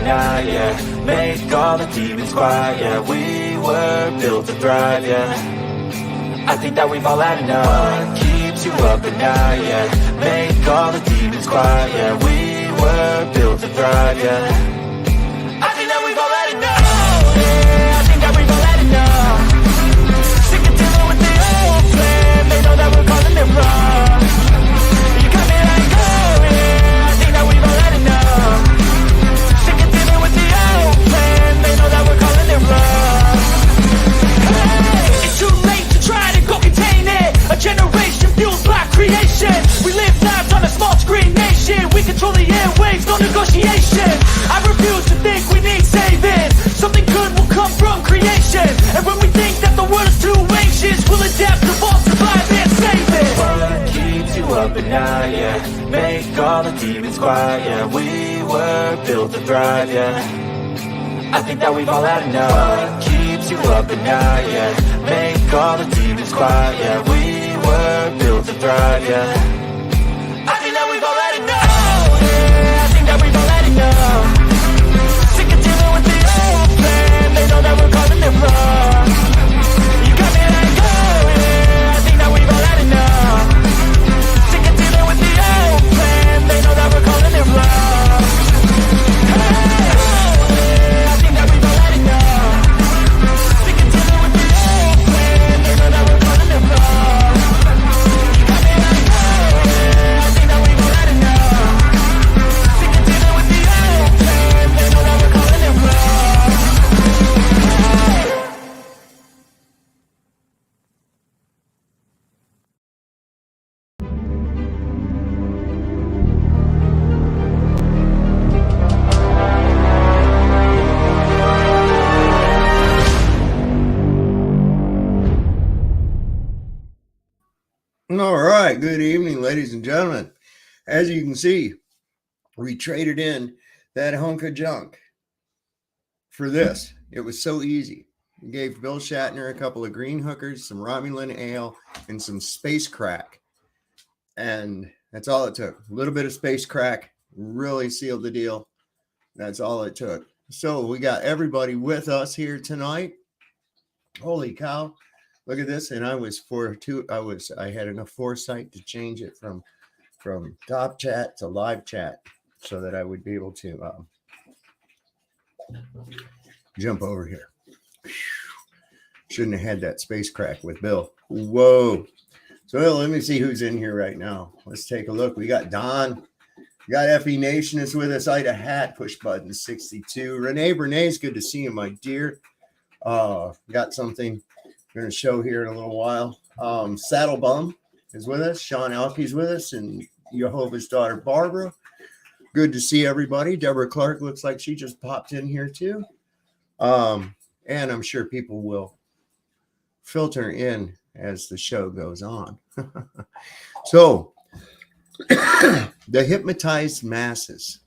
and I, yeah. Make all the demons quiet, yeah. We were built to thrive, yeah. I think that we've all had enough. What keeps you up at night, yeah. Make all the demons quiet, yeah. We were built to thrive, yeah. I think that we've all had enough. Yeah, I think that we've all had enough. Sick of dealing with the old plan. They know that we're calling it wrong. You got me like, oh yeah, I think that we've all had enough. Sick of dealing with the old plan. They know that we're calling it wrong. Hey, it's too late to try to go contain it. A generation fueled by creation. We live lives on a small screen nation. We control the airwaves, no negotiation. I refuse to think we need saving. Something good will come from creation. And when we think that the world is too anxious, we'll adapt, evolve, survive, and save it. What keeps you up at night, yeah. Make all the demons quiet, yeah. We were built to thrive, yeah. I think that we've all had enough. What keeps you up at night, yeah. Make all the demons quiet, yeah. We were built to thrive, yeah. I think that we've all had enough. Yeah, I think that we've all had enough. Sick of dealing with the old plan. They know that we're calling it wrong. You got me like, oh yeah, I think that we've all had enough. Sick of dealing with the old plan. They know that we're calling it wrong. Hey, oh yeah, I think that we've all had enough. Sick of dealing with the old plan. They know that we're calling it wrong. You got me like, oh yeah, I think that we've all had enough. Sick of dealing with the old plan. They know that we're calling it wrong. All right, good evening, ladies and gentlemen. As you can see, we traded in that hunk of junk for this. It was so easy. We gave Bill Shatner a couple of green hookers, some Romulan ale, and some space crack. And that's all it took. A little bit of space crack really sealed the deal. That's all it took. So we got everybody with us here tonight. Holy cow. Look at this. And I had enough foresight to change it from top chat to live chat so that I would be able to jump over here. Shouldn't have had that space crack with Bill. Whoa. So let me see who's in here right now. Let's take a look. We got Don. We got Effie Nation is with us. Ida Hat, push button 62. Renee's good to see you, my dear. Got something we're going to show here in a little while. Saddle Bum is with us. Sean Alkey's with us, and Jehovah's daughter Barbara. Good to see everybody. Deborah Clark looks like she just popped in here too. And I'm sure people will filter in as the show goes on. So, the hypnotized masses.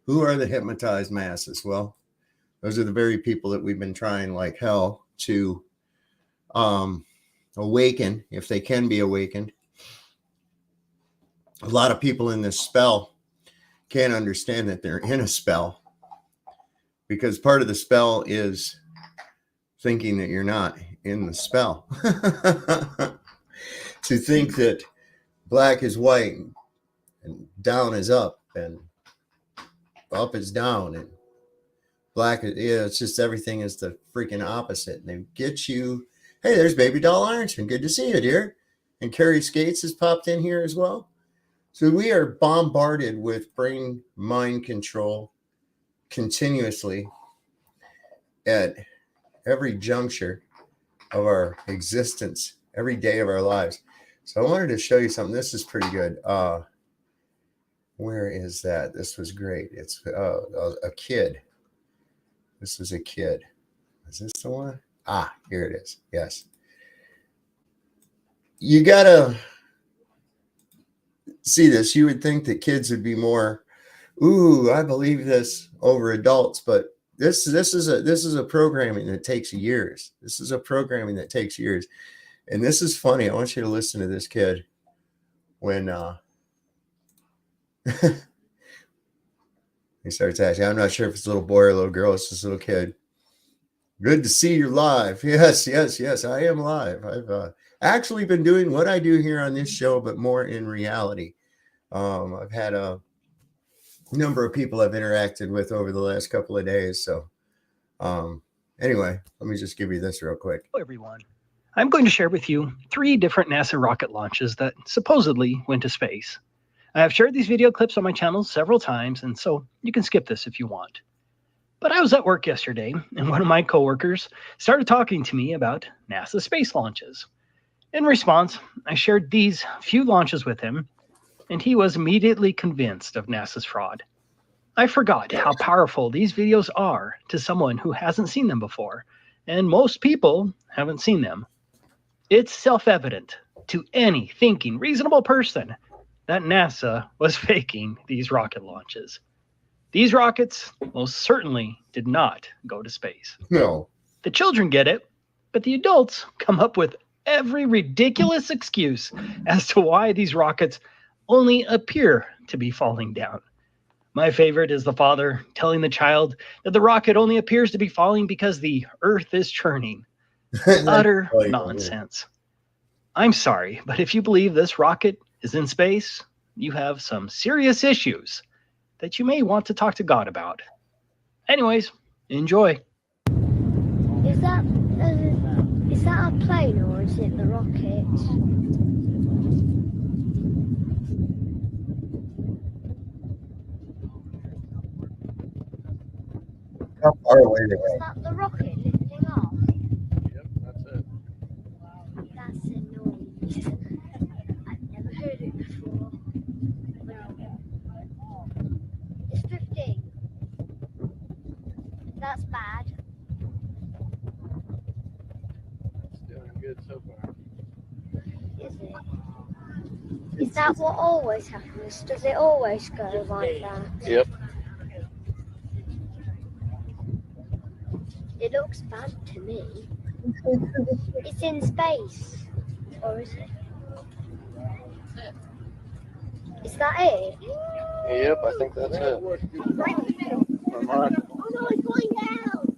Who are the hypnotized masses? Well, those are the very people that we've been trying like hell to awaken, if they can be awakened. A lot of people in this spell can't understand that they're in a spell, because part of the spell is thinking that you're not in the spell. To think that black is white and down is up and up is down and black is, yeah, it's just everything is the freaking opposite. And they get you, hey, there's Baby Doll Ironson. Good to see you, dear. And Carrie Skates has popped in here as well. So we are bombarded with brain mind control continuously at every juncture of our existence, every day of our lives. So I wanted to show you something. This is pretty good. Where is that? This was great. It's a kid. This is a kid. Is this the one? Ah, here it is. Yes. You gotta see this. You would think that kids would be more, ooh, I believe this over adults, but this is a programming that takes years. This is a programming that takes years. And this is funny. I want you to listen to this kid when He starts asking, I'm not sure if it's a little boy or a little girl. It's just a little kid. Good to see you're live. Yes, I am live. I've actually been doing what I do here on this show, but more in reality. I've had a number of people I've interacted with over the last couple of days. So anyway, let me just give you this real quick. Hello, everyone. I'm going to share with you 3 different NASA rocket launches that supposedly went to space. I have shared these video clips on my channel several times, and so you can skip this if you want. But I was at work yesterday, and one of my coworkers started talking to me about NASA space launches. In response, I shared these few launches with him, and he was immediately convinced of NASA's fraud. I forgot how powerful these videos are to someone who hasn't seen them before, and most people haven't seen them. It's self-evident to any thinking, reasonable person that NASA was faking these rocket launches. These rockets most certainly did not go to space. No. The children get it, but the adults come up with every ridiculous excuse as to why these rockets only appear to be falling down. My favorite is the father telling the child that the rocket only appears to be falling because the Earth is churning. Utter nonsense. I'm sorry, but if you believe this rocket is in space, you have some serious issues that you may want to talk to God about. Anyways, enjoy. Is that a plane or is it the rocket? How far away are Is that the rocket lifting off? Yep, that's it. That's annoying. I've never heard it before. It's 15. That's bad. It's doing good so far. Is it? Is that what always happens? Does it always go like that? Yep. It looks bad to me. It's in space. Or is it? Is that it? Yep, I think that's it. Right in the middle. Oh no, it's going down!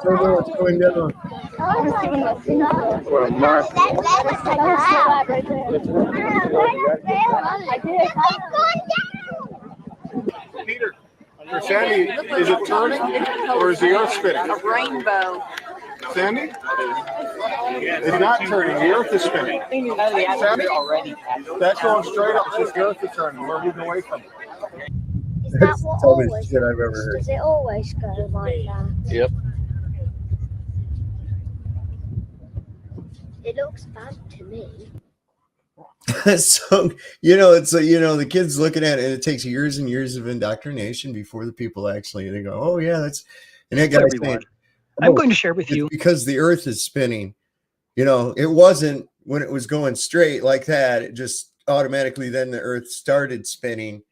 So it's going down. Oh my God. Well, Mark. Let's take a lap. Right there. Peter, Sandy, is it turning or is the Earth spinning? A rainbow. Sandy? It's not turning, the Earth is spinning. Sandy, already. that's going straight up, so the Earth is turning. We're moving away from it. Is that That's what the dumbest always shit I've ever happens? heard. Does it always go like that? Yep. It looks bad to me. So it's the kids looking at it, and it takes years and years of indoctrination before the people actually they go, oh yeah, that's. And that guy saying, I'm going to share with you because the Earth is spinning. It wasn't when it was going straight like that. It just automatically then the Earth started spinning,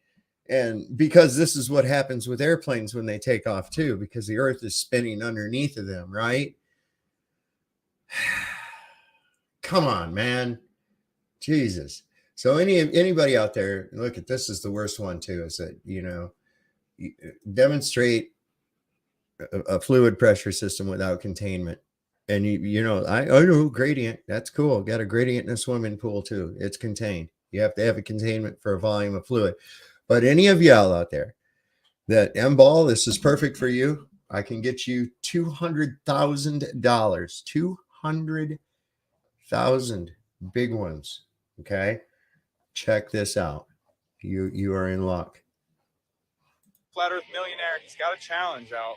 and because this is what happens with airplanes when they take off too, because the Earth is spinning underneath of them, right? Come on, man. Jesus. So anybody out there, look at this is the worst one too, is that, demonstrate a fluid pressure system without containment. And I know gradient, that's cool. Got a gradient in a swimming pool too. It's contained. You have to have a containment for a volume of fluid. But any of y'all out there that M-ball, this is perfect for you. I can get you $200,000, 200,000 big ones. Okay. Check this out. You are in luck. Flat Earth millionaire, he's got a challenge out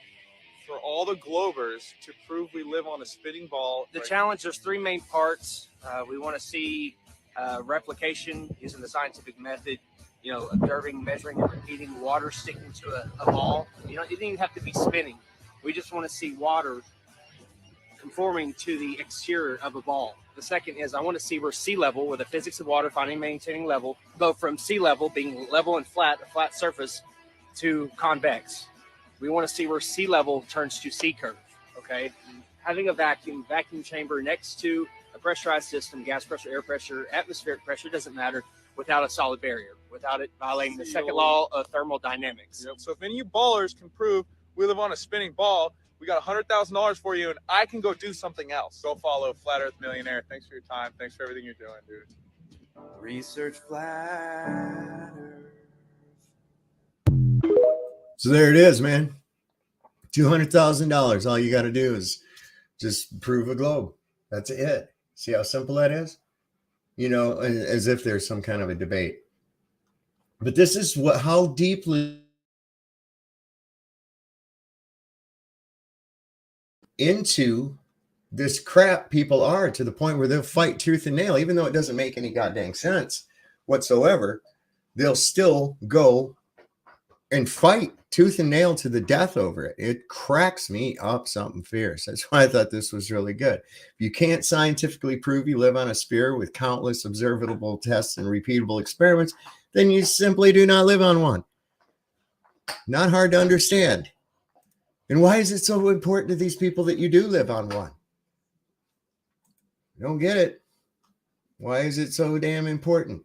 for all the Globers to prove we live on a spinning ball. The challenge, there's 3 main parts. We want to see replication using the scientific method, observing, measuring, and repeating water sticking to a ball. It doesn't even have to be spinning. We just want to see water conforming to the exterior of a ball. The second is I want to see where sea level, where the physics of water finding and maintaining level, go from sea level being level and flat, a flat surface, to convex. We want to see where sea level turns to sea curve, okay? having a vacuum chamber next to a pressurized system, gas pressure, air pressure, atmospheric pressure, doesn't matter, without a solid barrier, without it violating the second law of thermodynamics. Yep. So if any of you ballers can prove we live on a spinning ball, we got $100,000 for you, and I can go do something else. Go follow Flat Earth Millionaire. Thanks for your time. Thanks for everything you're doing, dude. Research Flat Earth. So there it is, man. $200,000. All you got to do is just prove a globe. That's it. See how simple that is? You know, as if there's some kind of a debate. But this is how deeply into this crap people are, to the point where they'll fight tooth and nail, even though it doesn't make any goddamn sense whatsoever. They'll still go and fight tooth and nail to the death over it. It cracks me up something fierce. That's why I thought this was really good. If you can't scientifically prove you live on a sphere with countless observable tests and repeatable experiments, then you simply do not live on one. Not hard to understand. And why is it so important to these people that you do live on one? I don't get it. Why is it so damn important?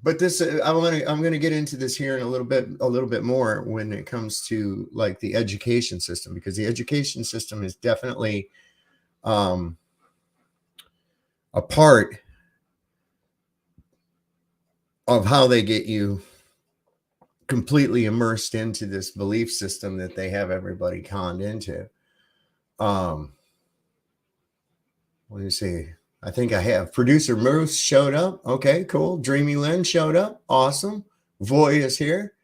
But this, I'm going to get into this here in a little bit more when it comes to like the education system, because the education system is definitely a part of how they get you completely immersed into this belief system that they have everybody conned into. Let me see. I think I have producer Moose showed up. Okay, cool. Dreamy Lynn showed up. Awesome. Voy is here.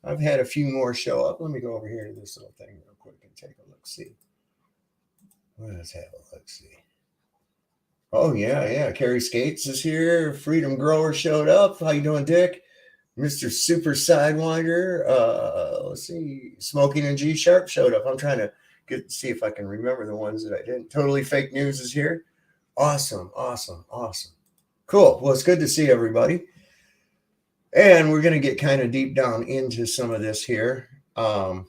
I've had a few more show up. Let me go over here to this little thing real quick and take a look. See. Let's have a look. See. Oh yeah. Carrie Skates is here. Freedom Grower showed up. How you doing, Dick? Mr. Super Sidewinder. Let's see. Smoking and G Sharp showed up. I'm trying to see if I can remember the ones that I didn't. Totally Fake News is here. Awesome. Cool. Well, it's good to see everybody. And we're going to get kind of deep down into some of this here. You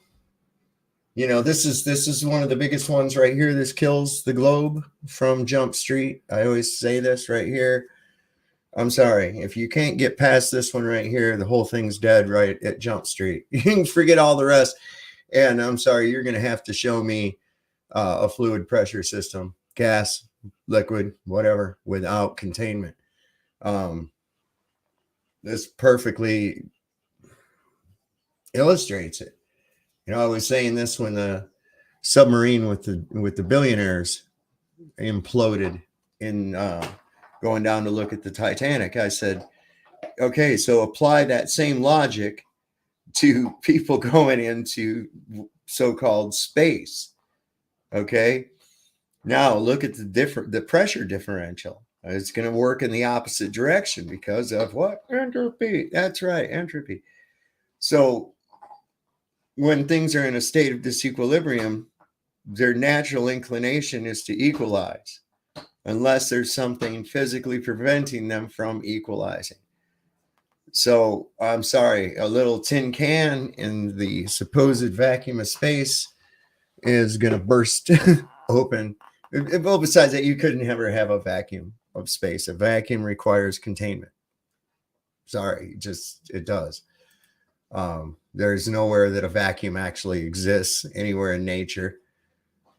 know, this is one of the biggest ones right here. This kills the globe from Jump Street. I always say this right here. I'm sorry. If you can't get past this one right here, the whole thing's dead right at Jump Street. You can forget all the rest. And I'm sorry, you're going to have to show me a fluid pressure system, gas, liquid, whatever, without containment. This perfectly illustrates it. You know, I was saying this when the submarine with the billionaires imploded in going down to look at the Titanic. I said, okay, so apply that same logic to people going into so-called space. Okay. Now look at the pressure differential. It's going to work in the opposite direction because of what? Entropy. That's right, entropy. So when things are in a state of disequilibrium, their natural inclination is to equalize, unless there's something physically preventing them from equalizing. So I'm sorry, a little tin can in the supposed vacuum of space is going to burst open. Well, besides that, you couldn't ever have a vacuum of space. A vacuum requires containment. Sorry, it does. There's nowhere that a vacuum actually exists anywhere in nature.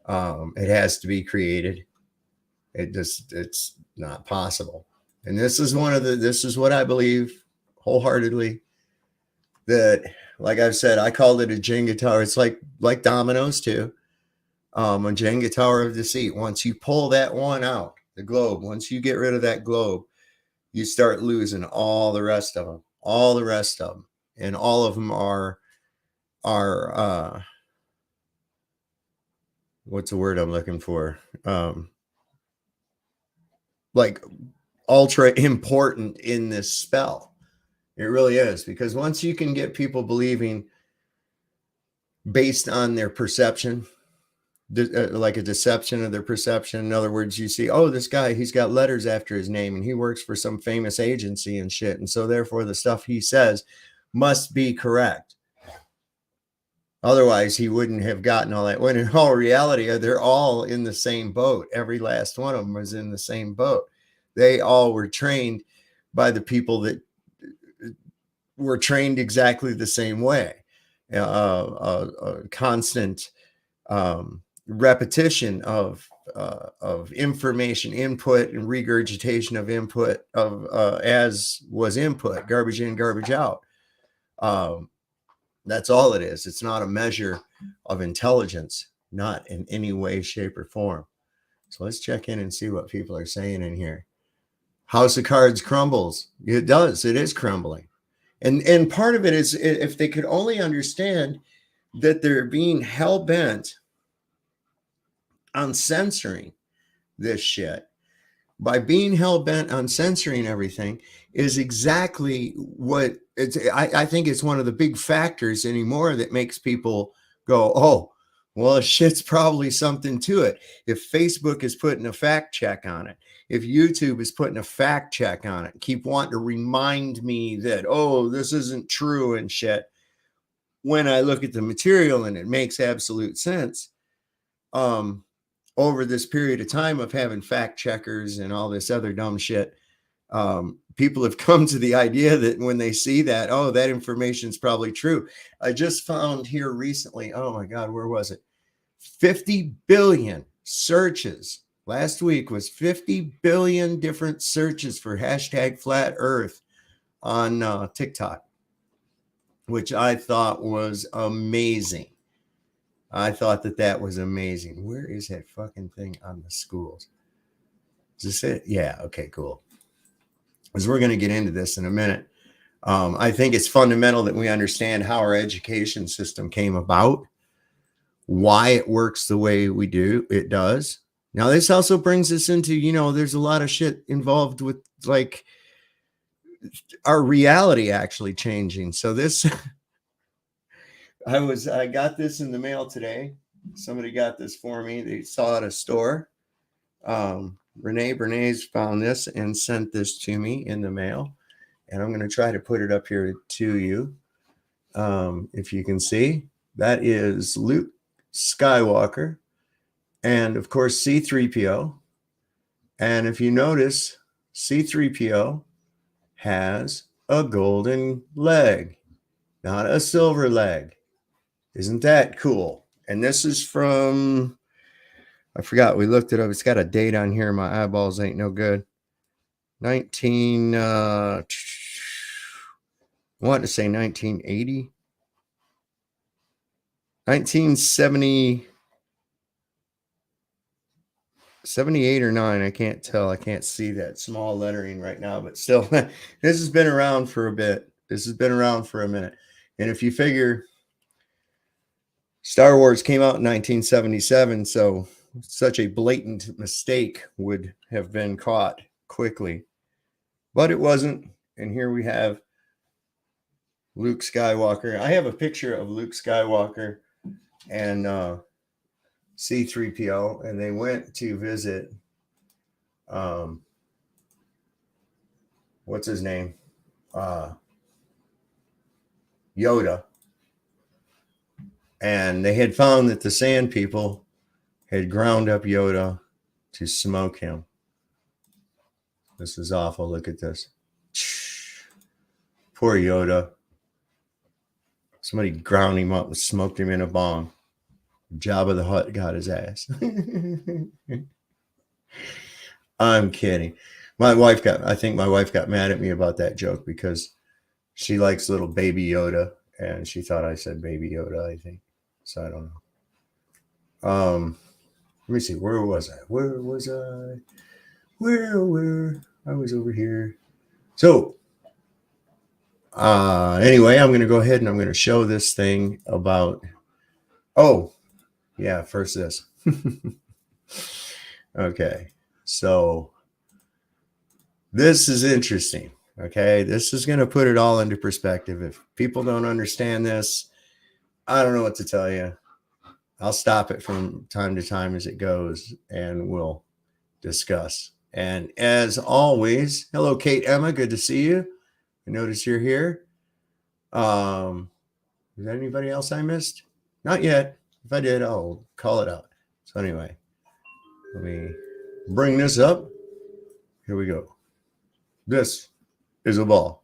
It has to be created. It's not possible. And this is what I believe wholeheartedly, that, like I've said, I called it a Jenga tower. It's like dominoes too. A Jenga tower of deceit. Once you pull that one out, the globe, once you get rid of that globe, you start losing all the rest of them. And all of them are what's the word I'm looking for? Like ultra important in this spell. It really is, because once you can get people believing based on their perception, like a deception of their perception. In other words, you see, oh, this guy, he's got letters after his name and he works for some famous agency and shit. And so therefore the stuff he says must be correct. Otherwise, he wouldn't have gotten all that. When in all reality, they're all in the same boat. Every last one of them was in the same boat. They all were trained by the people that were trained exactly the same way. Constant repetition of information input and regurgitation of input as was input, garbage in, garbage out. That's all it is. It's not a measure of intelligence, not in any way, shape, or form. So let's check in and see what people are saying in here. House of Cards crumbles. It does. It is crumbling. And part of it is, if they could only understand that they're being hell-bent on censoring this shit, by being hell-bent on censoring everything, is exactly what it's. I think it's one of the big factors anymore that makes people go, oh, well, shit's probably something to it. If Facebook is putting a fact check on it, if YouTube is putting a fact check on it, keep wanting to remind me that, oh, this isn't true and shit, when I look at the material and it makes absolute sense. Over this period of time of having fact checkers and all this other dumb shit, people have come to the idea that when they see that, oh, that information is probably true. I just found here recently, oh my God, where was it? 50 billion searches. Last week was 50 billion different searches for hashtag flat earth on TikTok, which I thought was amazing. I thought that was amazing. Where is that fucking thing on the schools? Is this it? Yeah. Okay, cool. Because we're going to get into this in a minute. I think it's fundamental that we understand how our education system came about, why it works the way it does. Now, this also brings us into, there's a lot of shit involved with like our reality actually changing. So this... I got this in the mail today. Somebody got this for me. They saw it at a store. Renee Bernays found this and sent this to me in the mail. And I'm going to try to put it up here to you. If you can see, that is Luke Skywalker. And of course, C-3PO. And if you notice, C-3PO has a golden leg, not a silver leg. Isn't that cool? And this is from, I forgot, we looked it up. It's got a date on here. My eyeballs ain't no good. I want to say 1980. 1970, 78 or 9. I can't tell. I can't see that small lettering right now, but still, this has been around for a bit. This has been around for a minute. And if you figure Star Wars came out in 1977, so such a blatant mistake would have been caught quickly. But it wasn't. And here we have Luke Skywalker. I have a picture of Luke Skywalker and C-3PO, and they went to visit, what's his name? Yoda. And they had found that the Sand People had ground up Yoda to smoke him. This is awful. Look at this. Poor Yoda. Somebody ground him up and smoked him in a bong. Jabba the Hutt got his ass. I'm kidding. I think my wife got mad at me about that joke because she likes little baby Yoda, and she thought I said baby Yoda, I think. So I don't know. Let me see. Where was I? Where I was over here. So anyway, I'm going to go ahead and I'm going to show this thing about, first this. Okay. So this is interesting. Okay. This is going to put it all into perspective. If people don't understand this, I don't know what to tell you. I'll stop it from time to time as it goes and we'll discuss. And as always, hello, Kate Emma. Good to see you. I notice you're here. Is there anybody else I missed? Not yet. If I did, I'll call it out. So anyway, let me bring this up. Here we go. This is a ball.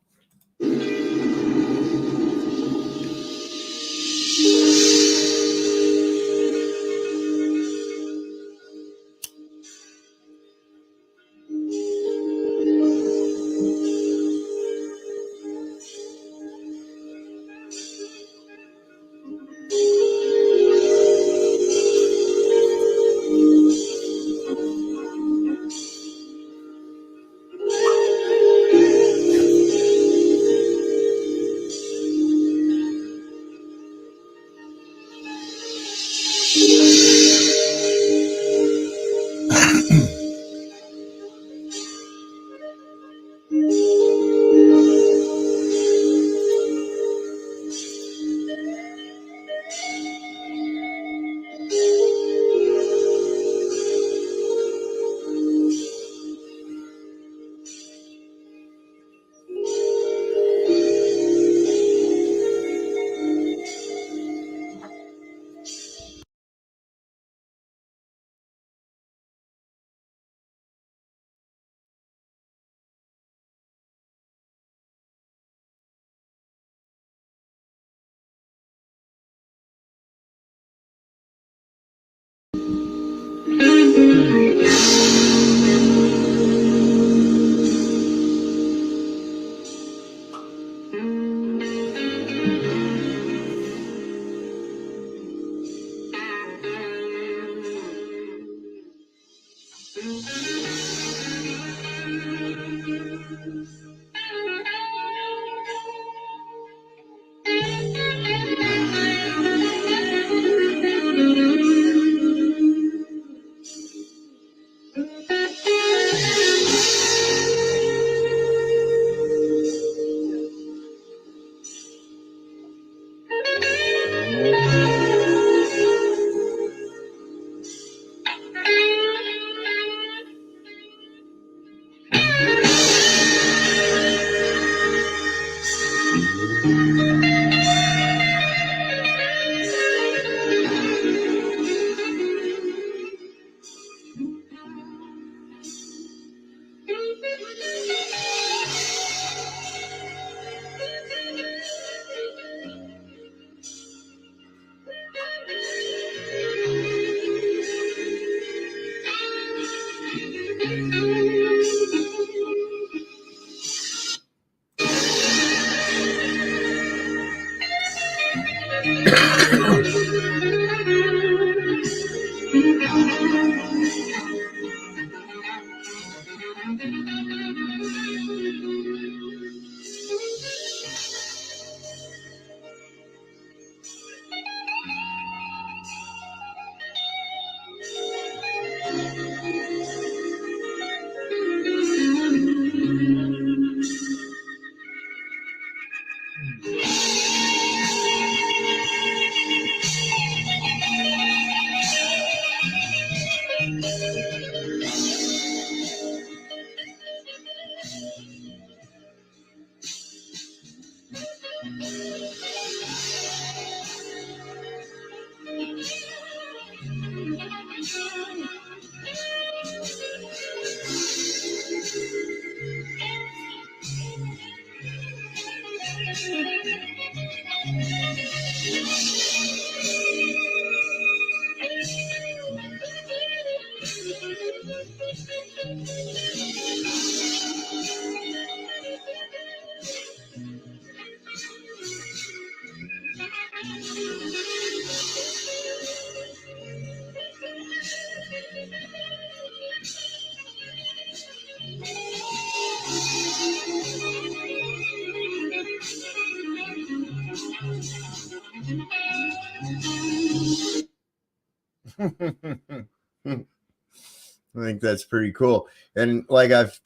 I think that's pretty cool. And like I've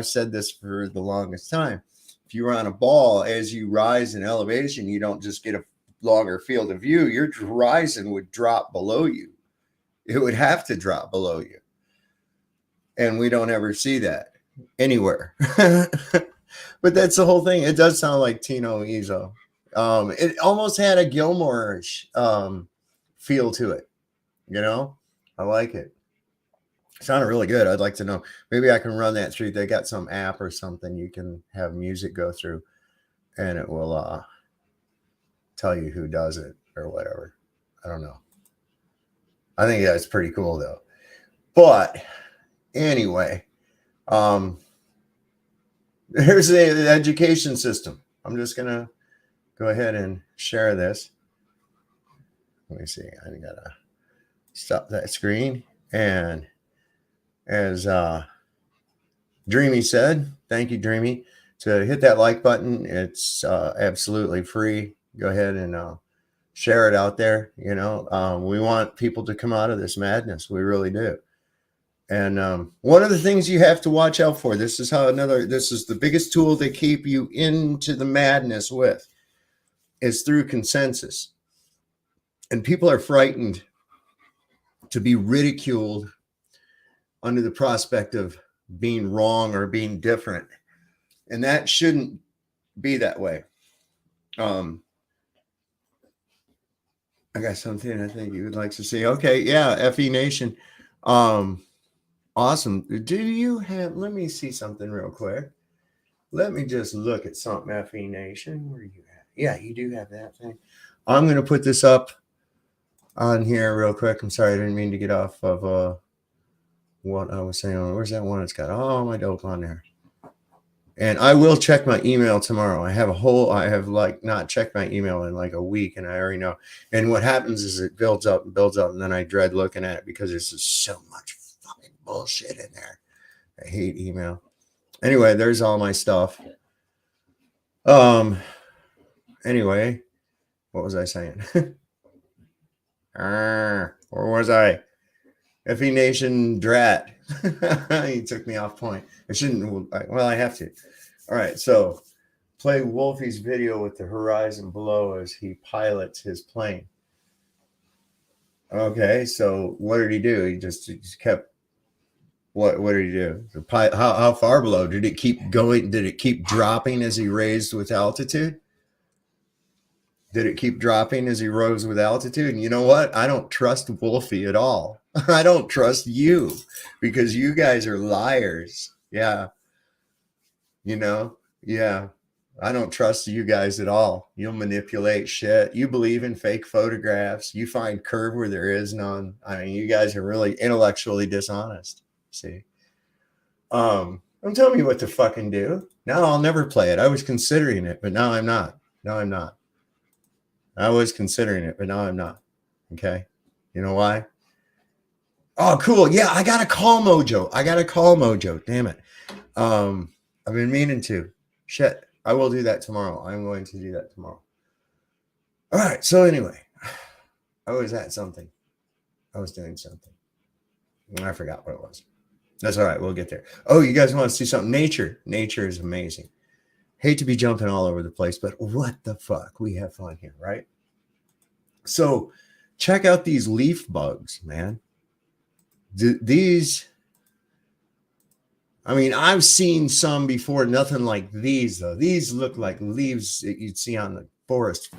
said this for the longest time. If you're on a ball, as you rise in elevation, you don't just get a longer field of view. Your horizon would drop below you. It would have to drop below you. And we don't ever see that anywhere. But that's the whole thing. It does sound like Tino Izzo. It almost had a Gilmore-ish feel to it. You know, I like it. It sounded really good. I'd like to know. Maybe I can run that through. They got some app or something you can have music go through, and it will tell you who does it or whatever. I don't know. I think that's pretty cool though. But anyway, here's the education system. I'm just gonna go ahead and share this. Let me see. I gotta stop that screen. And as Dreamy said, thank you, Dreamy, to hit that like button. It's absolutely free. Go ahead and share it out there. You know, we want people to come out of this madness. We really do. And one of the things you have to watch out for, this is the biggest tool they keep you into the madness with, is through consensus. And people are frightened to be ridiculed under the prospect of being wrong or being different. And that shouldn't be that way. I got something I think you would like to see. Okay, yeah, FE Nation. Awesome. Do you have, let me see something real quick. Let me just look at something, FE Nation. Where are you at? Yeah, you do have that thing. I'm going to put this up on here real quick. I'm sorry, I didn't mean to get off of what I was saying. Where's that one? It's got all my dope on there. And I will check my email tomorrow. I have like not checked my email in like a week, and I already know. And what happens is it builds up, and then I dread looking at it because there's just so much fucking bullshit in there. I hate email. Anyway, there's all my stuff. Anyway, what was I saying? Where was I? FE Nation Drat. He took me off point. I shouldn't. Well, I have to. All right. So play Wolfie's video with the horizon below as he pilots his plane. Okay. So what did he do? He just kept. What did he do? How far below? Did it keep going? Did it keep dropping as he raised with altitude? Did it keep dropping as he rose with altitude? And you know what? I don't trust Wolfie at all. I don't trust you because you guys are liars. Yeah. You know? Yeah. I don't trust you guys at all. You'll manipulate shit. You believe in fake photographs. You find curve where there is none. I mean, you guys are really intellectually dishonest. See? Don't tell me what to fucking do. Now I'll never play it. I was considering it, but now I'm not. No, I'm not. I was considering it, but now I'm not. Okay. You know why? Oh, cool. Yeah, I got to call Mojo. Damn it. I've been meaning to. Shit. I will do that tomorrow. I'm going to do that tomorrow. All right. So anyway, I was at something. I was doing something. I forgot what it was. That's all right. We'll get there. Oh, you guys want to see something? Nature. Nature is amazing. Hate to be jumping all over the place, but what the fuck? We have fun here, right? So check out these leaf bugs, man. These, I mean, I've seen some before, nothing like these, though. These look like leaves that you'd see on the forest.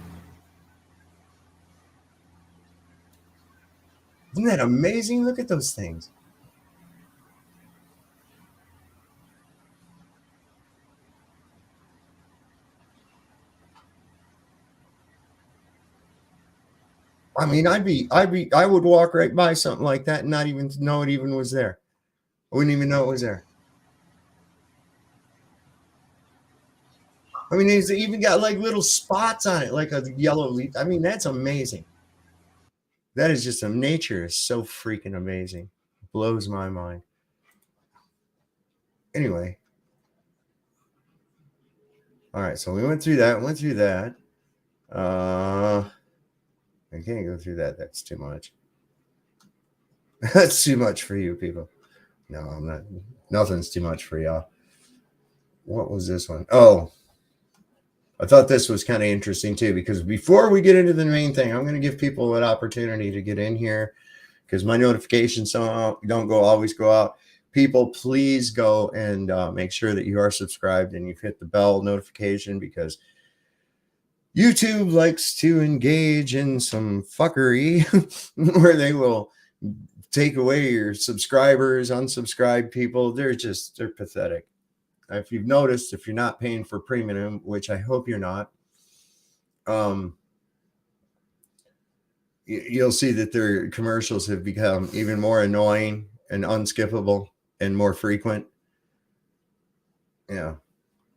Isn't that amazing? Look at those things. I mean, I would walk right by something like that and not even know it even was there. I wouldn't even know it was there. I mean, it's even got like little spots on it, like a yellow leaf. I mean, that's amazing. That is just nature is so freaking amazing. It blows my mind. Anyway. All right, so we went through that. I can't go through that. That's too much. That's too much for you people. No, I'm not. Nothing's too much for y'all. What was this one? Oh, I thought this was kind of interesting too, because before we get into the main thing, I'm going to give people an opportunity to get in here because my notifications don't always go out. People, please go and make sure that you are subscribed and you've hit the bell notification because YouTube likes to engage in some fuckery where they will take away your subscribers, unsubscribe people. They're pathetic. If you've noticed, if you're not paying for premium, which I hope you're not, you'll see that their commercials have become even more annoying and unskippable and more frequent. Yeah.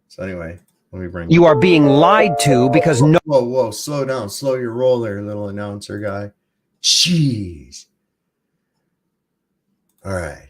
So anyway, let me bring You are being lied to because no. Whoa, slow down. Slow your roll there, little announcer guy. Jeez. All right.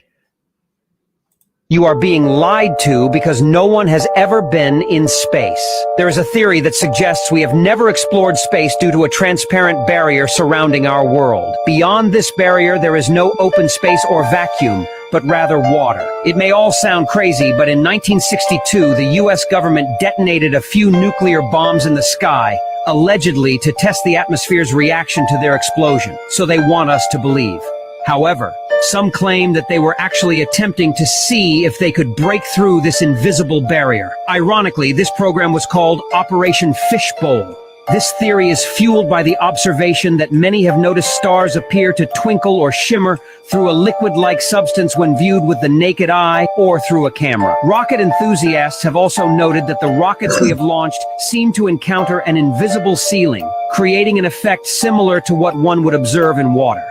You are being lied to because no one has ever been in space. There is a theory that suggests we have never explored space due to a transparent barrier surrounding our world. Beyond this barrier, there is no open space or vacuum, but rather water. It may all sound crazy, but in 1962, the US government detonated a few nuclear bombs in the sky, allegedly to test the atmosphere's reaction to their explosion. So they want us to believe. However, some claim that they were actually attempting to see if they could break through this invisible barrier. Ironically, this program was called Operation Fishbowl. This theory is fueled by the observation that many have noticed stars appear to twinkle or shimmer through a liquid-like substance when viewed with the naked eye or through a camera. Rocket enthusiasts have also noted that the rockets we have launched seem to encounter an invisible ceiling, creating an effect similar to what one would observe in water.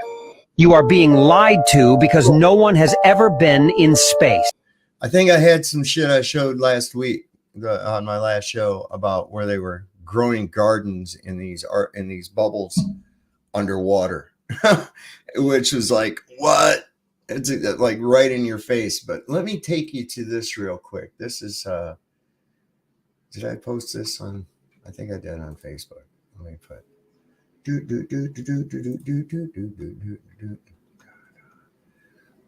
You are being lied to because no one has ever been in space. I think I had some shit I showed last week on my last show about where they were growing gardens in these bubbles underwater, which is like, what? It's like right in your face. But let me take you to this real quick. This is, did I post this on, I think I did on Facebook. Let me put. Let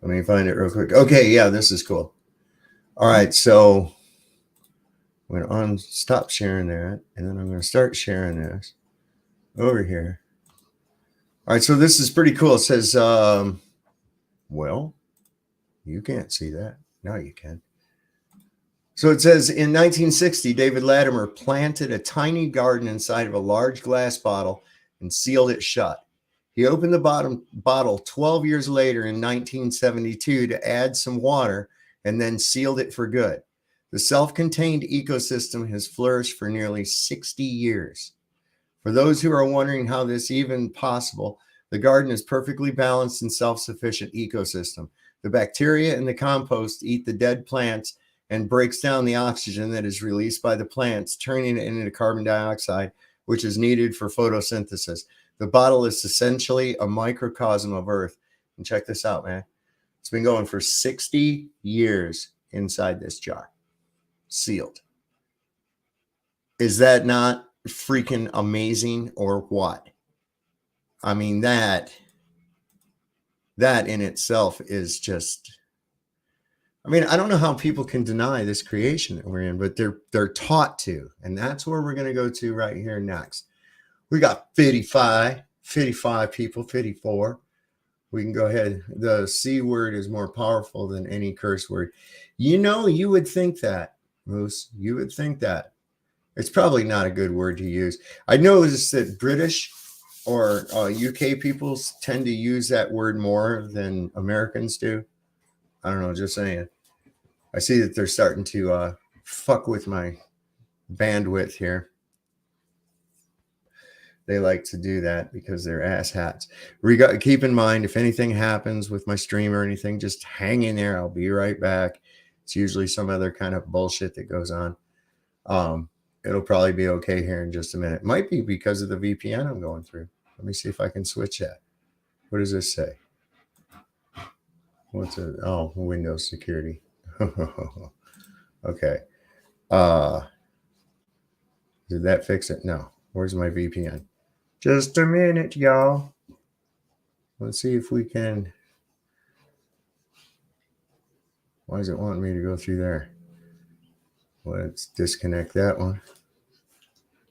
me find it real quick. Okay, yeah, this is cool. All right, so I'm going to stop sharing that, and then I'm going to start sharing this over here. All right, so this is pretty cool. It says, well, you can't see that. Now you can. So it says, in 1960, David Latimer planted a tiny garden inside of a large glass bottle and sealed it shut. He opened the bottle 12 years later in 1972 to add some water and then sealed it for good. The self-contained ecosystem has flourished for nearly 60 years. For those who are wondering how this is even possible, the garden is perfectly balanced and self-sufficient ecosystem. The bacteria in the compost eat the dead plants and breaks down the oxygen that is released by the plants, turning it into carbon dioxide, which is needed for photosynthesis. The bottle is essentially a microcosm of Earth. And check this out, man. It's been going for 60 years inside this jar, sealed. Is that not freaking amazing or what? I mean, that in itself is just, I mean, I don't know how people can deny this creation that we're in, but they're taught to. And that's where we're going to go to right here next. We got 55 people, 54. We can go ahead. The C word is more powerful than any curse word. You know, you would think that, Moose. You would think that. It's probably not a good word to use. I noticed that British or UK people tend to use that word more than Americans do. I don't know, just saying. I see that they're starting to fuck with my bandwidth here. They like to do that because they're asshats. Keep in mind, if anything happens with my stream or anything, just hang in there. I'll be right back. It's usually some other kind of bullshit that goes on. It'll probably be okay here in just a minute. Might be because of the VPN I'm going through. Let me see if I can switch that. What does this say? What's it? Oh, Windows security. Okay. Did that fix it? No. Where's my VPN? Just a minute, y'all. Let's see if we can. Why is it wanting me to go through there? Let's disconnect that one.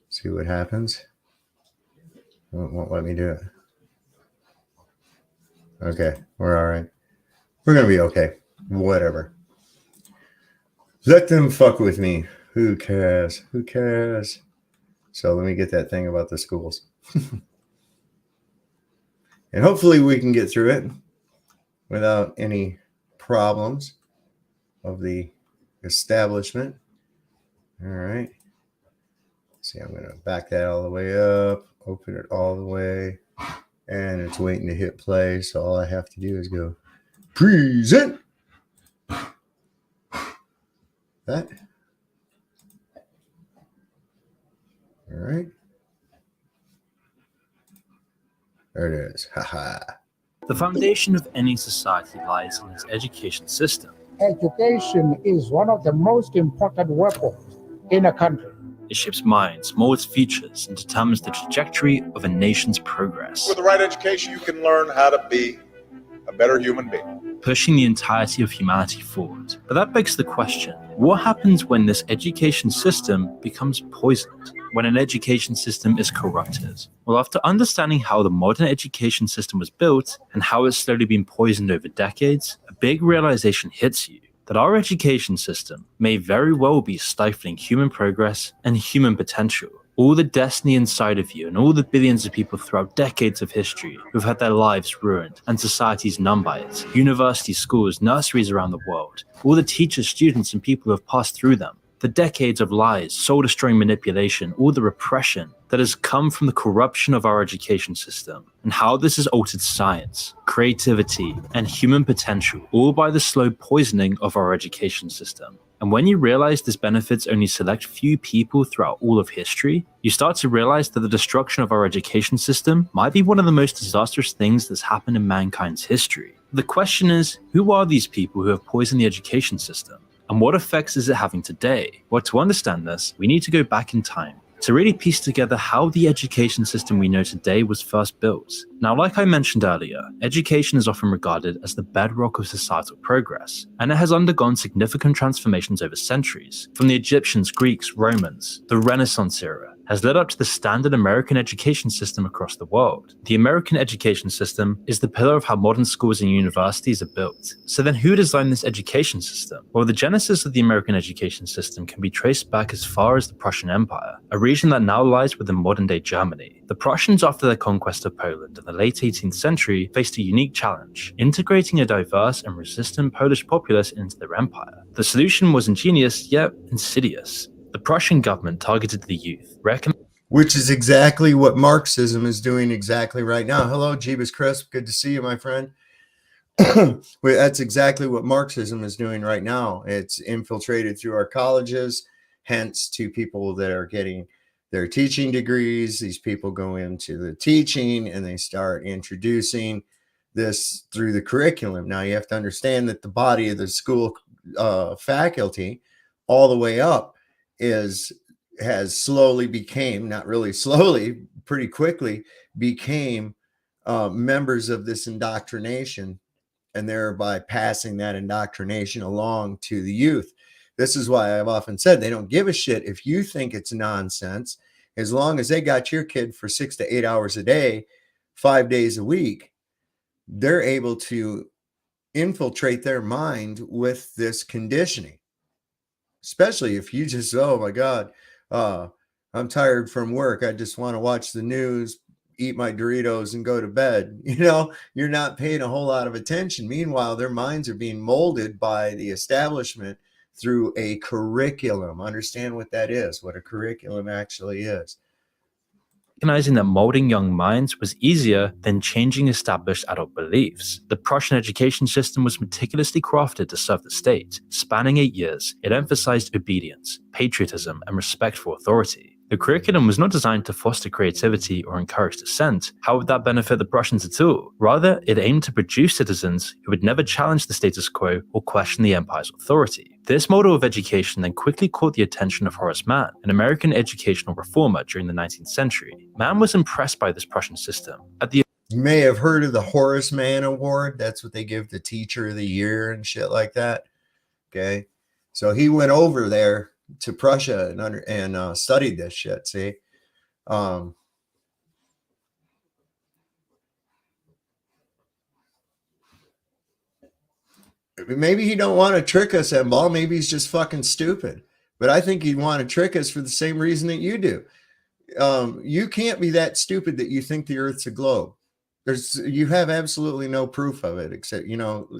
See what happens. It won't let me do it. Okay, we're all right. We're going to be okay. Whatever. Let them fuck with me. Who cares? Who cares? So let me get that thing about the schools. And hopefully we can get through it without any problems of the establishment. All right. See, I'm going to back that all the way up, open it all the way, and it's waiting to hit play. So all I have to do is go present. That. All right. There it is. Haha. The foundation of any society lies in its education system. Education is one of the most important weapons in a country. It shapes minds, molds futures, and determines the trajectory of a nation's progress. With the right education, you can learn how to be a better human being, pushing the entirety of humanity forward. But that begs the question, what happens when this education system becomes poisoned? When an education system is corrupted? Well, after understanding how the modern education system was built and how it's slowly been poisoned over decades, a big realization hits you that our education system may very well be stifling human progress and human potential. All the destiny inside of you and all the billions of people throughout decades of history who've had their lives ruined and societies numbed by it, universities, schools, nurseries around the world, all the teachers, students, and people who have passed through them, the decades of lies, soul-destroying manipulation, all the repression that has come from the corruption of our education system, and how this has altered science, creativity, and human potential, all by the slow poisoning of our education system. And when you realize this benefits only select few people throughout all of history, you start to realize that the destruction of our education system might be one of the most disastrous things that's happened in mankind's history. The question is, who are these people who have poisoned the education system? And what effects is it having today? Well, to understand this, we need to go back in time to really piece together how the education system we know today was first built. Now, like I mentioned earlier, education is often regarded as the bedrock of societal progress, and it has undergone significant transformations over centuries. From the Egyptians, Greeks, Romans, the Renaissance era, has led up to the standard American education system across the world. The American education system is the pillar of how modern schools and universities are built. So then who designed this education system? Well, the genesis of the American education system can be traced back as far as the Prussian Empire, a region that now lies within modern-day Germany. The Prussians, after their conquest of Poland in the late 18th century, faced a unique challenge, integrating a diverse and resistant Polish populace into their empire. The solution was ingenious, yet insidious. The Prussian government targeted the youth, which is exactly what Marxism is doing exactly right now. Hello, Jeebus Crisp. Good to see you, my friend. That's exactly what Marxism is doing right now. It's infiltrated through our colleges, hence to people that are getting their teaching degrees. These people go into the teaching and they start introducing this through the curriculum. Now, you have to understand that the body of the school faculty all the way up has slowly became, not really slowly, pretty quickly became members of this indoctrination, and thereby passing that indoctrination along to the youth. This is why I've often said they don't give a shit if you think it's nonsense, as long as they got your kid for 6 to 8 hours a day, 5 days a week, they're able to infiltrate their mind with this conditioning. Especially if you just, oh my God, I'm tired from work. I just want to watch the news, eat my Doritos and go to bed. You know, you're not paying a whole lot of attention. Meanwhile, their minds are being molded by the establishment through a curriculum. Understand what that is, what a curriculum actually is. Recognizing that molding young minds was easier than changing established adult beliefs. The Prussian education system was meticulously crafted to serve the state. Spanning 8 years, it emphasized obedience, patriotism, and respect for authority. The curriculum was not designed to foster creativity or encourage dissent. How would that benefit the Prussians at all? Rather, it aimed to produce citizens who would never challenge the status quo or question the empire's authority. This model of education then quickly caught the attention of Horace Mann, an American educational reformer during the 19th century. Mann was impressed by this Prussian system. You may have heard of the Horace Mann Award. That's what they give the Teacher of the Year and shit like that. Okay. So he went over there to Prussia and studied this shit. See, maybe he don't want to trick us, Emball. Maybe he's just fucking stupid. But I think he'd want to trick us for the same reason that you do. You can't be that stupid that you think the Earth's a globe. You have absolutely no proof of it, except,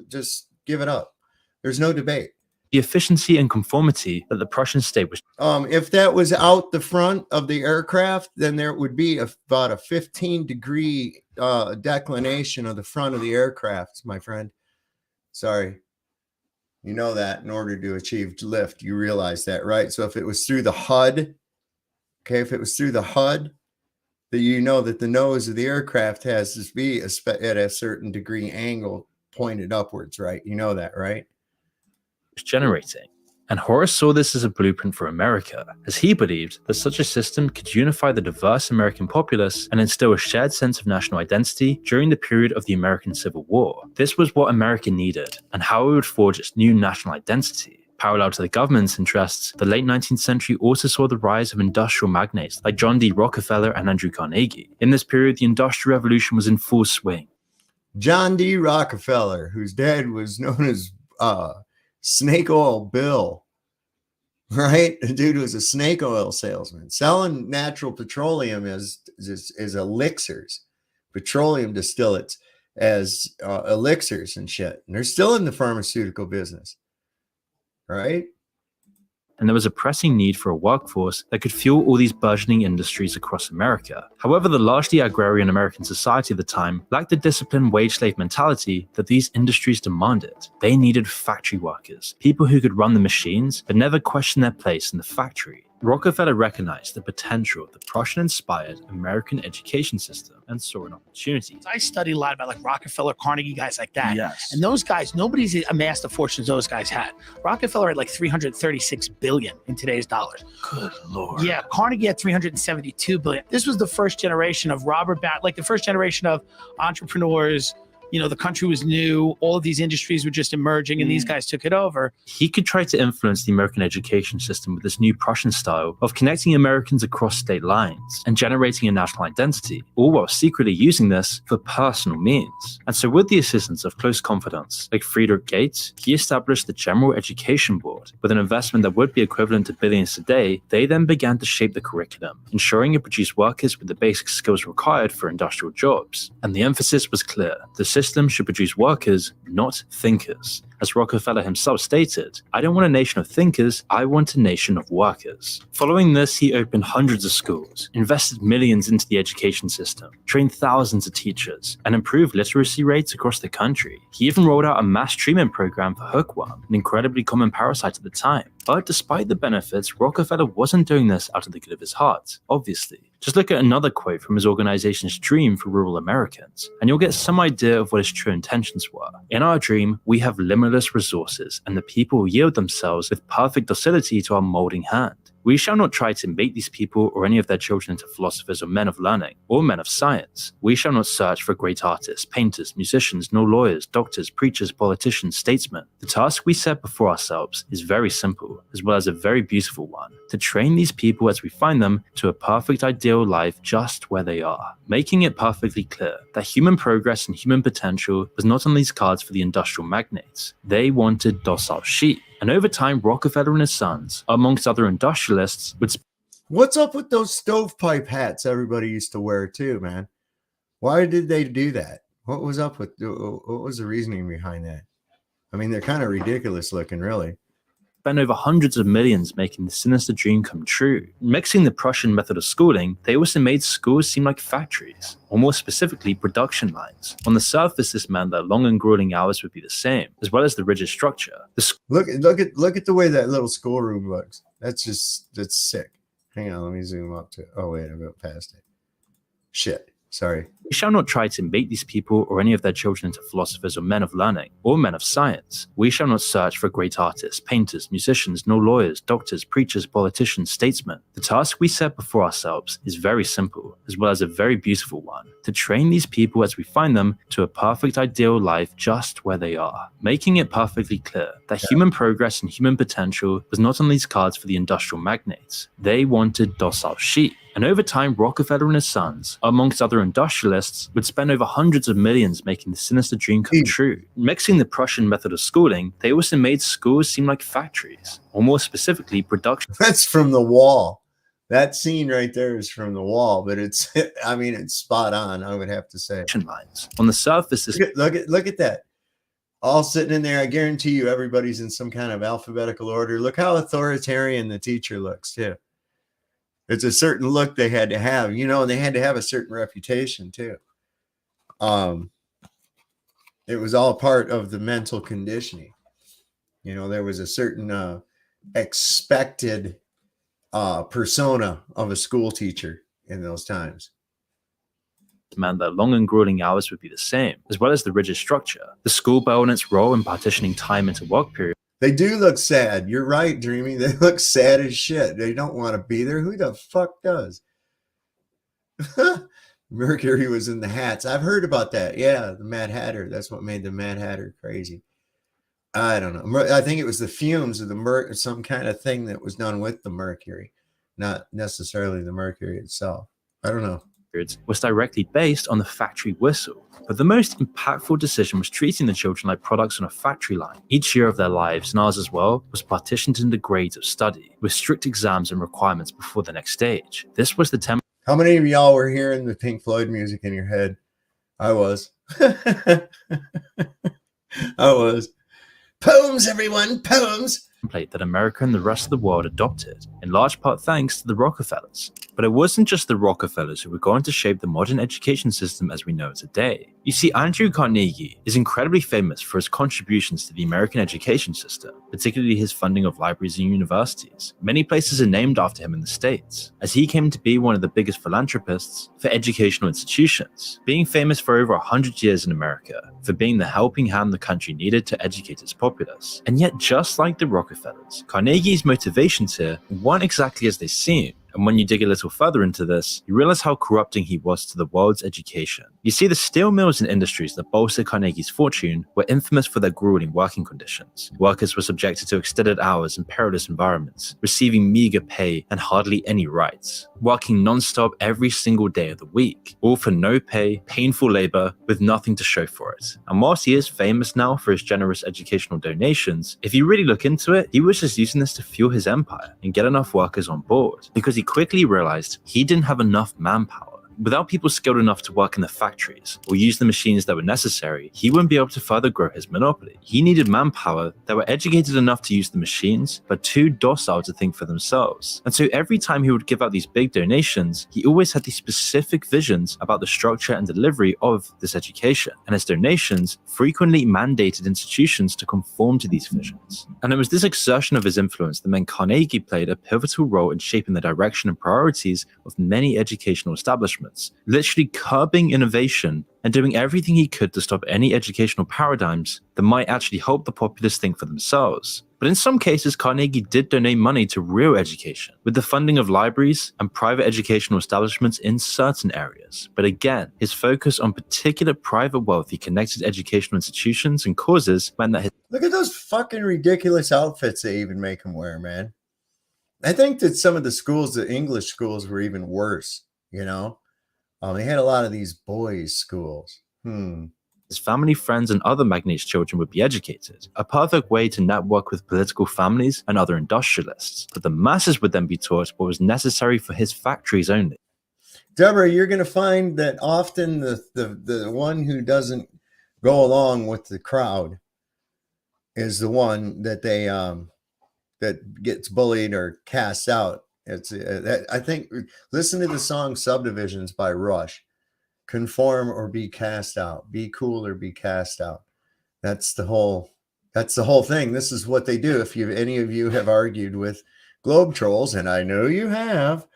just give it up. There's no debate. The efficiency and conformity that the Prussian state was. If that was out the front of the aircraft, then there would be about a 15-degree declination of the front of the aircraft, my friend. Sorry. You know that in order to achieve lift, you realize that, right? So if it was through the HUD, okay, if it was through the HUD, that you know that the nose of the aircraft has to be at a certain degree angle pointed upwards, right? You know that, right? Generating. And Horace saw this as a blueprint for America, as he believed that such a system could unify the diverse American populace and instill a shared sense of national identity during the period of the American Civil War. This was what America needed, and how it would forge its new national identity. Parallel to the government's interests, the late 19th century also saw the rise of industrial magnates like John D. Rockefeller and Andrew Carnegie. In this period, the Industrial Revolution was in full swing. John D. Rockefeller, whose dad was known as Snake Oil Bill, right? The dude was a snake oil salesman selling natural petroleum as elixirs, petroleum distillates as elixirs and shit. And they're still in the pharmaceutical business, right? And there was a pressing need for a workforce that could fuel all these burgeoning industries across America. However, the largely agrarian American society at the time lacked the disciplined wage slave mentality that these industries demanded. They needed factory workers, people who could run the machines but never question their place in the factory. Rockefeller recognized the potential of the Prussian-inspired American education system and saw an opportunity. I study a lot about like Rockefeller, Carnegie, guys like that. Yes. And those guys, nobody's amassed the fortunes those guys had. Rockefeller had like 336 billion in today's dollars. Good Lord. Yeah, Carnegie had 372 billion. This was the first generation of like the first generation of entrepreneurs. The country was new. All of these industries were just emerging, and these guys took it over. He could try to influence the American education system with this new Prussian style of connecting Americans across state lines and generating a national identity, all while secretly using this for personal means. And so with the assistance of close confidants like Friedrich Gates, he established the General Education Board. With an investment that would be equivalent to billions today, they then began to shape the curriculum, ensuring it produced workers with the basic skills required for industrial jobs. And the emphasis was clear. The system should produce workers, not thinkers. As Rockefeller himself stated, "I don't want a nation of thinkers, I want a nation of workers." Following this, he opened hundreds of schools, invested millions into the education system, trained thousands of teachers, and improved literacy rates across the country. He even rolled out a mass treatment program for hookworm, an incredibly common parasite at the time. But despite the benefits, Rockefeller wasn't doing this out of the good of his heart, obviously. Just look at another quote from his organization's dream for rural Americans, and you'll get some idea of what his true intentions were. "In our dream, we have limitless resources, and the people yield themselves with perfect docility to our molding hand. We shall not try to make these people or any of their children into philosophers or men of learning, or men of science. We shall not search for great artists, painters, musicians, nor lawyers, doctors, preachers, politicians, statesmen. The task we set before ourselves is very simple, as well as a very beautiful one, to train these people as we find them to a perfect ideal life just where they are, making it perfectly clear that human progress and human potential was not on these cards for the industrial magnates. They wanted docile sheep." And over time, Rockefeller and his sons, amongst other industrialists, would... What's up with those stovepipe hats everybody used to wear too, man? Why did they do that? What was up with, what was the reasoning behind that? I mean, they're kind of ridiculous looking, really. Spent over hundreds of millions making the sinister dream come true. Mixing the Prussian method of schooling, they also made schools seem like factories, or more specifically, production lines. On the surface, this meant that long and grueling hours would be the same, as well as the rigid structure. Look at the way that little schoolroom looks. That's sick. Hang on, let me zoom up to it. Oh wait, I got past it. Shit. Sorry. "We shall not try to make these people or any of their children into philosophers or men of learning, or men of science. We shall not search for great artists, painters, musicians, nor lawyers, doctors, preachers, politicians, statesmen. The task we set before ourselves is very simple, as well as a very beautiful one, to train these people as we find them to a perfect ideal life just where they are, making it perfectly clear that human progress and human potential was not on these cards for the industrial magnates. They wanted docile sheep." And over time, Rockefeller and his sons, amongst other industrialists, would spend over hundreds of millions making the sinister dream come true. Mixing the Prussian method of schooling, they also made schools seem like factories, or more specifically, production. That's from The Wall. That scene right there is from The Wall, but it's, I mean, it's spot on, I would have to say. Lines. On the surface, this Look at that. All sitting in there. I guarantee you everybody's in some kind of alphabetical order. Look how authoritarian the teacher looks, too. It's a certain look they had to have, you know, and they had to have a certain reputation, too. It was all part of the mental conditioning. You know, there was a certain expected persona of a school teacher in those times. Meant that long and grueling hours would be the same, as well as the rigid structure. The school bell and its role in partitioning time into work periods. They do look sad. You're right, Dreamy. They look sad as shit. They don't want to be there. Who the fuck does? Mercury was in the hats. I've heard about that. Yeah, the Mad Hatter. That's what made the Mad Hatter crazy. I don't know. I think it was the fumes of the some kind of thing that was done with the mercury, not necessarily the mercury itself. I don't know. Was directly based on the factory whistle. But the most impactful decision was treating the children like products on a factory line. Each year of their lives, and ours as well, was partitioned into grades of study, with strict exams and requirements before the next stage. This was the template. How many of y'all were hearing the Pink Floyd music in your head? I was. I was. Poems, everyone, poems. That America and the rest of the world adopted, in large part thanks to the Rockefellers. But it wasn't just the Rockefellers who were going to shape the modern education system as we know it today. You see, Andrew Carnegie is incredibly famous for his contributions to the American education system, particularly his funding of libraries and universities. Many places are named after him in the States, as he came to be one of the biggest philanthropists for educational institutions, being famous for over 100 years in America, for being the helping hand the country needed to educate its populace. And yet, just like the Rockefellers, Carnegie's motivations here weren't exactly as they seem. And when you dig a little further into this, you realize how corrupting he was to the world's education. You see, the steel mills and industries that bolstered Carnegie's fortune were infamous for their grueling working conditions. Workers were subjected to extended hours in perilous environments, receiving meager pay and hardly any rights, working non-stop every single day of the week, all for no pay, painful labor, with nothing to show for it. And whilst he is famous now for his generous educational donations, if you really look into it, he was just using this to fuel his empire and get enough workers on board, because he quickly realized he didn't have enough manpower. Without people skilled enough to work in the factories or use the machines that were necessary, he wouldn't be able to further grow his monopoly. He needed manpower that were educated enough to use the machines, but too docile to think for themselves. And so every time he would give out these big donations, he always had these specific visions about the structure and delivery of this education. And his donations frequently mandated institutions to conform to these visions. And it was this exertion of his influence that meant Carnegie played a pivotal role in shaping the direction and priorities of many educational establishments, literally curbing innovation and doing everything he could to stop any educational paradigms that might actually help the populace think for themselves. But in some cases, Carnegie did donate money to real education, with the funding of libraries and private educational establishments in certain areas. But again, his focus on particular private wealthy connected educational institutions and causes meant that his— Look at those fucking ridiculous outfits they even make him wear, man. I think that some of the schools, the English schools, were even worse, you know? They had a lot of these boys' schools. His family, friends, and other magnates' children would be educated, a perfect way to network with political families and other industrialists. But the masses would then be taught what was necessary for his factories only. Deborah, you're going to find that often the one who doesn't go along with the crowd is the one that they that gets bullied or cast out. It's I think, listen to the song Subdivisions by Rush. Conform or be cast out. Be cool or be cast out. That's the whole thing. This is what they do. If any of you have argued with Globe Trolls, and I know you have,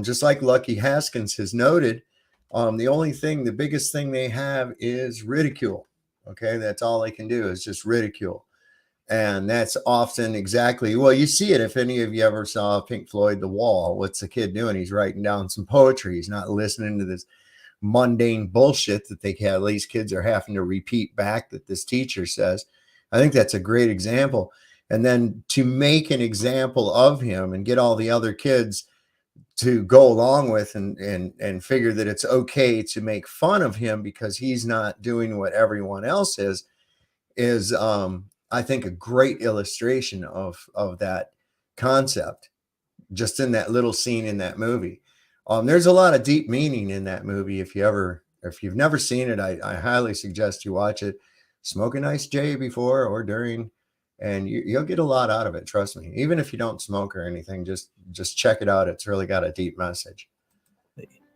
just like Lucky Haskins has noted, the biggest thing they have is ridicule. Okay, that's all they can do is just ridicule. And that's often exactly, well, you see it if any of you ever saw Pink Floyd, The Wall. What's the kid doing? He's writing down some poetry. He's not listening to this mundane bullshit that these kids are having to repeat back that this teacher says. I think that's a great example. And then to make an example of him and get all the other kids to go along with and figure that it's okay to make fun of him because he's not doing what everyone else is I think a great illustration of that concept. just in that little scene in that movie. There's a lot of deep meaning in that movie. If you've never seen it, I highly suggest you watch it. Smoke a nice J before or during, and you'll get a lot out of it. Trust me. Even if you don't smoke or anything, just check it out. It's really got a deep message.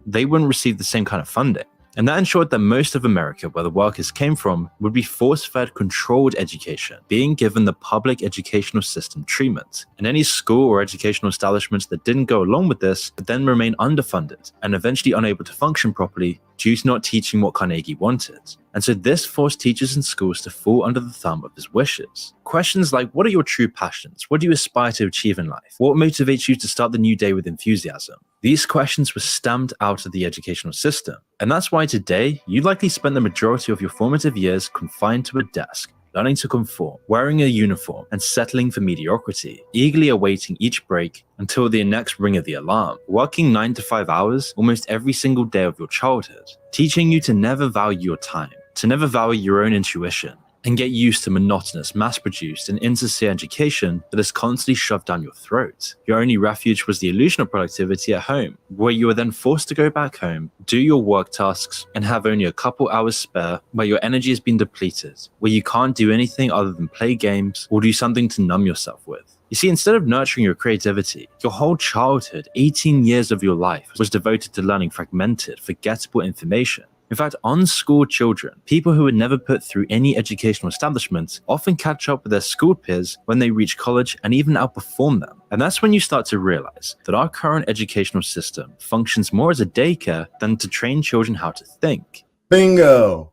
They wouldn't receive the same kind of funding. And that ensured that most of America, where the workers came from, would be force-fed controlled education, being given the public educational system treatment. And any school or educational establishments that didn't go along with this would then remain underfunded and eventually unable to function properly due to not teaching what Carnegie wanted. And so this forced teachers and schools to fall under the thumb of his wishes. Questions like, what are your true passions? What do you aspire to achieve in life? What motivates you to start the new day with enthusiasm? These questions were stamped out of the educational system. And that's why today, you likely spent the majority of your formative years confined to a desk, learning to conform, wearing a uniform, and settling for mediocrity, eagerly awaiting each break until the next ring of the alarm, working 9 to 5 hours almost every single day of your childhood, teaching you to never value your time, to never value your own intuition, and get used to monotonous, mass-produced, and insincere education that is constantly shoved down your throat. Your only refuge was the illusion of productivity at home, where you were then forced to go back home, do your work tasks, and have only a couple hours spare, where your energy has been depleted, where you can't do anything other than play games or do something to numb yourself with. You see, instead of nurturing your creativity, your whole childhood, 18 years of your life, was devoted to learning fragmented, forgettable information. In fact, unschooled children, people who were never put through any educational establishment, often catch up with their school peers when they reach college and even outperform them. And that's when you start to realize that our current educational system functions more as a daycare than to train children how to think. Bingo.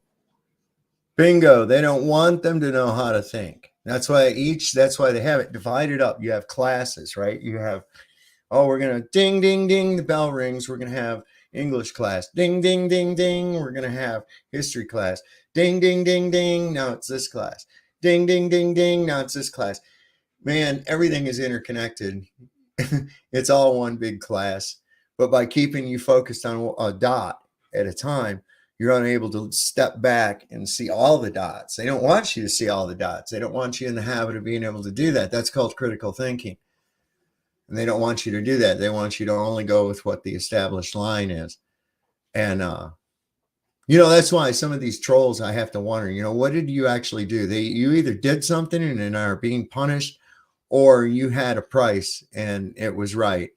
Bingo. They don't want them to know how to think. That's why they have it divided up. You have classes, right? You have, we're going to ding, ding, ding, the bell rings. We're going to have English class, ding, ding, ding, ding. We're going to have history class, ding, ding, ding, ding. Now it's this class, ding, ding, ding, ding. Now it's this class. Man, everything is interconnected. It's all one big class. But by keeping you focused on a dot at a time, you're unable to step back and see all the dots. They don't want you to see all the dots. They don't want you in the habit of being able to do that. That's called critical thinking. And they don't want you to do that. They want you to only go with what the established line is. And, that's why some of these trolls, I have to wonder, what did you actually do? You either did something and are being punished, or you had a price and it was right.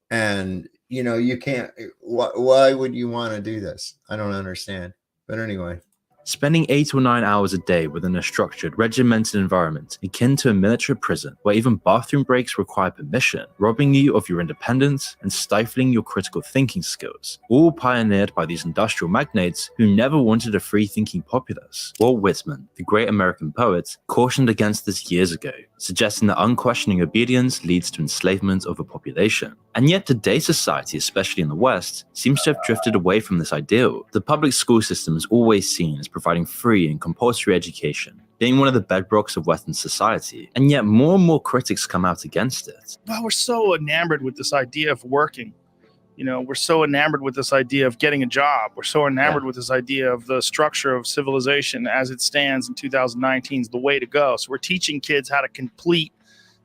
And, you can't, why would you want to do this? I don't understand. But anyway. Spending 8 or 9 hours a day within a structured, regimented environment akin to a military prison where even bathroom breaks require permission, robbing you of your independence and stifling your critical thinking skills, all pioneered by these industrial magnates who never wanted a free-thinking populace. Walt Whitman, the great American poet, cautioned against this years ago, suggesting that unquestioning obedience leads to enslavement of a population. And yet today's society, especially in the West, seems to have drifted away from this ideal. The public school system is always seen as providing free and compulsory education, being one of the bedrocks of Western society, and yet more and more critics come out against it. Well, we're so enamored with this idea of working. We're so enamored with this idea of getting a job. We're so enamored with this idea of the structure of civilization as it stands in 2019 is the way to go. So we're teaching kids how to complete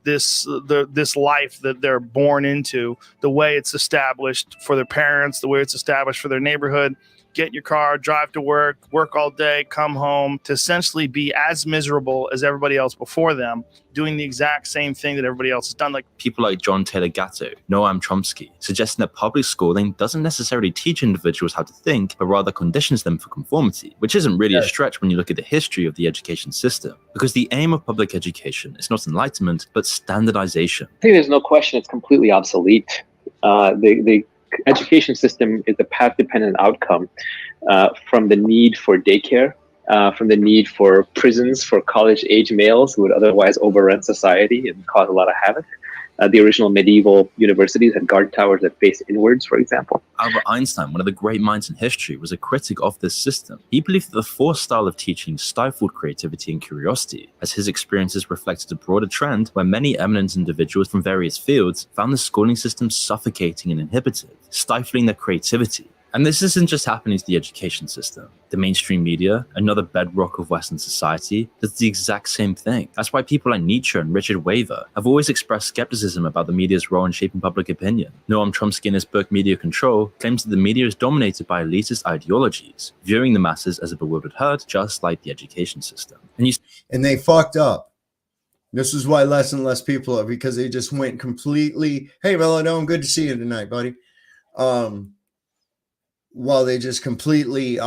this life that they're born into, the way it's established for their parents, the way it's established for their neighborhood. Get in your car, drive to work all day, come home, to essentially be as miserable as everybody else before them, doing the exact same thing that everybody else has done. Like people like John Taylor Gatto, Noam Chomsky, suggesting that public schooling doesn't necessarily teach individuals how to think, but rather conditions them for conformity, which isn't really a stretch when you look at the history of the education system, because the aim of public education is not enlightenment, but standardization. I think there's no question it's completely obsolete. The education system is a path-dependent outcome from the need for daycare, from the need for prisons for college-age males who would otherwise overrun society and cause a lot of havoc. The original medieval universities had guard towers that faced inwards, for example. Albert Einstein, one of the great minds in history, was a critic of this system. He believed that the forced style of teaching stifled creativity and curiosity, as his experiences reflected a broader trend where many eminent individuals from various fields found the schooling system suffocating and inhibitive, stifling their creativity. And this isn't just happening to the education system. The mainstream media, another bedrock of Western society, does the exact same thing. That's why people like Nietzsche and Richard Weaver have always expressed skepticism about the media's role in shaping public opinion. Noam Chomsky in his book Media Control claims that the media is dominated by elitist ideologies, viewing the masses as a bewildered herd, just like the education system. And they fucked up. This is why less and less people are, because they just went completely, hey, Melodome, good to see you tonight, buddy. While they just completely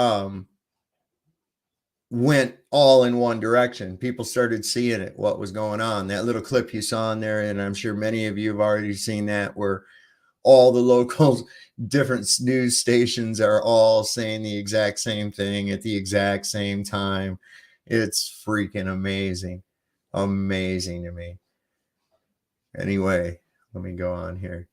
went all in one direction. People started seeing it, what was going on. That little clip you saw in there, and I'm sure many of you have already seen that, where all the local different news stations are all saying the exact same thing at the exact same time. It's freaking amazing. Amazing to me. Anyway, let me go on here.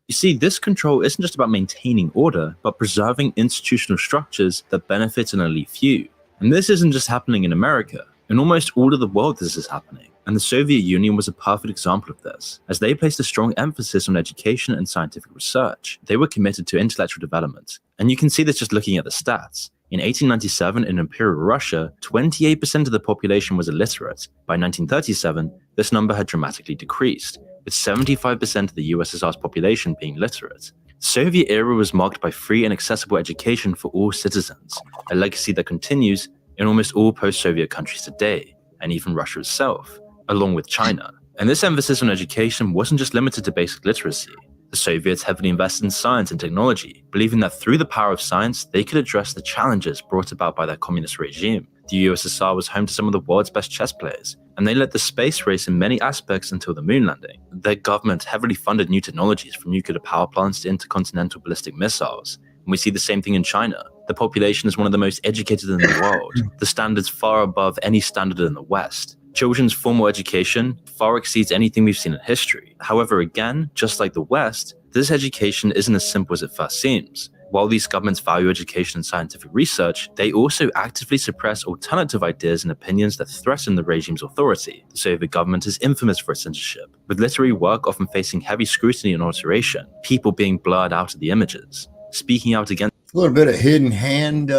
You see, this control isn't just about maintaining order, but preserving institutional structures that benefit an elite few. And this isn't just happening in America. In almost all of the world this is happening. And the Soviet Union was a perfect example of this, as they placed a strong emphasis on education and scientific research. They were committed to intellectual development. And you can see this just looking at the stats. In 1897, in Imperial Russia, 28% of the population was illiterate. By 1937, this number had dramatically decreased, with 75% of the USSR's population being literate. The Soviet era was marked by free and accessible education for all citizens, a legacy that continues in almost all post-Soviet countries today, and even Russia itself, along with China. And this emphasis on education wasn't just limited to basic literacy. The Soviets heavily invested in science and technology, believing that through the power of science, they could address the challenges brought about by their communist regime. The USSR was home to some of the world's best chess players, and they led the space race in many aspects until the moon landing. Their government heavily funded new technologies, from nuclear power plants to intercontinental ballistic missiles. And we see the same thing in China. The population is one of the most educated in the world, the standards far above any standard in the West. Children's formal education far exceeds anything we've seen in history. However, again, just like the West, this education isn't as simple as it first seems. While these governments value education and scientific research, they also actively suppress alternative ideas and opinions that threaten the regime's authority. The Soviet government is infamous for its censorship, with literary work often facing heavy scrutiny and alteration, people being blurred out of the images. Speaking out against a little bit of hidden hand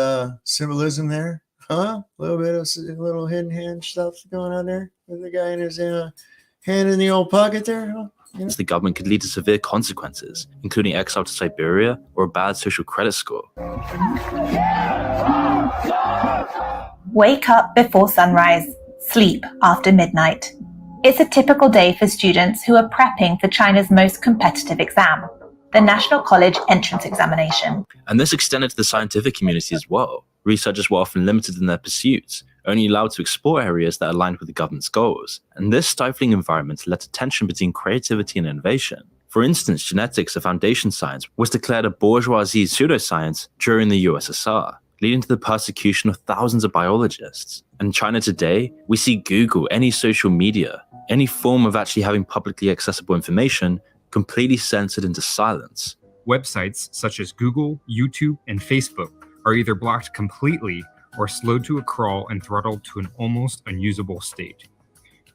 symbolism there, huh? A little bit of little hidden hand stuff going on there with the guy in his hand in the old pocket there, huh? Yeah. The government could lead to severe consequences, including exile to Siberia or a bad social credit score. Wake up before sunrise, sleep after midnight. It's a typical day for students who are prepping for China's most competitive exam, the National College Entrance Examination. And this extended to the scientific community as well. Researchers were often limited in their pursuits, only allowed to explore areas that aligned with the government's goals. And this stifling environment led to tension between creativity and innovation. For instance, genetics, a foundation science, was declared a bourgeoisie pseudoscience during the USSR, leading to the persecution of thousands of biologists. In China today, we see Google, any social media, any form of actually having publicly accessible information completely censored into silence. Websites such as Google, YouTube, and Facebook are either blocked completely or slowed to a crawl and throttled to an almost unusable state.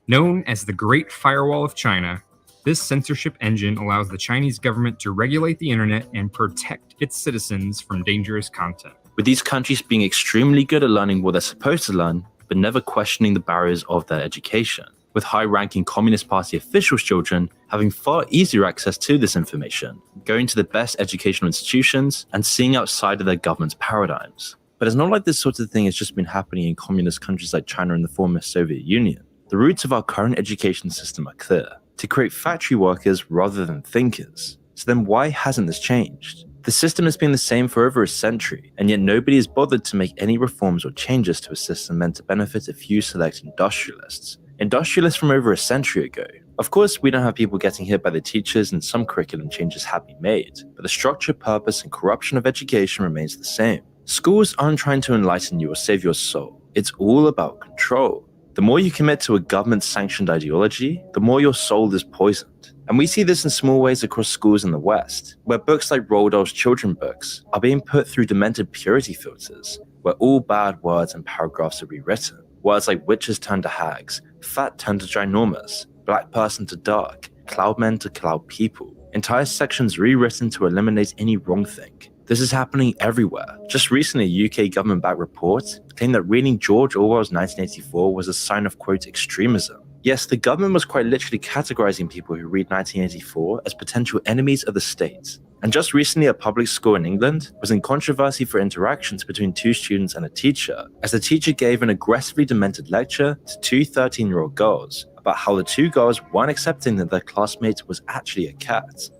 Known as the Great Firewall of China, this censorship engine allows the Chinese government to regulate the internet and protect its citizens from dangerous content. With these countries being extremely good at learning what they're supposed to learn, but never questioning the barriers of their education. With high-ranking Communist Party officials' children having far easier access to this information, going to the best educational institutions, and seeing outside of their government's paradigms. But it's not like this sort of thing has just been happening in communist countries like China and the former Soviet Union. The roots of our current education system are clear: to create factory workers rather than thinkers. So then why hasn't this changed? The system has been the same for over a century, and yet nobody has bothered to make any reforms or changes to a system meant to benefit a few select industrialists. Industrialists from over a century ago. Of course, we don't have people getting hit by the teachers, and some curriculum changes have been made, but the structure, purpose, and corruption of education remains the same. Schools aren't trying to enlighten you or save your soul. It's all about control. The more you commit to a government-sanctioned ideology, the more your soul is poisoned. And we see this in small ways across schools in the West, where books like Roald Dahl's children books are being put through demented purity filters, where all bad words and paragraphs are rewritten. Words like witches turn to hags, fat turn to ginormous, black person to dark, cloud men to cloud people. Entire sections rewritten to eliminate any wrongthink. This is happening everywhere. Just recently, a UK government-backed report claimed that reading George Orwell's 1984 was a sign of, quote, extremism. Yes, the government was quite literally categorizing people who read 1984 as potential enemies of the state. And just recently, a public school in England was in controversy for interactions between two students and a teacher, as the teacher gave an aggressively demented lecture to two 13-year-old girls about how the two girls weren't accepting that their classmate was actually a cat.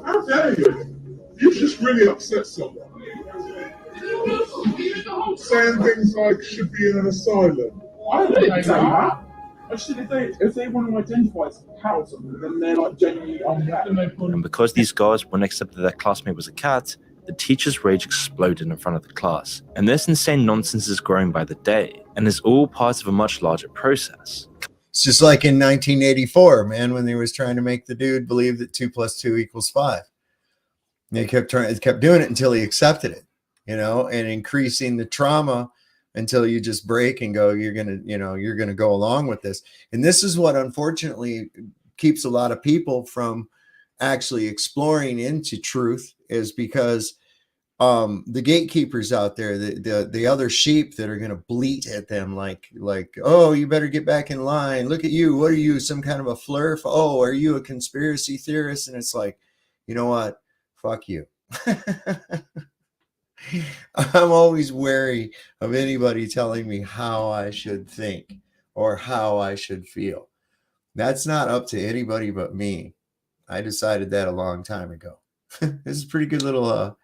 How dare you? You just really upset someone. Saying things like should be in an asylum. I didn't say that. I just think if they want to identify as how something, then they're like genuinely unwell. And because these girls wouldn't accept that their classmate was a cat, the teacher's rage exploded in front of the class. And this insane nonsense is growing by the day, and is all part of a much larger process. It's just like in 1984, man, when they was trying to make the dude believe that 2 + 2 = 5. They kept doing it until he accepted it, and increasing the trauma until you just break and go, you're going to go along with this. And this is what unfortunately keeps a lot of people from actually exploring into truth, is because the gatekeepers out there, the other sheep that are going to bleat at them like, oh, you better get back in line. Look at you. What are you, some kind of a flirt? Oh, are you a conspiracy theorist? And it's like, you know what? Fuck you. I'm always wary of anybody telling me how I should think or how I should feel. That's not up to anybody but me. I decided that a long time ago. This is a pretty good little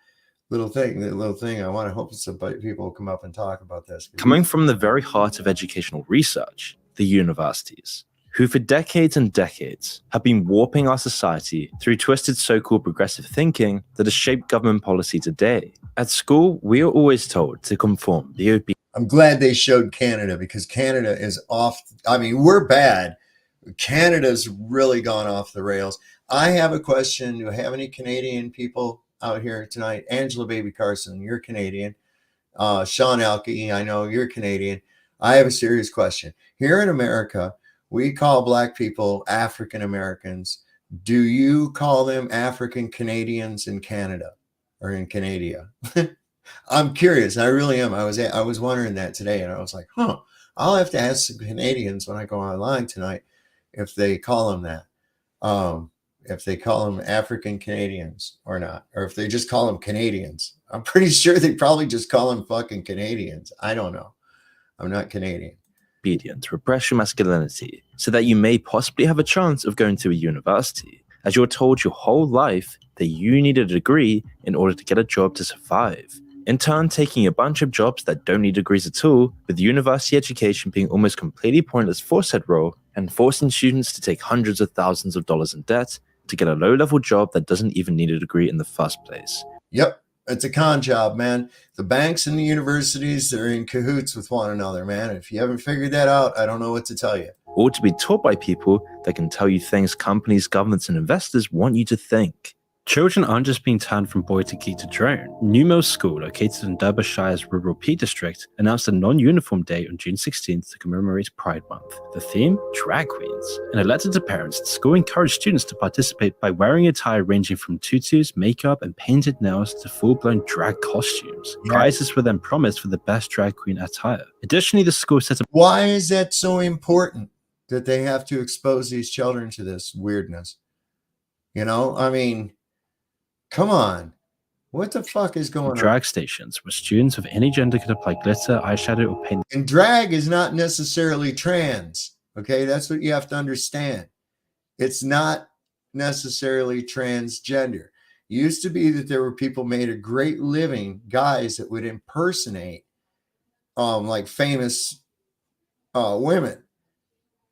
thing. I want to hope some people will come up and talk about this. Coming from the very heart of educational research, the universities, who for decades and decades have been warping our society through twisted so-called progressive thinking that has shaped government policy today. At school, we are always told to conform the obedience. I'm glad they showed Canada, because Canada is off. I mean, we're bad. Canada's really gone off the rails. I have a question. Do I have any Canadian people out here tonight? Angela Baby Carson, you're Canadian. Sean Alke, I know you're Canadian. I have a serious question. Here in America, we call Black people African Americans. Do you call them African Canadians in Canada or in Canada? I'm curious. I really am. I was wondering that today, and I was like, I'll have to ask some Canadians when I go online tonight if they call them that. If they call them African Canadians or not, or if they just call them Canadians. I'm pretty sure they probably just call them fucking Canadians. I don't know. I'm not Canadian. Obedient, repress your masculinity, so that you may possibly have a chance of going to a university, as you're told your whole life that you need a degree in order to get a job to survive. In turn, taking a bunch of jobs that don't need degrees at all, with university education being almost completely pointless for said role, and forcing students to take hundreds of thousands of dollars in debt to get a low-level job that doesn't even need a degree in the first place. Yep. It's a con job, man. The banks and the universities, they're in cahoots with one another, man. If you haven't figured that out, I don't know what to tell you. Or to be taught by people that can tell you things companies, governments, and investors want you to think. Children aren't just being turned from boy to geek to drone. Newmill School, located in Derbyshire's rural Peak District, announced a non-uniform day on June 16th to commemorate Pride Month. The theme? Drag queens. In a letter to parents, the school encouraged students to participate by wearing attire ranging from tutus, makeup, and painted nails to full-blown drag costumes. Yeah. Prizes were then promised for the best drag queen attire. Additionally, the school set up... Why is that so important that they have to expose these children to this weirdness? I mean... Come on. What the fuck is going on? Drag stations, where students of any gender could apply glitter, eyeshadow, or paint. And drag is not necessarily trans. Okay, that's what you have to understand. It's not necessarily transgender. It used to be that there were people made a great living, guys that would impersonate like famous women.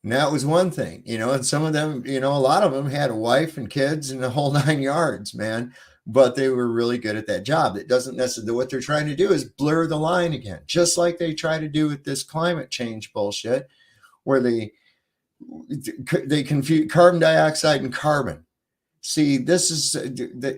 And that was one thing, and some of them, a lot of them had a wife and kids and the whole 9 yards, man. But they were really good at that job. It doesn't necessarily, what they're trying to do is blur the line again, just like they try to do with this climate change bullshit, where they confuse carbon dioxide and carbon. See, this is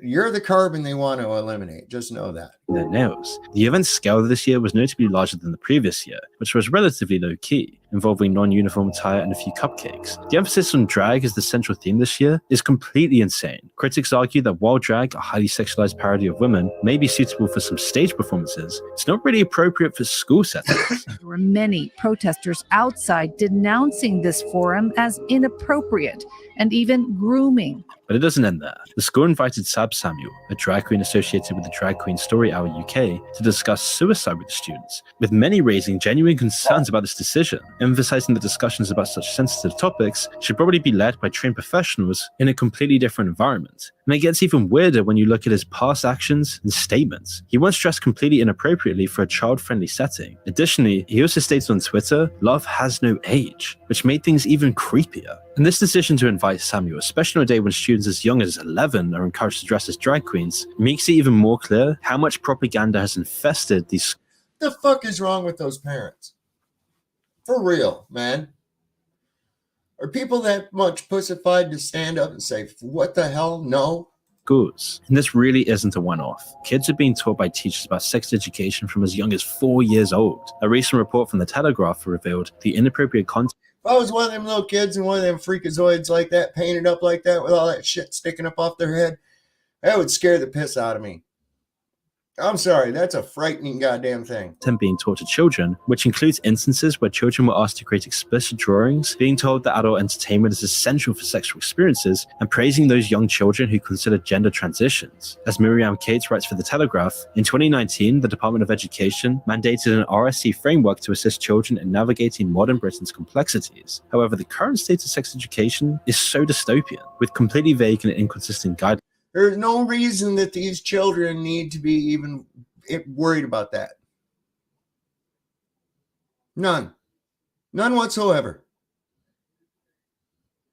you're the carbon they want to eliminate. Just know that. Their nails. The event scale this year was notably larger than the previous year, which was relatively low-key, involving non-uniform attire and a few cupcakes. The emphasis on drag as the central theme this year is completely insane. Critics argue that while drag, a highly sexualized parody of women, may be suitable for some stage performances, it's not really appropriate for school settings. There were many protesters outside denouncing this forum as inappropriate and even grooming. But it doesn't end there. The school invited Sab Samuel, a drag queen associated with the Drag Queen Story Hour UK, to discuss suicide with the students, with many raising genuine concerns about this decision, emphasizing that discussions about such sensitive topics should probably be led by trained professionals in a completely different environment. And it gets even weirder when you look at his past actions and statements. He once dressed completely inappropriately for a child-friendly setting. Additionally, he also stated on Twitter, "Love has no age," which made things even creepier. And this decision to invite Samuel, especially on a day when students as young as 11 are encouraged to dress as drag queens, makes it even more clear how much propaganda has infested these. The fuck is wrong with those parents? For real, man. Are people that much pussified to stand up and say, what the hell? No. Schools. And this really isn't a one-off. Kids are being taught by teachers about sex education from as young as 4 years old. A recent report from the Telegraph revealed the inappropriate content. If I was one of them little kids and one of them freakazoids like that, painted up like that with all that shit sticking up off their head, that would scare the piss out of me. I'm sorry, that's a frightening goddamn thing. Being taught to children, which includes instances where children were asked to create explicit drawings, being told that adult entertainment is essential for sexual experiences, and praising those young children who consider gender transitions. As Miriam Cates writes for The Telegraph, in 2019, the Department of Education mandated an RSC framework to assist children in navigating modern Britain's complexities. However, the current state of sex education is so dystopian, with completely vague and inconsistent guidelines. There's no reason that these children need to be even worried about that. None. None whatsoever.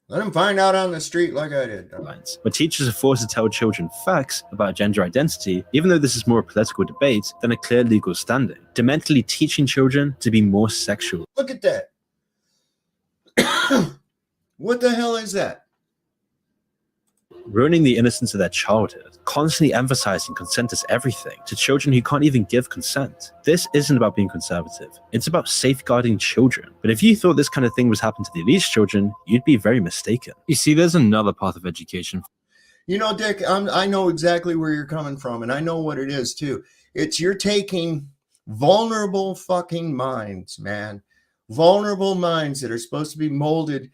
Let them find out on the street like I did. Where teachers are forced to tell children facts about gender identity, even though this is more a political debate than a clear legal standing, dementally teaching children to be more sexual. Look at that. What the hell is that? Ruining the innocence of their childhood, constantly emphasizing consent is everything to children who can't even give consent. This isn't about being conservative, it's about safeguarding children. But if you thought this kind of thing was happening to the elite children, you'd be very mistaken. You see, there's another path of education. You know, Dick, I know exactly where you're coming from, and I know what it is too. It's you're taking vulnerable fucking minds, man. Vulnerable minds that are supposed to be molded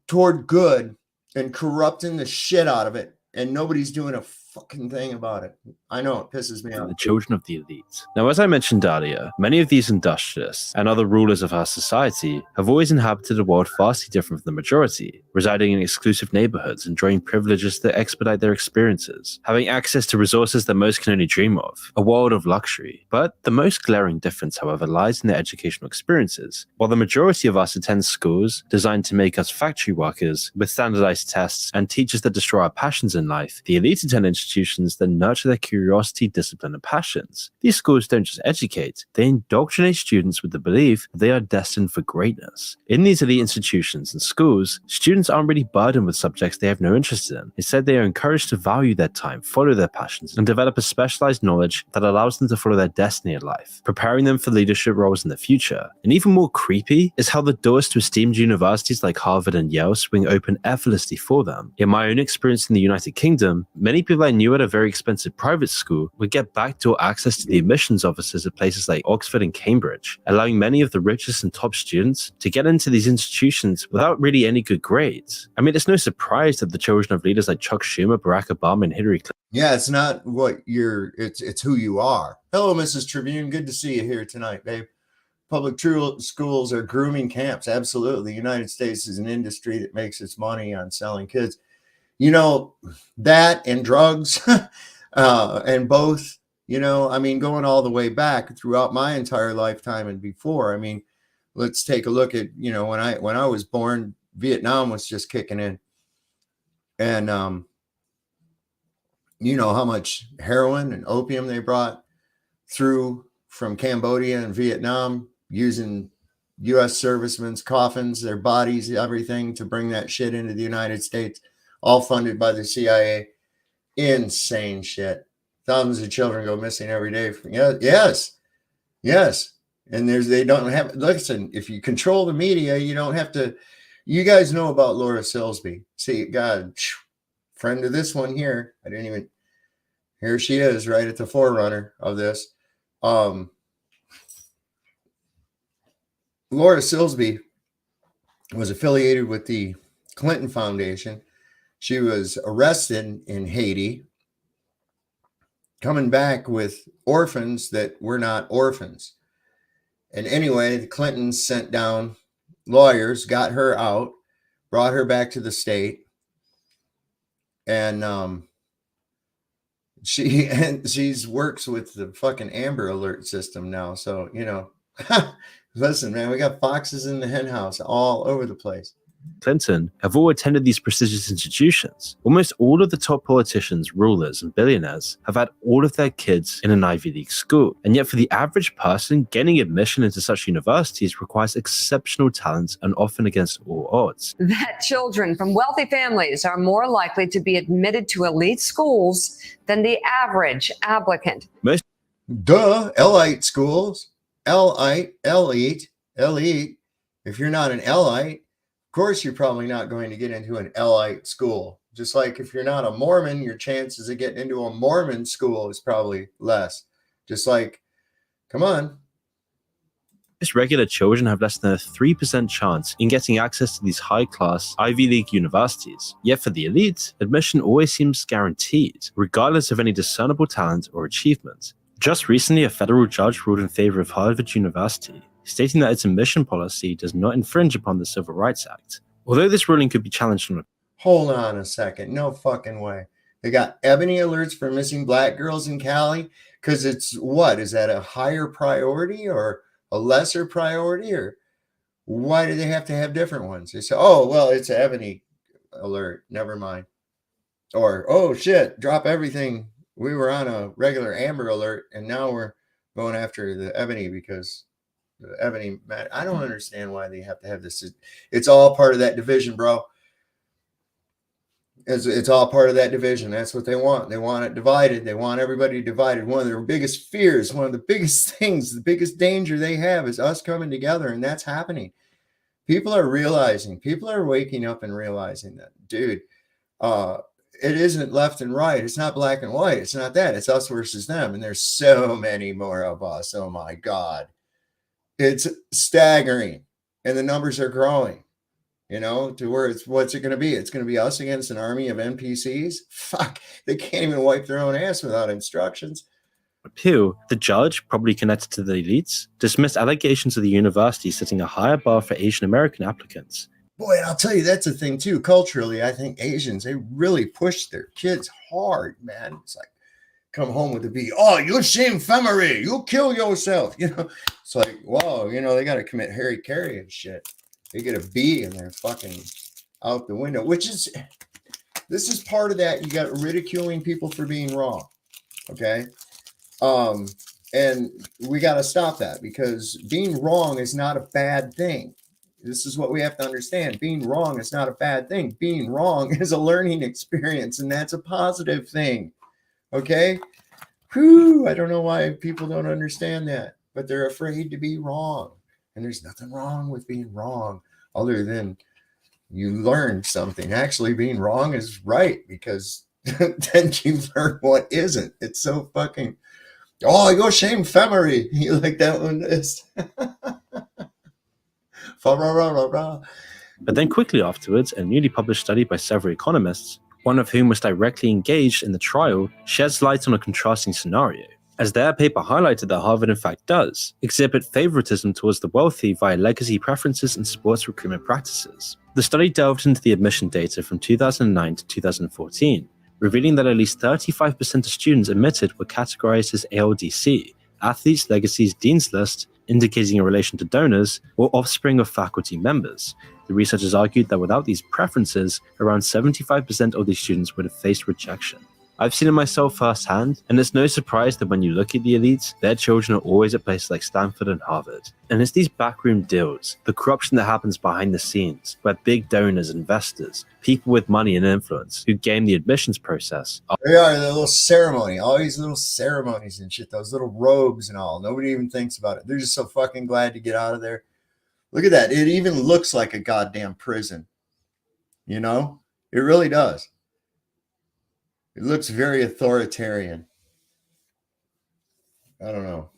toward good, and corrupting the shit out of it, and nobody's doing a fucking thing about it. I know, it pisses me off. The children of the elite. Now, as I mentioned earlier, many of these industrialists and other rulers of our society have always inhabited a world vastly different from the majority, residing in exclusive neighborhoods, enjoying privileges that expedite their experiences, having access to resources that most can only dream of, a world of luxury. But the most glaring difference, however, lies in their educational experiences. While the majority of us attend schools designed to make us factory workers with standardized tests and teachers that destroy our passions in life, the elite attend institutions that nurture their curiosity, discipline, and passions. These schools don't just educate, they indoctrinate students with the belief that they are destined for greatness. In these elite institutions and schools, students aren't really burdened with subjects they have no interest in. Instead, they are encouraged to value their time, follow their passions, and develop a specialized knowledge that allows them to follow their destiny in life, preparing them for leadership roles in the future. And even more creepy is how the doors to esteemed universities like Harvard and Yale swing open effortlessly for them. In my own experience in the United Kingdom, many people I knew at a very expensive private school would get backdoor access to the admissions offices at places like Oxford and Cambridge, allowing many of the richest and top students to get into these institutions without really any good grades. I mean, it's no surprise that the children of leaders like Chuck Schumer, Barack Obama, and Hillary Clinton. Yeah, it's not what it's who you are. Hello, Mrs. Tribune. Good to see you here tonight, babe. Public schools are grooming camps. Absolutely. The United States is an industry that makes its money on selling kids. You know, that and drugs and both, you know, I mean, going all the way back throughout my entire lifetime and before. I mean, let's take a look at, you know, when I was born, Vietnam was just kicking in. And, you know, how much heroin and opium they brought through from Cambodia and Vietnam using U.S. servicemen's coffins, their bodies, everything to bring that shit into the United States. all funded by the CIA. Insane shit. Thousands of children go missing every day. Yes. And they don't have, listen, if you control the media, you don't have to, you guys know about Laura Silsby. See, God, friend of this one here. Here she is right at the forerunner of this. Laura Silsby was affiliated with the Clinton Foundation. She was arrested in Haiti, coming back with orphans that were not orphans. And anyway, the Clintons sent down lawyers, got her out, brought her back to the state. And she's works with the fucking Amber Alert system now. So, listen, man, we got foxes in the hen house all over the place. Clinton have all attended these prestigious institutions. Almost all of the top politicians, rulers, and billionaires have had all of their kids in an Ivy League school. And yet for the average person, getting admission into such universities requires exceptional talent and often against all odds. That children from wealthy families are more likely to be admitted to elite schools than the average applicant. Elite schools. Elite. If you're not an elite, of course, you're probably not going to get into an elite school. Just like if you're not a Mormon, your chances of getting into a Mormon school is probably less. Just like, come on. Most regular children have less than a 3% chance in getting access to these high-class Ivy League universities. Yet for the elite, admission always seems guaranteed, regardless of any discernible talent or achievement. Just recently, a federal judge ruled in favor of Harvard University, stating that its admission policy does not infringe upon the Civil Rights Act. Although this ruling could be challenged from Hold on a second. No fucking way. They got ebony alerts for missing black girls in Cali because it's what? Is that a higher priority or a lesser priority? Or why do they have to have different ones? They say, oh, well, it's an ebony alert. Never mind. Or, oh, shit, drop everything. We were on a regular Amber Alert and now we're going after the ebony because ebony, I don't understand why they have to have this. It's all part of that division, bro. It's all part of that division. That's what they want. They want it divided. They want everybody divided. One of their biggest fears, one of the biggest things, the biggest danger they have is us coming together, and that's happening. People are realizing, people are waking up and realizing that, dude, it isn't left and right. It's not black and white. It's not that. It's us versus them. And there's so many more of us. Oh my God. It's staggering, and the numbers are growing, to where what's it going to be? It's going to be us against an army of NPCs. Fuck, they can't even wipe their own ass without instructions. Pew, the judge, probably connected to the elites, dismissed allegations of the university setting a higher bar for Asian American applicants. Boy, I'll tell you, that's the thing too. Culturally, I think Asians, they really push their kids hard, man. It's like, come home with a B. Oh, you shame femery. You'll kill yourself. It's like, whoa, they got to commit Harry Carey and shit. They get a B and they're fucking out the window, this is part of that. You got ridiculing people for being wrong. Okay. And we got to stop that because being wrong is not a bad thing. This is what we have to understand. Being wrong is not a bad thing. Being wrong is a learning experience, and that's a positive thing. Okay. Whew, I don't know why people don't understand that, but they're afraid to be wrong. And there's nothing wrong with being wrong other than you learn something. Actually, being wrong is right because then you learn what isn't. It's so fucking, oh, you're shame femery. You like that one? But then quickly afterwards, a newly published study by several economists, one of whom was directly engaged in the trial, sheds light on a contrasting scenario, as their paper highlighted that Harvard in fact does exhibit favoritism towards the wealthy via legacy preferences and sports recruitment practices. The study delved into the admission data from 2009 to 2014, revealing that at least 35% of students admitted were categorized as ALDC, Athletes, Legacies, Dean's List, indicating a relation to donors, or offspring of faculty members. The researchers argued that without these preferences, around 75% of these students would have faced rejection. I've seen it myself firsthand, and it's no surprise that when you look at the elites, their children are always at places like Stanford and Harvard. And it's these backroom deals, the corruption that happens behind the scenes, where big donors, investors, people with money and influence who game the admissions process. They are the little ceremony, all these little ceremonies and shit, those little robes and all. Nobody even thinks about it. They're just so fucking glad to get out of there. Look at that. It even looks like a goddamn prison. You know? It really does. It looks very authoritarian. I don't know.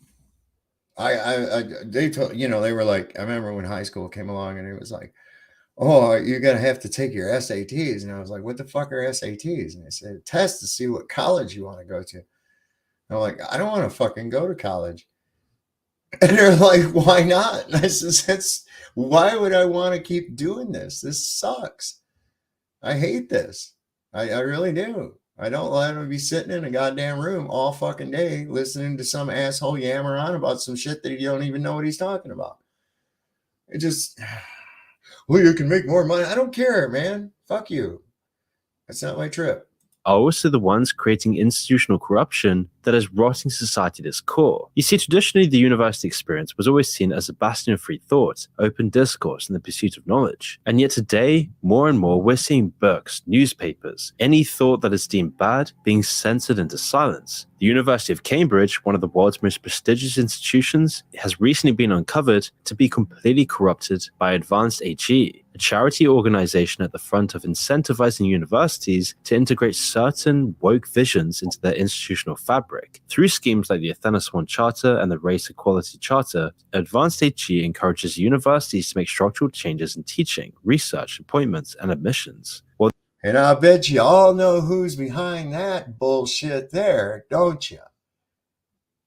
They told, you know, they were like, I remember when high school came along and it was like, oh, you're going to have to take your SATs. And I was like, what the fuck are SATs? And they said, test to see what college you want to go to. And I'm like, I don't want to fucking go to college. And they're like, why not? And I said, why would I want to keep doing this? This sucks. I hate this. I really do. I don't want to be sitting in a goddamn room all fucking day listening to some asshole yammer on about some shit that you don't even know what he's talking about. It just, well, you can make more money. I don't care, man. Fuck you. That's not my trip. Are also the ones creating institutional corruption that is rotting society at its core. You see, traditionally, the university experience was always seen as a bastion of free thought, open discourse, and the pursuit of knowledge. And yet today, more and more, we're seeing books, newspapers, any thought that is deemed bad being censored into silence. The University of Cambridge, one of the world's most prestigious institutions, has recently been uncovered to be completely corrupted by Advanced AG, a charity organization at the front of incentivizing universities to integrate certain woke visions into their institutional fabric. Through schemes like the Athena Swan Charter and the Race Equality Charter, Advanced AG encourages universities to make structural changes in teaching, research, appointments, and admissions. And I bet you all know who's behind that bullshit there, don't you?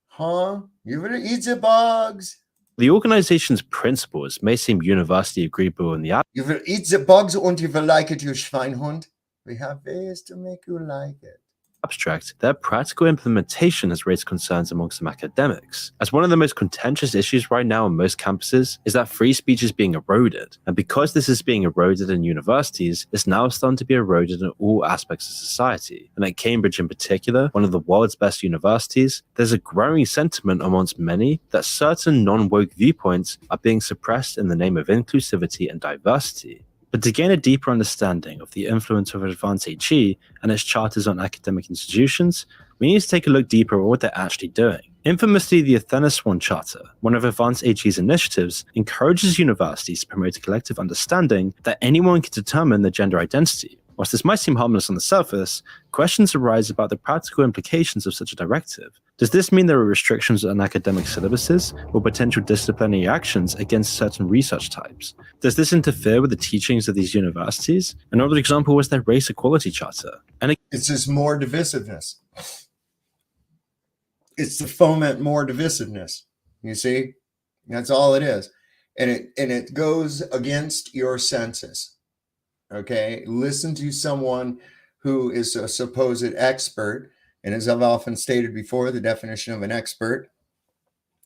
Huh? You better eat the bugs. The organization's principles may seem university agreeable in the You will eat the bugs and you will like it, you Schweinhund. We have ways to make you like it. abstract, their practical implementation has raised concerns amongst some academics, as one of the most contentious issues right now on most campuses is that free speech is being eroded, and because this is being eroded in universities, it's now starting to be eroded in all aspects of society. And at Cambridge in particular, one of the world's best universities, there's a growing sentiment amongst many that certain non-woke viewpoints are being suppressed in the name of inclusivity and diversity. But to gain a deeper understanding of the influence of Advanced AG and its charters on academic institutions, we need to take a look deeper at what they're actually doing. Infamously, the Athena Swan Charter, one of Advanced AG's initiatives, encourages universities to promote a collective understanding that anyone can determine their gender identity. Whilst this might seem harmless on the surface, questions arise about the practical implications of such a directive. Does this mean there are restrictions on academic syllabuses or potential disciplinary actions against certain research types? Does this interfere with the teachings of these universities? Another example was their Race Equality Charter. And it's just more divisiveness. It's to foment more divisiveness. You see? That's all it is. And it goes against your senses. Okay, listen to someone who is a supposed expert. And as I've often stated before, the definition of an expert,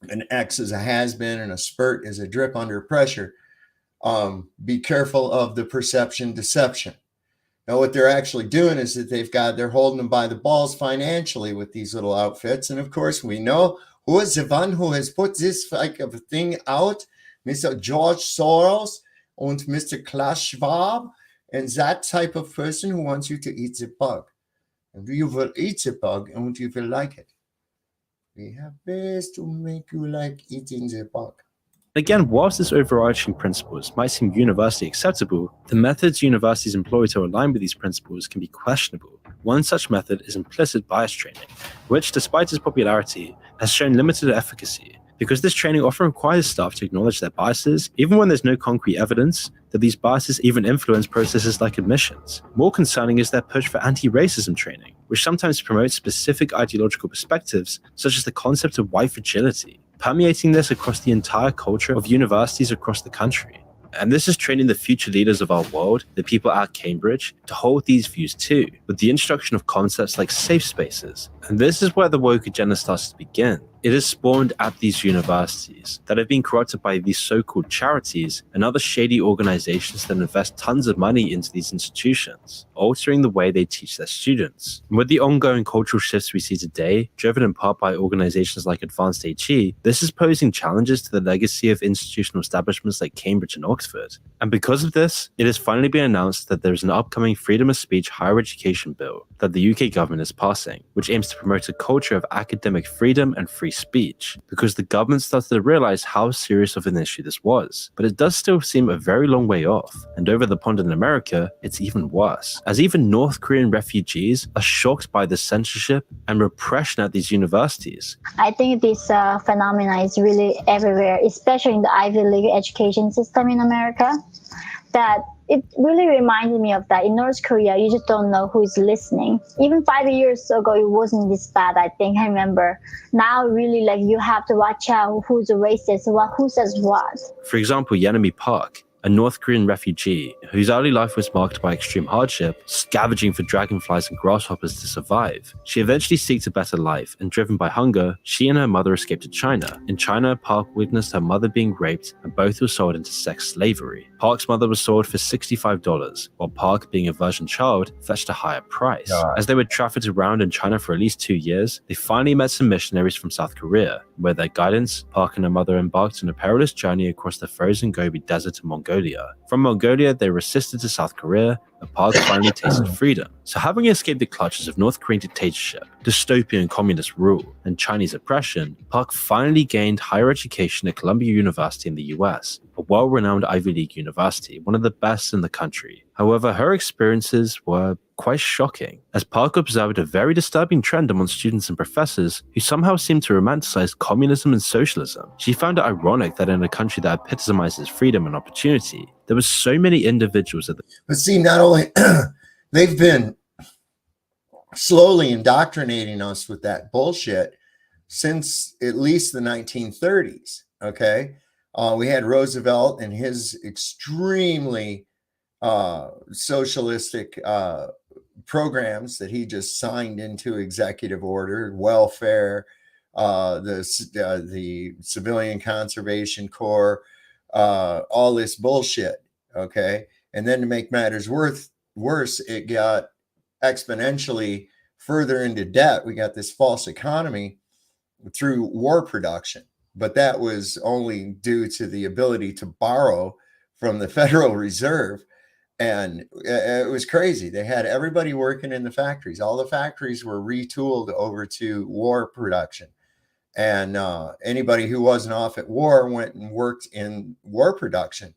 an X is a has-been and a spurt is a drip under pressure. Be careful of the perception deception. Now, what they're actually doing is that they're holding them by the balls financially with these little outfits. And of course, we know who is the one who has put this like of a thing out, Mr. George Soros and Mr. Klaus Schwab. And that type of person who wants you to eat the bug. And you will eat the bug and you will like it. We have ways to make you like eating the bug. Again, whilst this overarching principles might seem universally acceptable, the methods universities employ to align with these principles can be questionable. One such method is implicit bias training, which, despite its popularity, has shown limited efficacy, because this training often requires staff to acknowledge their biases, even when there's no concrete evidence that these biases even influence processes like admissions. More concerning is their push for anti-racism training, which sometimes promotes specific ideological perspectives, such as the concept of white fragility, permeating this across the entire culture of universities across the country. And this is training the future leaders of our world, the people at Cambridge, to hold these views too, with the introduction of concepts like safe spaces. And this is where the woke agenda starts to begin. it has spawned at these universities that have been corrupted by these so-called charities and other shady organizations that invest tons of money into these institutions, altering the way they teach their students. And with the ongoing cultural shifts we see today, driven in part by organizations like Advanced HE, this is posing challenges to the legacy of institutional establishments like Cambridge and Oxford. And because of this, it has finally been announced that there is an upcoming freedom of speech higher education bill that the UK government is passing, which aims to promote a culture of academic freedom and free speech, because the government started to realize how serious of an issue this was. But it does still seem a very long way off, and over the pond in America, it's even worse, as even North Korean refugees are shocked by the censorship and repression at these universities. I think this phenomena is really everywhere, especially in the Ivy League education system in America, that it really reminded me of that. In North Korea, you just don't know who is listening. Even 5 years ago, it wasn't this bad, I think. I remember. Now, really, like, you have to watch out who's racist, who says what. For example, Yeonmi Park, a North Korean refugee whose early life was marked by extreme hardship, scavenging for dragonflies and grasshoppers to survive. She eventually seeks a better life, and driven by hunger, she and her mother escaped to China. In China, Park witnessed her mother being raped, and both were sold into sex slavery. Park's mother was sold for $65, while Park, being a virgin child, fetched a higher price. As they were trafficked around in China for at least 2 years, they finally met some missionaries from South Korea. With their guidance, Park and her mother embarked on a perilous journey across the frozen Gobi Desert to Mongolia. From Mongolia, they were assisted to South Korea, and Park finally tasted freedom. So having escaped the clutches of North Korean dictatorship, dystopian communist rule, and Chinese oppression, Park finally gained higher education at Columbia University in the US, a well-renowned Ivy League university, one of the best in the country. However, her experiences were quite shocking, as Park observed a very disturbing trend among students and professors who somehow seemed to romanticize communism and socialism. She found it ironic that in a country that epitomizes freedom and opportunity, there were so many individuals at the— But see, not only they've been slowly indoctrinating us with that bullshit since at least the 1930s. Okay, we had Roosevelt and his extremely socialistic programs that he just signed into executive order, welfare, the Civilian Conservation Corps, all this bullshit. Okay, and then to make matters worse, it got exponentially further into debt. We got this false economy through war production, but that was only due to the ability to borrow from the Federal Reserve. And it was crazy. They had everybody working in the factories. All the factories were retooled over to war production. And anybody who wasn't off at war went and worked in war production,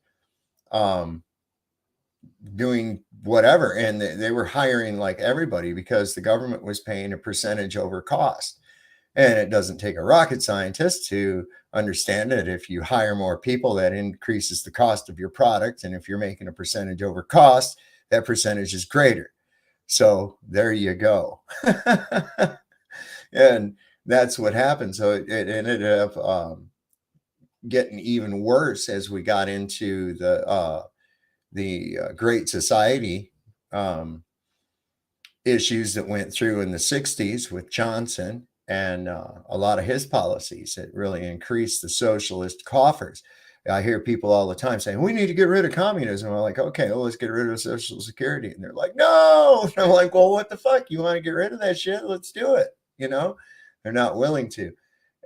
doing whatever. And they were hiring like everybody because the government was paying a percentage over cost. And it doesn't take a rocket scientist to understand that if you hire more people, that increases the cost of your product. And if you're making a percentage over cost, that percentage is greater. So there you go. And that's what happened. So it ended up getting even worse as we got into the Great Society issues that went through in the 60s with Johnson. And a lot of his policies that really increased the socialist coffers. I hear people all the time saying, we need to get rid of communism. I'm like, okay, well, let's get rid of Social Security. And they're like, no. And I'm like, well, what the fuck? You want to get rid of that shit? Let's do it. You know, they're not willing to.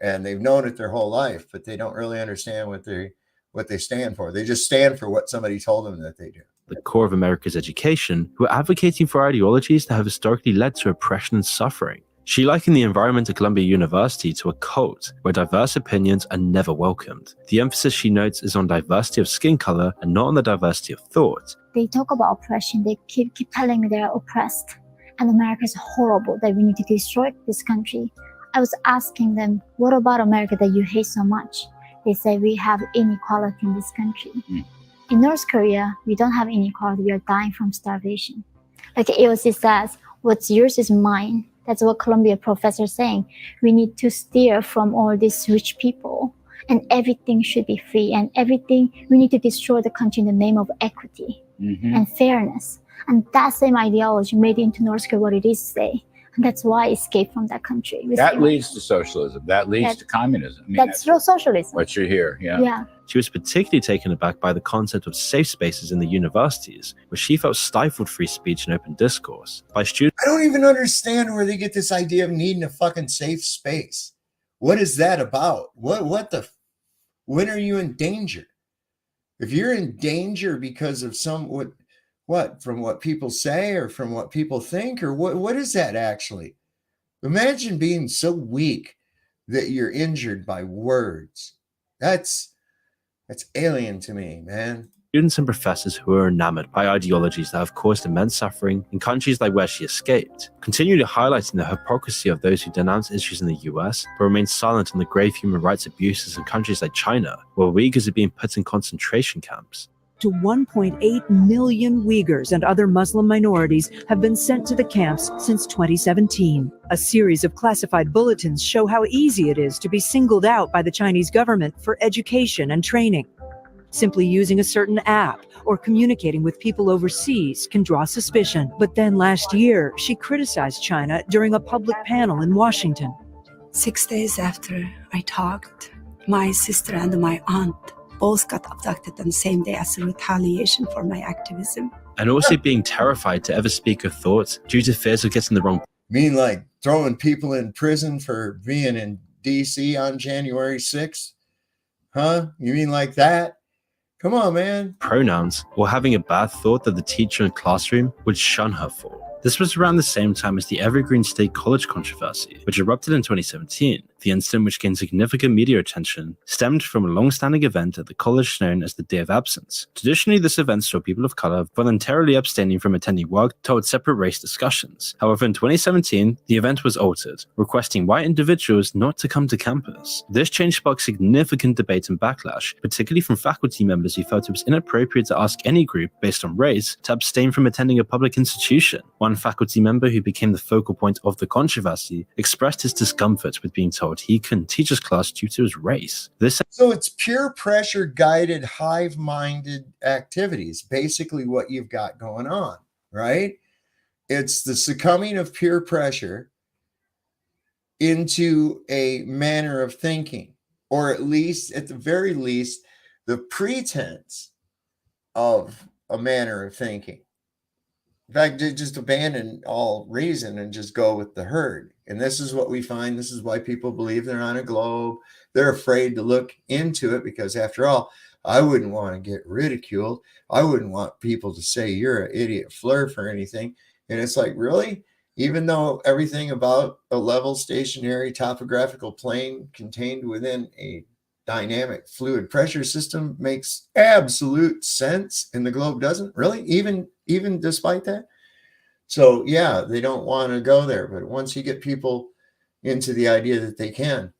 And they've known it their whole life, but they don't really understand what they stand for. They just stand for what somebody told them that they do. The core of America's education, who are advocating for ideologies that have historically led to oppression and suffering. She likened the environment at Columbia University to a cult where diverse opinions are never welcomed. The emphasis, she notes, is on diversity of skin color and not on the diversity of thought. They talk about oppression. They keep telling me they're oppressed. And America is horrible, that we need to destroy this country. I was asking them, what about America that you hate so much? They say we have inequality in this country. In North Korea, we don't have inequality. We are dying from starvation. Like AOC says, what's yours is mine. That's what Columbia professor is saying. We need to steer from all these rich people, and everything should be free, and everything, we need to destroy the country in the name of equity and fairness. And that same ideology made into North Korea what it is today. And that's why I escaped from that country. That leads to socialism. That leads to communism. I mean, that's real socialism. what you hear. Yeah. She was particularly taken aback by the concept of safe spaces in the universities, where she felt stifled free speech and open discourse by students. I don't even understand where they get this idea of needing a fucking safe space. What is that about? When are you in danger? If you're in danger because of from what people say or from what people think, or what is that actually? Imagine being so weak that you're injured by words. That's alien to me, man. Students and professors who are enamored by ideologies that have caused immense suffering in countries like where she escaped, continually highlighting the hypocrisy of those who denounce issues in the US but remain silent on the grave human rights abuses in countries like China, where Uyghurs are being put in concentration camps. To 1.8 million Uyghurs and other Muslim minorities have been sent to the camps since 2017. A series of classified bulletins show how easy it is to be singled out by the Chinese government for education and training. Simply using a certain app or communicating with people overseas can draw suspicion. But then last year, she criticized China during a public panel in Washington. 6 days after I talked, my sister and my aunt both got abducted on the same day as a retaliation for my activism. And also being terrified to ever speak her thoughts due to fears of getting the wrong. Mean like throwing people in prison for being in DC on January 6th? Huh? You mean like that? Come on, man. Pronouns, or having a bad thought that the teacher in classroom would shun her for. This was around the same time as the Evergreen State College controversy, which erupted in 2017. The incident, which gained significant media attention, stemmed from a long-standing event at the college known as the Day of Absence. Traditionally, this event saw people of color voluntarily abstaining from attending work towards separate race discussions. However, in 2017, the event was altered, requesting white individuals not to come to campus. This change sparked significant debate and backlash, particularly from faculty members who felt it was inappropriate to ask any group based on race to abstain from attending a public institution. One faculty member, who became the focal point of the controversy, expressed his discomfort with being told he couldn't teach his class due to his race. So it's peer pressure guided, hive-minded activities, basically what you've got going on, right? It's the succumbing of peer pressure into a manner of thinking, or at least, at the very least, the pretense of a manner of thinking. In fact, just abandon all reason and just go with the herd. And this is what we find. This is why people believe they're on a globe. They're afraid to look into it because, after all, I wouldn't want to get ridiculed. I wouldn't want people to say you're an idiot flirt or anything. And it's like, really? Even though everything about a level, stationary, topographical plane contained within a dynamic fluid pressure system makes absolute sense, and the globe doesn't? Really? Even despite that? So yeah, they don't want to go there. But once you get people into the idea that they can,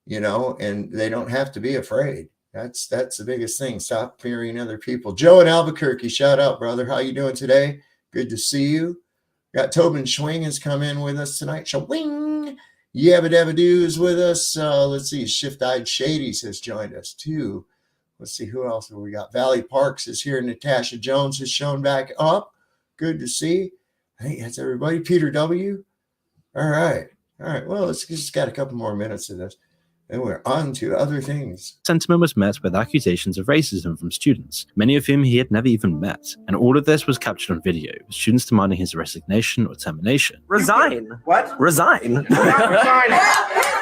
and they don't have to be afraid, that's the biggest thing. Stop fearing other people. Joe in Albuquerque, shout out, brother. How you doing today? Good to see you. Got Tobin Schwing has come in with us tonight. Schwing. Yabba Dabba Doo's with us. Let's see. Shift-Eyed Shadies has joined us too. Let's see who else have we got. Valley Parks is here. Natasha Jones has shown back up. Good to see. I think that's everybody. Peter W. All right. Well, let's just got a couple more minutes of this, and we're on to other things. Sentiment was met with accusations of racism from students, many of whom he had never even met, and all of this was captured on video, with students demanding his resignation or termination. Resign. What? Resign. Resign.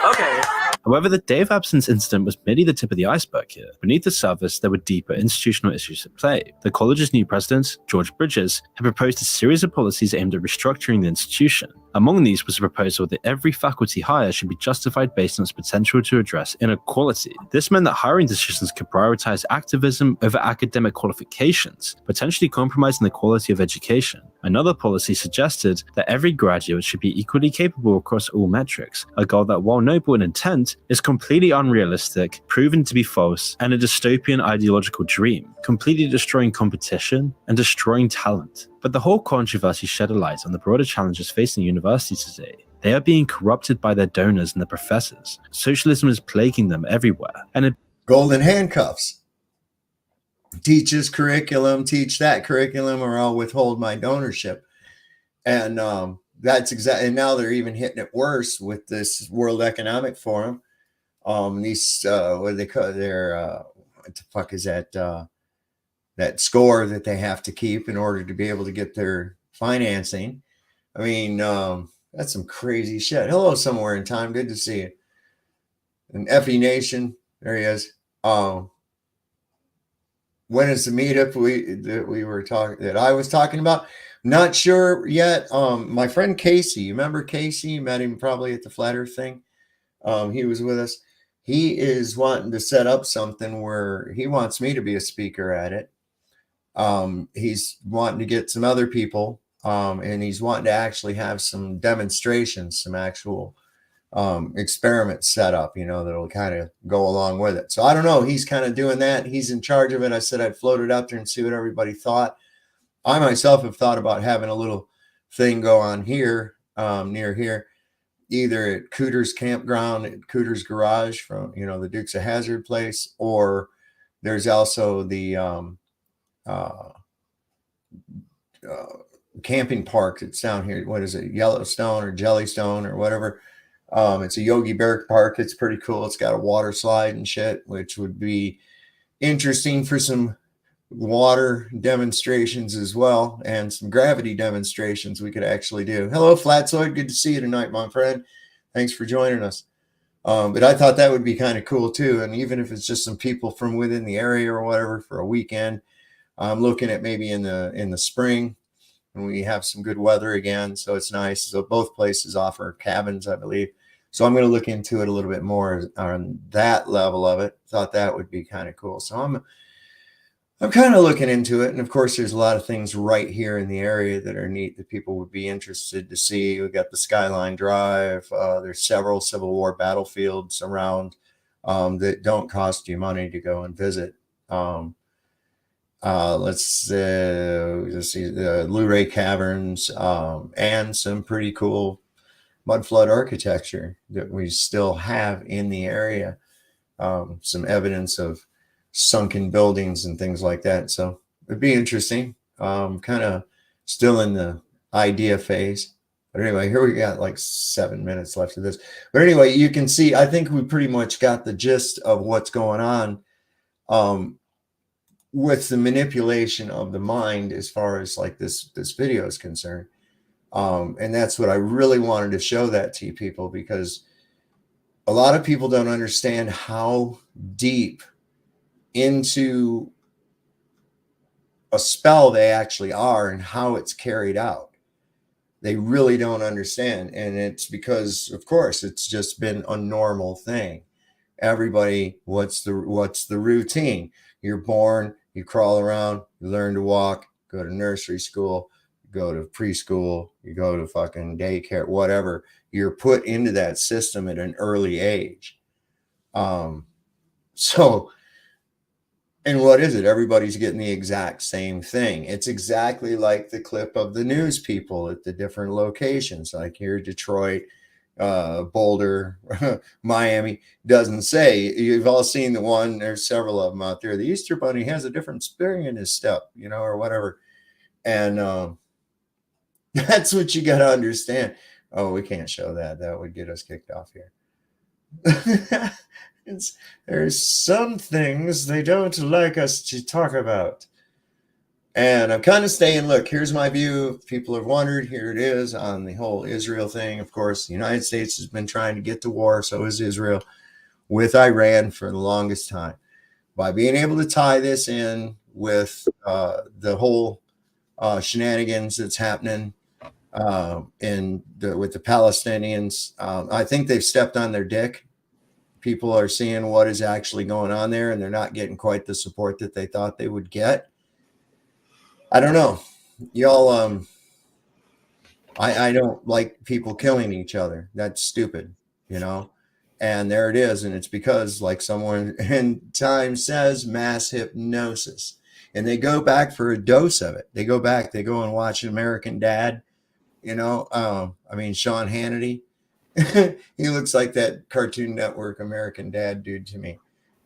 Okay. However, the Day of Absence incident was merely the tip of the iceberg here. Beneath the surface, there were deeper institutional issues at play. The college's new president, George Bridges, had proposed a series of policies aimed at restructuring the institution. Among these was a proposal that every faculty hire should be justified based on its potential to address inequality. This meant that hiring decisions could prioritize activism over academic qualifications, potentially compromising the quality of education. Another policy suggested that every graduate should be equally capable across all metrics, a goal that, while noble in intent, is completely unrealistic, proven to be false, and a dystopian ideological dream, completely destroying competition and destroying talent. But the whole controversy shed a light on the broader challenges facing universities today. They are being corrupted by their donors and their professors. Socialism is plaguing them everywhere. And golden handcuffs. Teach this curriculum, teach that curriculum, or I'll withhold my donorship. And that's exactly, and now they're even hitting it worse with this World Economic Forum. These what do they call their what the fuck is that that score that they have to keep in order to be able to get their financing. I mean, that's some crazy shit. Hello, somewhere in time. Good to see you. And FE Nation, there he is. When is the meetup that I was talking about? Not sure yet. My friend Casey, you remember Casey? You met him probably at the Flat Earth thing. He was with us. He is wanting to set up something where he wants me to be a speaker at it. He's wanting to get some other people, and he's wanting to actually have some demonstrations, some actual experiments set up, that'll kind of go along with it. So I don't know. He's kind of doing that. He's in charge of it. I said I'd float it out there and see what everybody thought. I myself have thought about having a little thing go on here, near here, either at Cooter's campground, at Cooter's garage from, the Dukes of Hazzard place, or there's also the camping park that's down here. What is it? Yellowstone or Jellystone or whatever. It's a Yogi Bear park. It's pretty cool. It's got a water slide and shit, which would be interesting for some water demonstrations as well, and some gravity demonstrations we could actually do. Hello, Flatsoid. Good to see you tonight, my friend. Thanks for joining us. But I thought that would be kind of cool too. And even if it's just some people from within the area or whatever for a weekend, I'm looking at maybe in the spring when we have some good weather again. So it's nice. So both places offer cabins, I believe. So I'm going to look into it a little bit more on that level of it. Thought that would be kind of cool. So I'm kind of looking into it. And of course, there's a lot of things right here in the area that are neat that people would be interested to see. We've got the Skyline Drive. There's several Civil War battlefields around that don't cost you money to go and visit. Let's see the Luray Caverns, and some pretty cool mud flood architecture that we still have in the area. Some evidence of sunken buildings and things like that. So it'd be interesting. Kind of still in the idea phase. But anyway, here we got like 7 minutes left of this. But anyway, you can see, I think we pretty much got the gist of what's going on with the manipulation of the mind as far as like this video is concerned. And that's what I really wanted to show that to you people, because a lot of people don't understand how deep into a spell they actually are and how it's carried out. They really don't understand. And it's because, of course, it's just been a normal thing. Everybody, what's the routine? You're born, you crawl around, you learn to walk, go to nursery school, go to preschool, you go to fucking daycare, whatever. You're put into that system at an early age. And what is it? Everybody's getting the exact same thing. It's exactly like the clip of the news people at the different locations, like here, Detroit, Boulder, Miami. Doesn't say. You've all seen the one. There's several of them out there. The Easter Bunny has a different spring in his step, or whatever. And that's what you got to understand. Oh, we can't show that. That would get us kicked off here. There's some things they don't like us to talk about. And I'm kind of staying, look, here's my view. If people have wondered, here it is on the whole Israel thing. Of course, the United States has been trying to get to war, so is Israel, with Iran for the longest time. By being able to tie this in with the whole shenanigans that's happening with the Palestinians, I think they've stepped on their dick. People are seeing what is actually going on there, and they're not getting quite the support that they thought they would get. I don't know. Y'all, I don't like people killing each other. That's stupid, And there it is. And it's because, like someone in time says, mass hypnosis. And they go back for a dose of it. They go and watch American Dad, Sean Hannity. He looks like that Cartoon Network American Dad dude to me.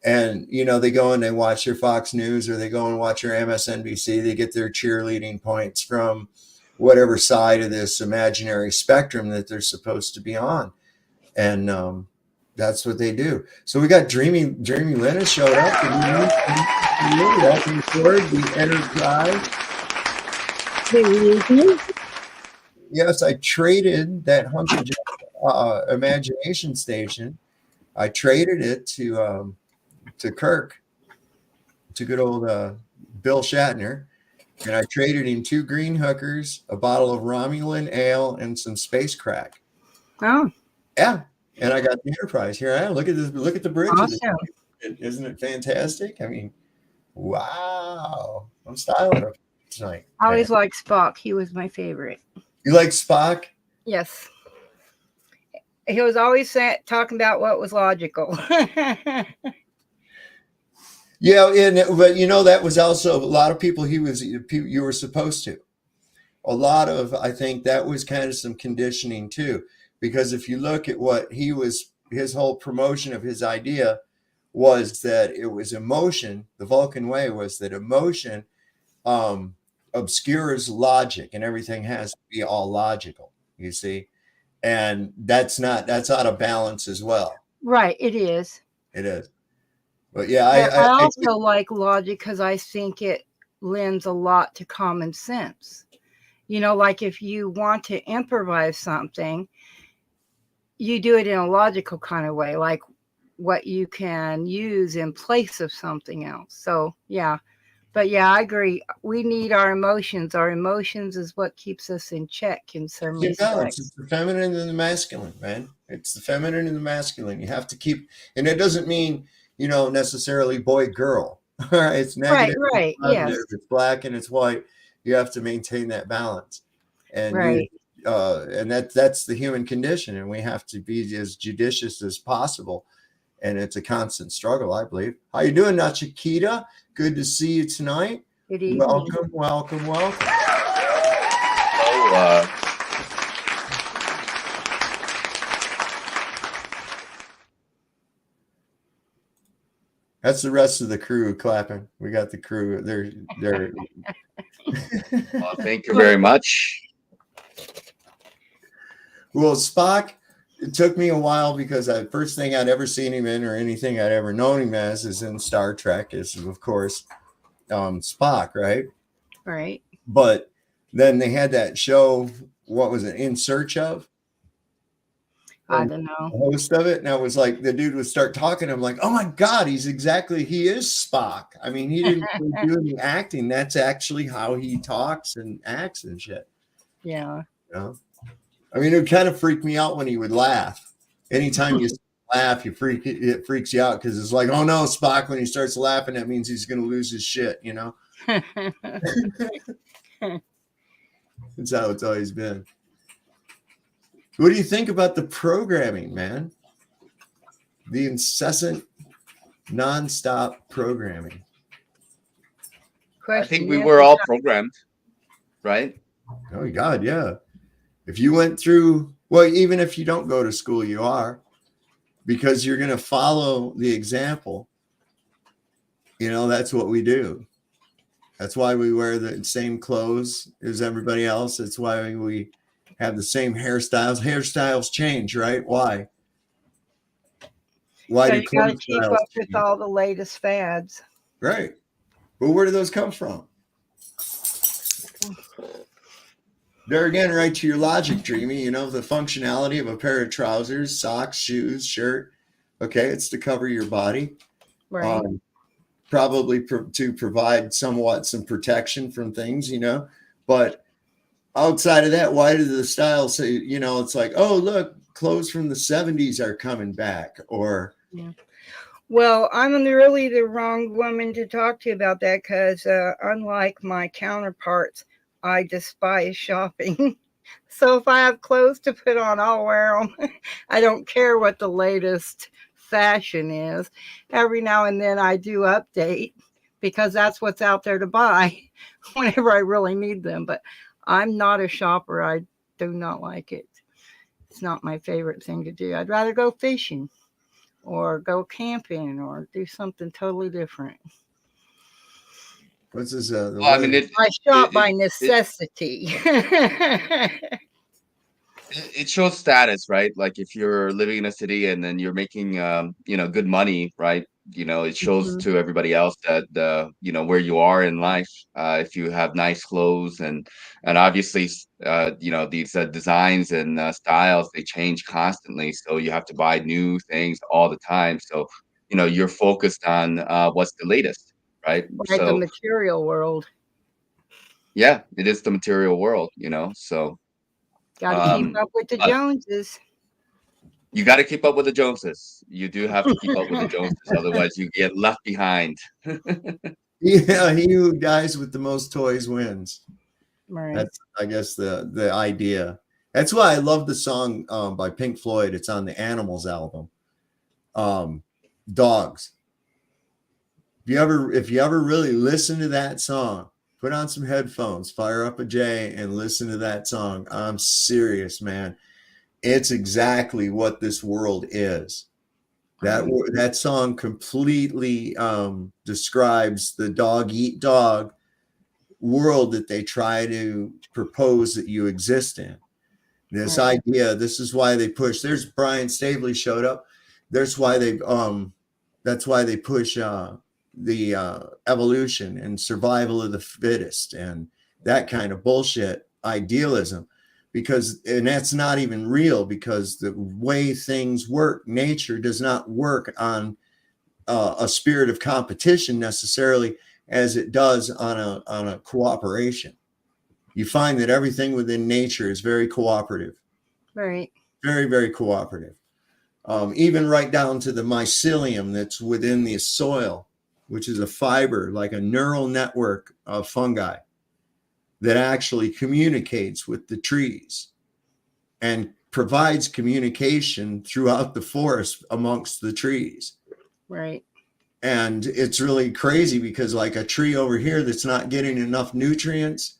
And, they go and they watch their Fox News, or they go and watch their MSNBC. They get their cheerleading points from whatever side of this imaginary spectrum that they're supposed to be on. And that's what they do. So we got Dreamy Lena showed up. Welcome forward, the Enterprise. Yes, I traded that hunk of imagination station. I traded it to Kirk, to good old Bill Shatner, and I traded him 2 green hookers, a bottle of Romulan ale, and some space crack. Oh, yeah. And I got the Enterprise. Here I am. Look at this. Look at the bridge. Awesome. Isn't it fantastic? I mean, wow. I'm styling it tonight. I always liked Spock. He was my favorite. You like Spock? Yes. He was always talking about what was logical. Yeah, but that was also a lot of people. You were supposed to. A lot of, I think that was kind of some conditioning too, because if you look at what his whole promotion of his idea was that it was emotion. The Vulcan way was that emotion obscures logic, and everything has to be all logical. You see, and that's out of balance as well. Right, it is. It is. But yeah, I also like logic because I think it lends a lot to common sense. Like if you want to improvise something, you do it in a logical kind of way, like what you can use in place of something else. So, yeah. But yeah, I agree. We need our emotions. Our emotions is what keeps us in check in some respects. It's the feminine and the masculine, man. It's the feminine and the masculine. You have to keep, and it doesn't mean, necessarily boy, girl. All right. It's negative. Right. Yes. It's black and it's white. You have to maintain that balance. And right. And that's the human condition. And we have to be as judicious as possible. And it's a constant struggle, I believe. How you doing, Nachikita? Good to see you tonight. Good evening. Welcome. That's the rest of the crew clapping. We got the crew. They're Well, thank you very much. Well, Spock, it took me a while because the first thing I'd ever seen him in or anything I'd ever known him as is in Star Trek is, of course, Spock, right? Right. But then they had that show, what was it, In Search Of? I don't know. The host of it. And I was like, the dude would start talking. I'm like, oh my God, he is Spock. I mean, he didn't do any acting. That's actually how he talks and acts and shit. Yeah. I mean, it would kind of freak me out when he would laugh. Anytime you laugh, it freaks you out because it's like, oh no, Spock, when he starts laughing, that means he's going to lose his shit, That's how it's always been. What do you think about the programming, man? The incessant, nonstop programming. I think we were all programmed, right? Oh, God, yeah. If you went through, well, even if you don't go to school, you are, because you're going to follow the example. That's what we do. That's why we wear the same clothes as everybody else. That's why we have the same hairstyles. Hairstyles change, right? Why? Why so do you got to keep up change? with all the latest fads. Right. But where do those come from? There again, right to your logic, Dreamy. The functionality of a pair of trousers, socks, shoes, shirt. Okay, it's to cover your body. Right. Probably to provide somewhat some protection from things, But outside of that, why do the styles say, it's like, oh, look, clothes from the 70s are coming back, or. Yeah. Well, I'm really the wrong woman to talk to about that because unlike my counterparts, I despise shopping. So if I have clothes to put on, I'll wear them. I don't care what the latest fashion is. Every now and then I do update because that's what's out there to buy whenever I really need them. But I'm not a shopper. I do not like it. It's not my favorite thing to do. I'd rather go fishing or go camping or do something totally different. What's this? Well, I mean, I shop by necessity. it shows status, right? Like if you're living in a city and then you're making good money, right? It shows to everybody else that where you are in life. If you have nice clothes and obviously these designs and styles, they change constantly, so you have to buy new things all the time. So you're focused on what's the latest, right? Like the So material world. yeah, it is the material world, so Got to keep up with the Joneses. you got to keep up with the Joneses. You do have to keep up with the Joneses, otherwise you get left behind. Yeah, he who dies with the most toys wins. Right. That's, I guess, the idea. That's why I love the song by Pink Floyd. It's on the Animals album. Dogs. If you ever really listen to that song, put on some headphones, fire up a J, and listen to that song. I'm serious, man. It's exactly what this world is. That song completely describes the dog eat dog world that they try to propose that you exist in. This idea, this is why they push. There's Brian Staveley showed up. That's why they push the evolution and survival of the fittest and that kind of bullshit idealism, and that's not even real, because the way things work, nature does not work on a spirit of competition necessarily as it does on a cooperation. You find that everything within nature is very cooperative. Right. Very, very cooperative. Even right down to the mycelium that's within the soil, which is a fiber, like a neural network of fungi that actually communicates with the trees and provides communication throughout the forest amongst the trees. Right. And it's really crazy because like a tree over here that's not getting enough nutrients,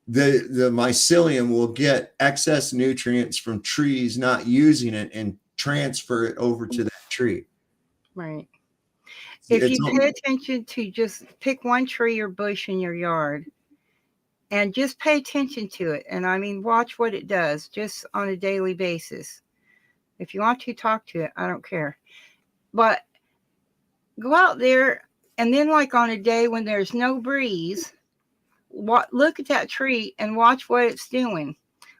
the mycelium will get excess nutrients from trees not using it and transfer it over to that tree. Right. If you pay attention to just pick one tree or bush in your yard and just pay attention to it, and I mean, watch what it does just on a daily basis. If you want to talk to it, I don't care. But go out there and then, like on a day when there's no breeze, look at that tree and watch what it's doing.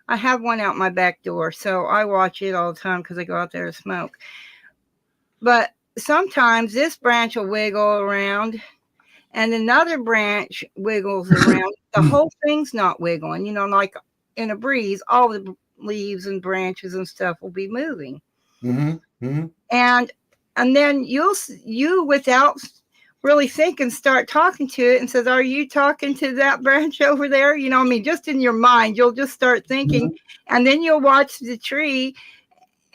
I have one out my back door, so I watch it all the time because I go out there to smoke. But sometimes this branch will wiggle around and another branch wiggles around. The whole thing's not wiggling, like in a breeze, all the leaves and branches and stuff will be moving. Mm-hmm. Mm-hmm. And then you without really thinking, start talking to it and says, are you talking to that branch over there? Just in your mind, you'll just start thinking, and then you'll watch the tree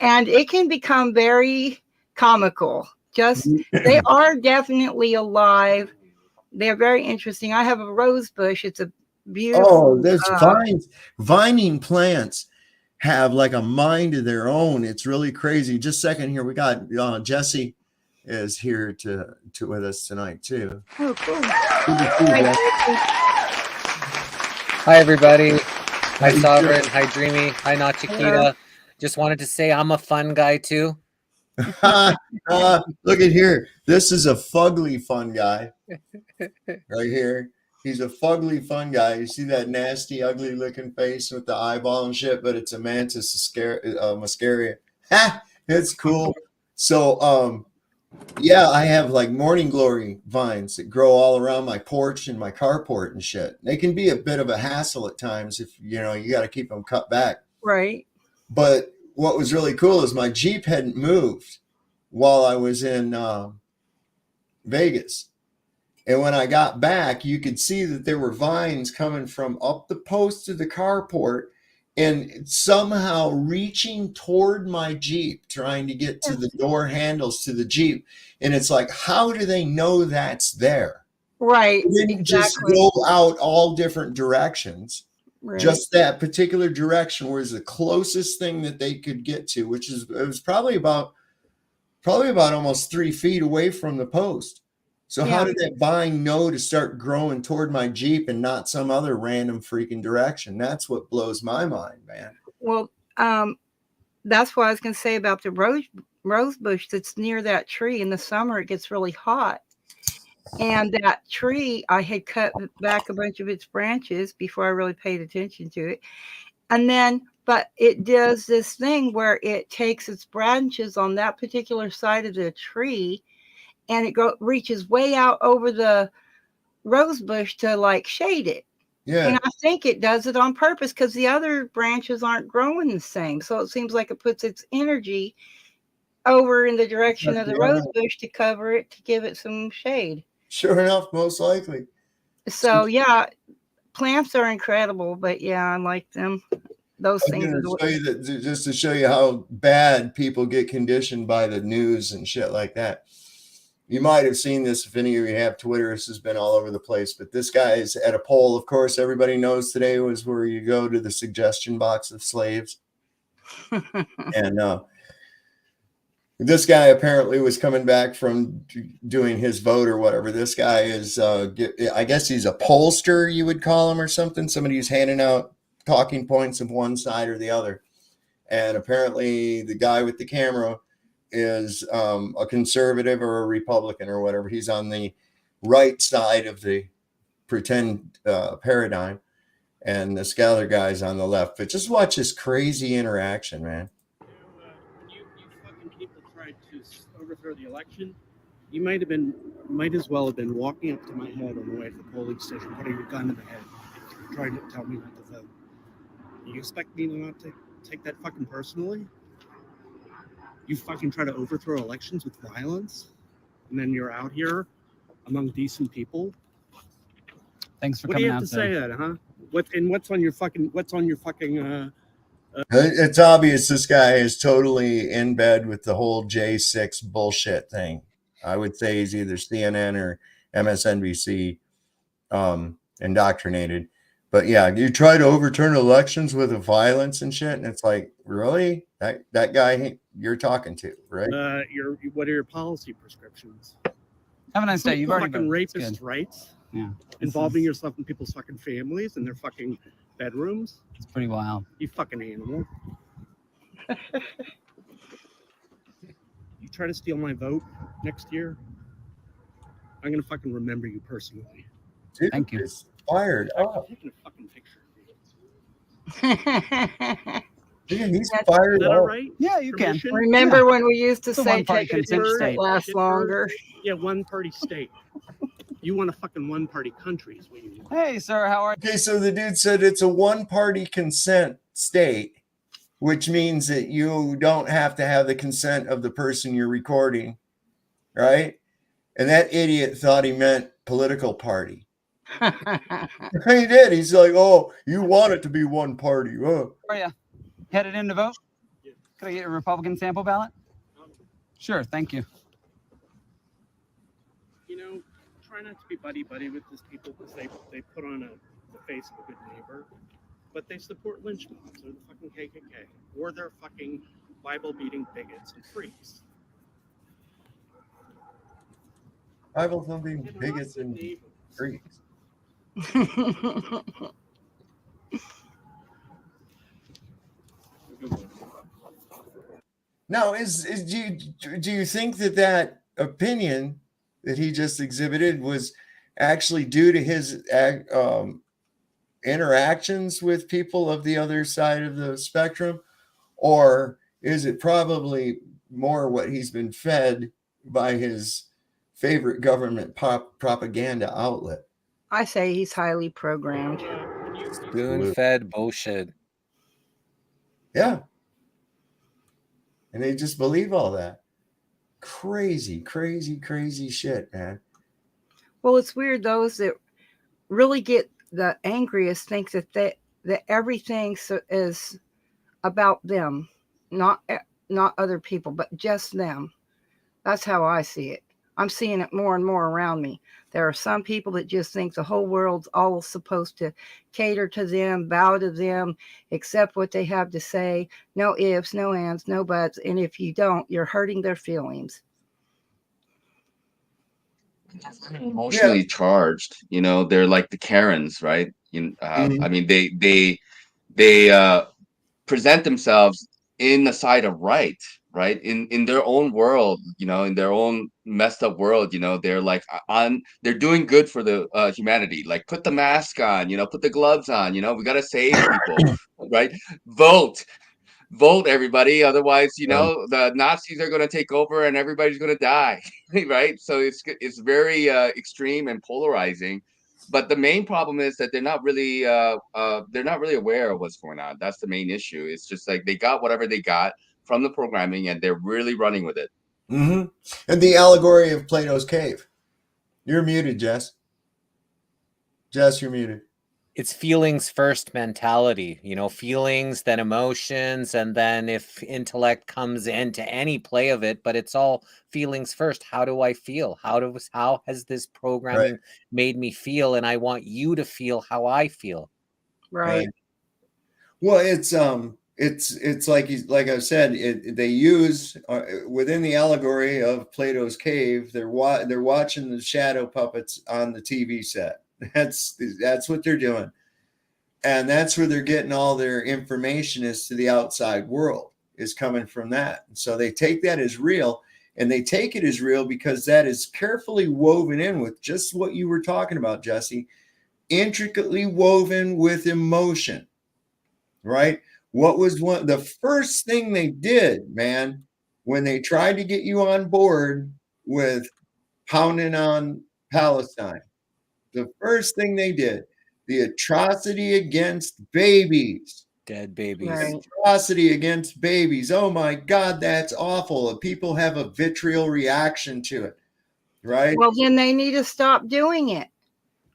and it can become very comical. They are definitely alive. They're very interesting. I have a rose bush. It's a beautiful. Oh, there's vines. Vining plants have like a mind of their own. It's really crazy. Just a second here. We got Jesse is here to with us tonight too. Oh, cool. Hi, everybody. Hi, Sovereign. Hi, Dreamy. Hi, Not Chiquita. Just wanted to say I'm a fun guy too. Look at here. This is a fugly fun guy right here. He's a fugly fun guy. You see that nasty, ugly looking face with the eyeball and shit, but it's a mantis mascaria. Ha! It's cool. So, yeah, I have like morning glory vines that grow all around my porch and my carport and shit. They can be a bit of a hassle at times if you got to keep them cut back. Right. But what was really cool is my Jeep hadn't moved while I was in Vegas. And when I got back, you could see that there were vines coming from up the post of the carport and somehow reaching toward my Jeep, trying to get to the door handles to the Jeep. And it's like, how do they know that's there? Right. They didn't just go out all different directions. Right. Just that particular direction was the closest thing that they could get to, it was probably about almost 3 feet away from the post. So how did that vine know to start growing toward my Jeep and not some other random freaking direction? That's what blows my mind, man. Well, that's what I was going to say about the rose bush that's near that tree. In the summer, it gets really hot. And that tree, I had cut back a bunch of its branches before I really paid attention to it. And then, but it does this thing where it takes its branches on that particular side of the tree and it reaches way out over the rose bush to like shade it. Yeah. And I think it does it on purpose because the other branches aren't growing the same. So it seems like it puts its energy over in the direction of the rose bush to cover it, to give it some shade. Sure enough, most likely. So yeah, plants are incredible, but yeah, I like them. Those things. I'm going to show you that just to show you how bad people get conditioned by the news and shit like that. You might have seen this if any of you have Twitter. This has been all over the place, but this guy is at a poll. Of course, everybody knows today was where you go to the suggestion box of slaves. And this guy apparently was coming back from doing his vote or whatever. This guy is, I guess he's a pollster, you would call him, or something. Somebody who's handing out talking points of one side or the other. And apparently the guy with the camera is a conservative or a Republican or whatever. He's on the right side of the pretend paradigm, and this other guy's on the left. But just watch this crazy interaction, man. You fucking people tried to overthrow the election. You might as well have been walking up to my head on the way to the polling station, putting a gun in the head, trying to tell me not to vote. You expect me not to take that fucking personally? You fucking try to overthrow elections with violence, and then you're out here among decent people. Thanks for coming out. What do you have to say that, huh? What's on your fucking? It's obvious this guy is totally in bed with the whole J6 bullshit thing. I would say he's either CNN or MSNBC indoctrinated. But yeah, you try to overturn elections with violence and shit, and it's like, really? That guy you're talking to, right? What are your policy prescriptions? Have a nice day. You've already fucking voted. rapist rights. Yeah. Involving yourself in people's fucking families and their fucking bedrooms. It's pretty wild. You fucking animal. You try to steal my vote next year, I'm gonna fucking remember you personally. Dude, thank you. It's fired up. I'm taking a fucking picture. Yeah, he's fired Is that up. all right? Yeah, you can. Remember when we used to It's a say one-party take a consent picture state. that lasts longer? Yeah, one party state. You want a fucking one party country is what you want. Hey, sir, how are you? Okay, so the dude said it's a one-party consent state, which means that you don't have to have the consent of the person you're recording, right? And that idiot thought he meant political party. He did. He's like, oh, you want it to be one party. Oh. How are you? Headed in to vote? Could I get a Republican sample ballot? Sure, thank you. You know, try not to be buddy-buddy with these people because they put on the face of a good neighbor, but they support lynch mobs or the fucking KKK, or they're fucking Bible-beating bigots and freaks. Bible thumping bigots and freaks. Now, do you think that opinion that he just exhibited was actually due to his interactions with people of the other side of the spectrum, or is it probably more what he's been fed by his favorite government propaganda outlet? I say he's highly programmed. Spoon-fed bullshit. Yeah. And they just believe all that. Crazy, crazy, crazy shit, man. Well, it's weird. Those that really get the angriest think that everything is about them, not other people, but just them. That's how I see it. I'm seeing it more and more around me. There are some people that just think the whole world's all supposed to cater to them, bow to them, accept what they have to say. No ifs, no ands, no buts. And if you don't, you're hurting their feelings. emotionally charged. You know, they're like the Karens, right? I mean, they present themselves in the side of right, in their own world, you know, in their own messed up world. You know, they're like they're doing good for the humanity. Like, put the mask on, you know, put the gloves on. You know, we got to save people, right? Vote, everybody, otherwise, you know, the Nazis are going to take over and everybody's going to die. Right? So it's very extreme and polarizing, but the main problem is that they're not really aware of what's going on. That's the main issue. It's just like they got whatever they got from the programming and they're really running with it. And the allegory of Plato's cave. You're muted, Jess. Jess, you're muted. It's feelings first mentality, you know, feelings, then emotions, and then if intellect comes into any play of it, but it's all feelings first. How do I feel? How has this programming made me feel? And I want you to feel how I feel. Right. Well, it's like I said, they use within the allegory of Plato's cave. They're watching the shadow puppets on the TV set. That's what they're doing, and that's where they're getting all their information as to the outside world is coming from that. And so they take that as real, and they take it as real because that is carefully woven in with just what you were talking about, Jesse, intricately woven with emotion. Right? What was the first thing they did, man, when they tried to get you on board with pounding on Palestine? The first thing they did, the atrocity against babies. Dead babies. Right. Atrocity against babies. Oh my God, that's awful. People have a vitriol reaction to it. Right? Well, then they need to stop doing it.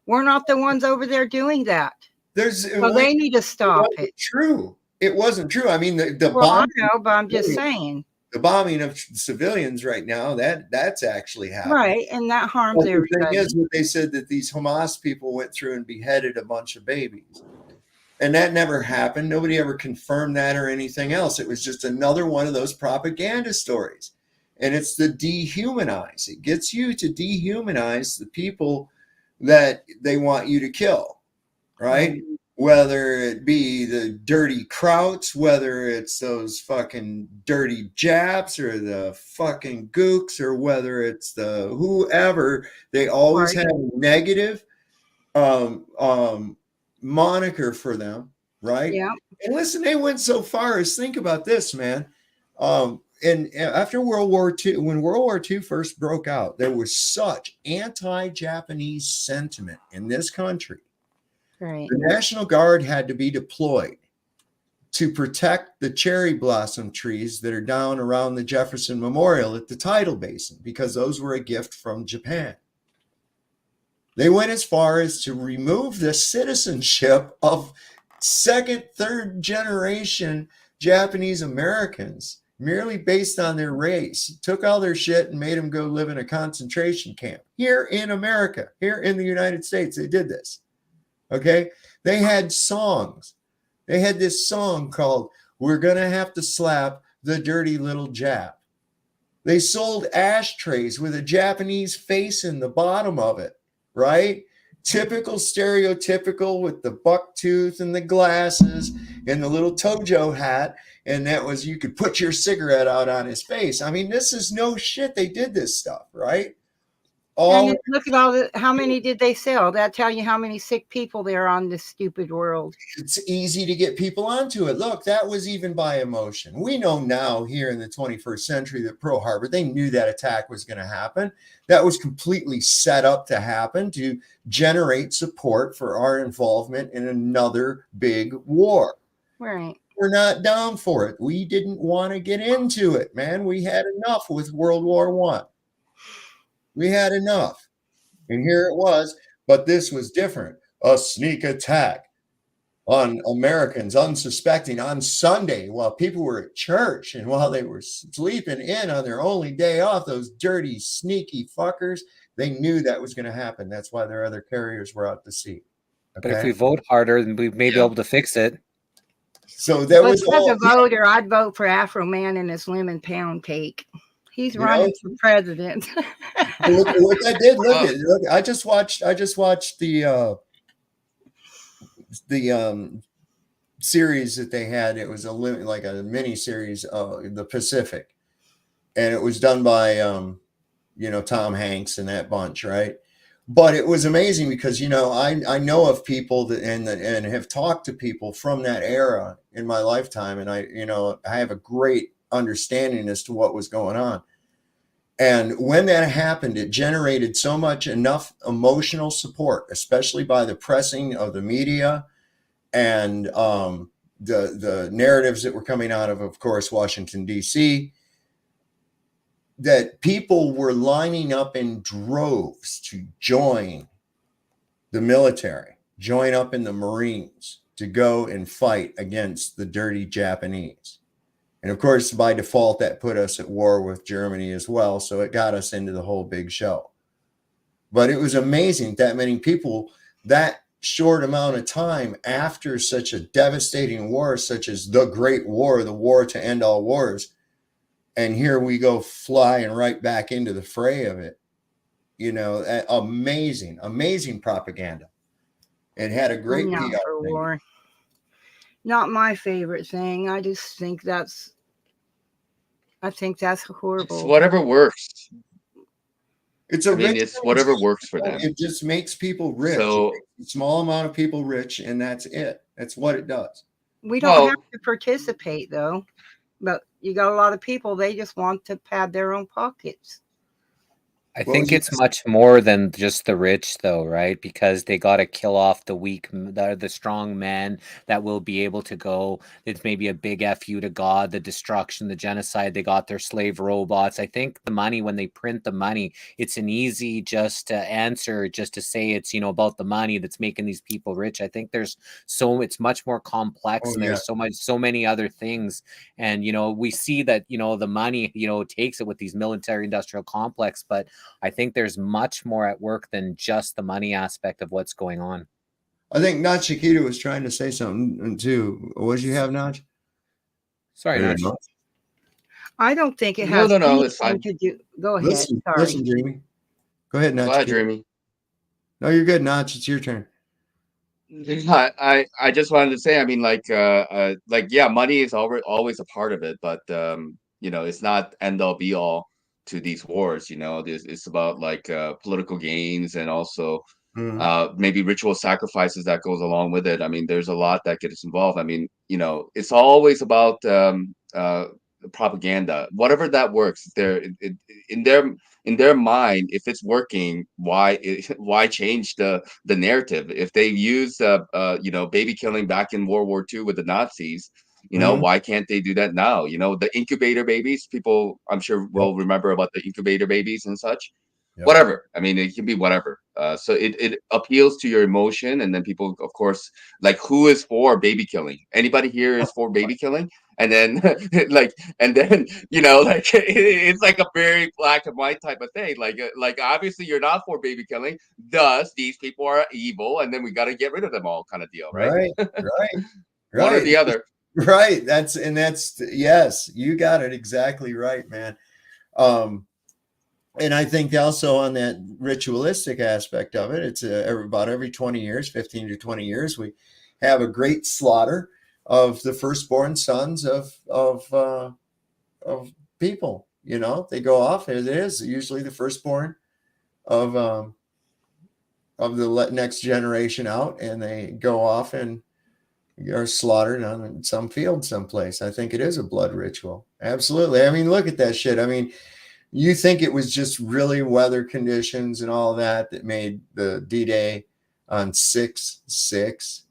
We're not the ones over there doing that. So they need to stop it. True. It wasn't true. I mean, the well, bombing, I know, but I'm just saying. The bombing of civilians right now, that's actually happening. Right, and that harms everybody. The thing is, what they said that these Hamas people went through and beheaded a bunch of babies. And that never happened. Nobody ever confirmed that or anything else. It was just another one of those propaganda stories. And it's the dehumanize. It gets you to dehumanize the people that they want you to kill, right? Whether it be the dirty Krauts, whether it's those fucking dirty Japs or the fucking Gooks, or whether it's the whoever, they always have a negative moniker for them, right? Yeah. And listen, they went so far as, think about this, man. And after World War II, when World War II first broke out, there was such anti-Japanese sentiment in this country. Right. The National Guard had to be deployed to protect the cherry blossom trees that are down around the Jefferson Memorial at the tidal basin, because those were a gift from Japan. They went as far as to remove the citizenship of second, third generation Japanese Americans merely based on their race, took all their shit and made them go live in a concentration camp. Here in America, here in the United States, they did this. Okay, they had songs. They had this song called "We're Gonna Have to Slap the Dirty Little Jap." They sold ashtrays with a Japanese face in the bottom of it, right? Typical, stereotypical, with the buck tooth and the glasses and the little Tojo hat. And that was, you could put your cigarette out on his face. I mean, this is no shit. They did this stuff, right? And look at how many did they sell? That tell you how many sick people there are on this stupid world. It's easy to get people onto it. Look, that was even by emotion. We know now here in the 21st century that Pearl Harbor, they knew that attack was going to happen. That was completely set up to happen to generate support for our involvement in another big war. Right. We're not down for it. We didn't want to get into it, man. We had enough with World War I. We had enough. And here it was. But this was different. A sneak attack on Americans unsuspecting on Sunday while people were at church and while they were sleeping in on their only day off. Those dirty, sneaky fuckers. They knew that was going to happen. That's why their other carriers were out to sea. Okay? But if we vote harder, then we may be able to fix it. So that was as a voter, I'd vote for Afro Man and his lemon pound cake. He's You running know, for president. look, I did look. I just watched the series that they had. It was like a mini series of the Pacific, and it was done by Tom Hanks and that bunch, right? But it was amazing because I know of people that and have talked to people from that era in my lifetime, and I have a great understanding as to what was going on. And when that happened, it generated enough emotional support, especially by the pressing of the media and the narratives that were coming out of course, Washington, D.C., that people were lining up in droves to join the military, join up in the Marines to go and fight against the dirty Japanese. And of course, by default, that put us at war with Germany as well. So it got us into the whole big show. But it was amazing that many people, that short amount of time after such a devastating war, such as the Great War, the war to end all wars. And here we go flying right back into the fray of it. Amazing propaganda. It had a great I'm not PR for thing. war. Not my favorite thing. I just think that's horrible. It's whatever works. It's it's whatever works for them. It just makes people rich. So, It makes a small amount of people rich, and that's it. That's what it does. We don't have to participate, though. But you got a lot of people, they just want to pad their own pockets. I think it's much more than just the rich, though, right? Because they got to kill off the weak, the strong men that will be able to go. It's maybe a big FU to God, the destruction, the genocide. They got their slave robots. I think the money, when they print the money, it's an easy answer just to say it's, about the money that's making these people rich. I think it's much more complex, and there's so many other things. And, we see that, the money, takes it with these military industrial complex, but I think there's much more at work than just the money aspect of what's going on. I think Naj Chiquita was trying to say something too. What did you have, Naj? Sorry, Naj. I don't think it has anything to do. Go ahead. Listen, Dreamy. Go ahead, Naj. Go ahead, Dreamy. No, you're good, Naj. It's your turn. I just wanted to say, money is always a part of it, but it's not end all be all to these wars. It's about political gains and also maybe ritual sacrifices that goes along with it. There's a lot that gets involved. It's always about propaganda, whatever that works. In their mind, if it's working, why change the narrative? If they used baby killing back in World War II with the Nazis, why can't they do that now? The incubator babies, people I'm sure will remember about the incubator babies and such. Whatever. It can be whatever. So it appeals to your emotion, and then people, of course, who is for baby killing? Anybody here is for baby killing? And then it's like a very black and white type of thing. Obviously you're not for baby killing. Thus, these people are evil, and then we got to get rid of them all, kind of deal, right? Right. One or the other. Right. That's yes, you got it exactly right, man. And I think also on that ritualistic aspect of it, it's about every 20 years, 15 to 20 years, we have a great slaughter of the firstborn sons of people. They go off. It is usually the firstborn of the next generation out, and they go off and are slaughtered on some field someplace. I think it is a blood ritual. Absolutely. Look at that shit. You think it was just really weather conditions and all that made the D-Day on 6/6?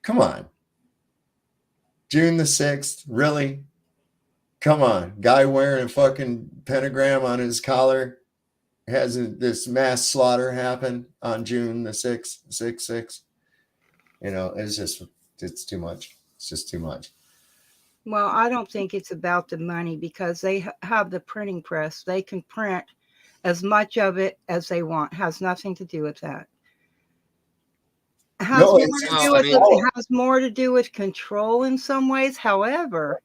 Come on. June the 6th, really? Come on. Guy wearing a fucking pentagram on his collar has this mass slaughter happen on June the 6th, 6/6. It's too much. It's just too much. Well, I don't think it's about the money, because they have the printing press. They can print as much of it as they want. It has nothing to do with that. It has more to do with control in some ways. However,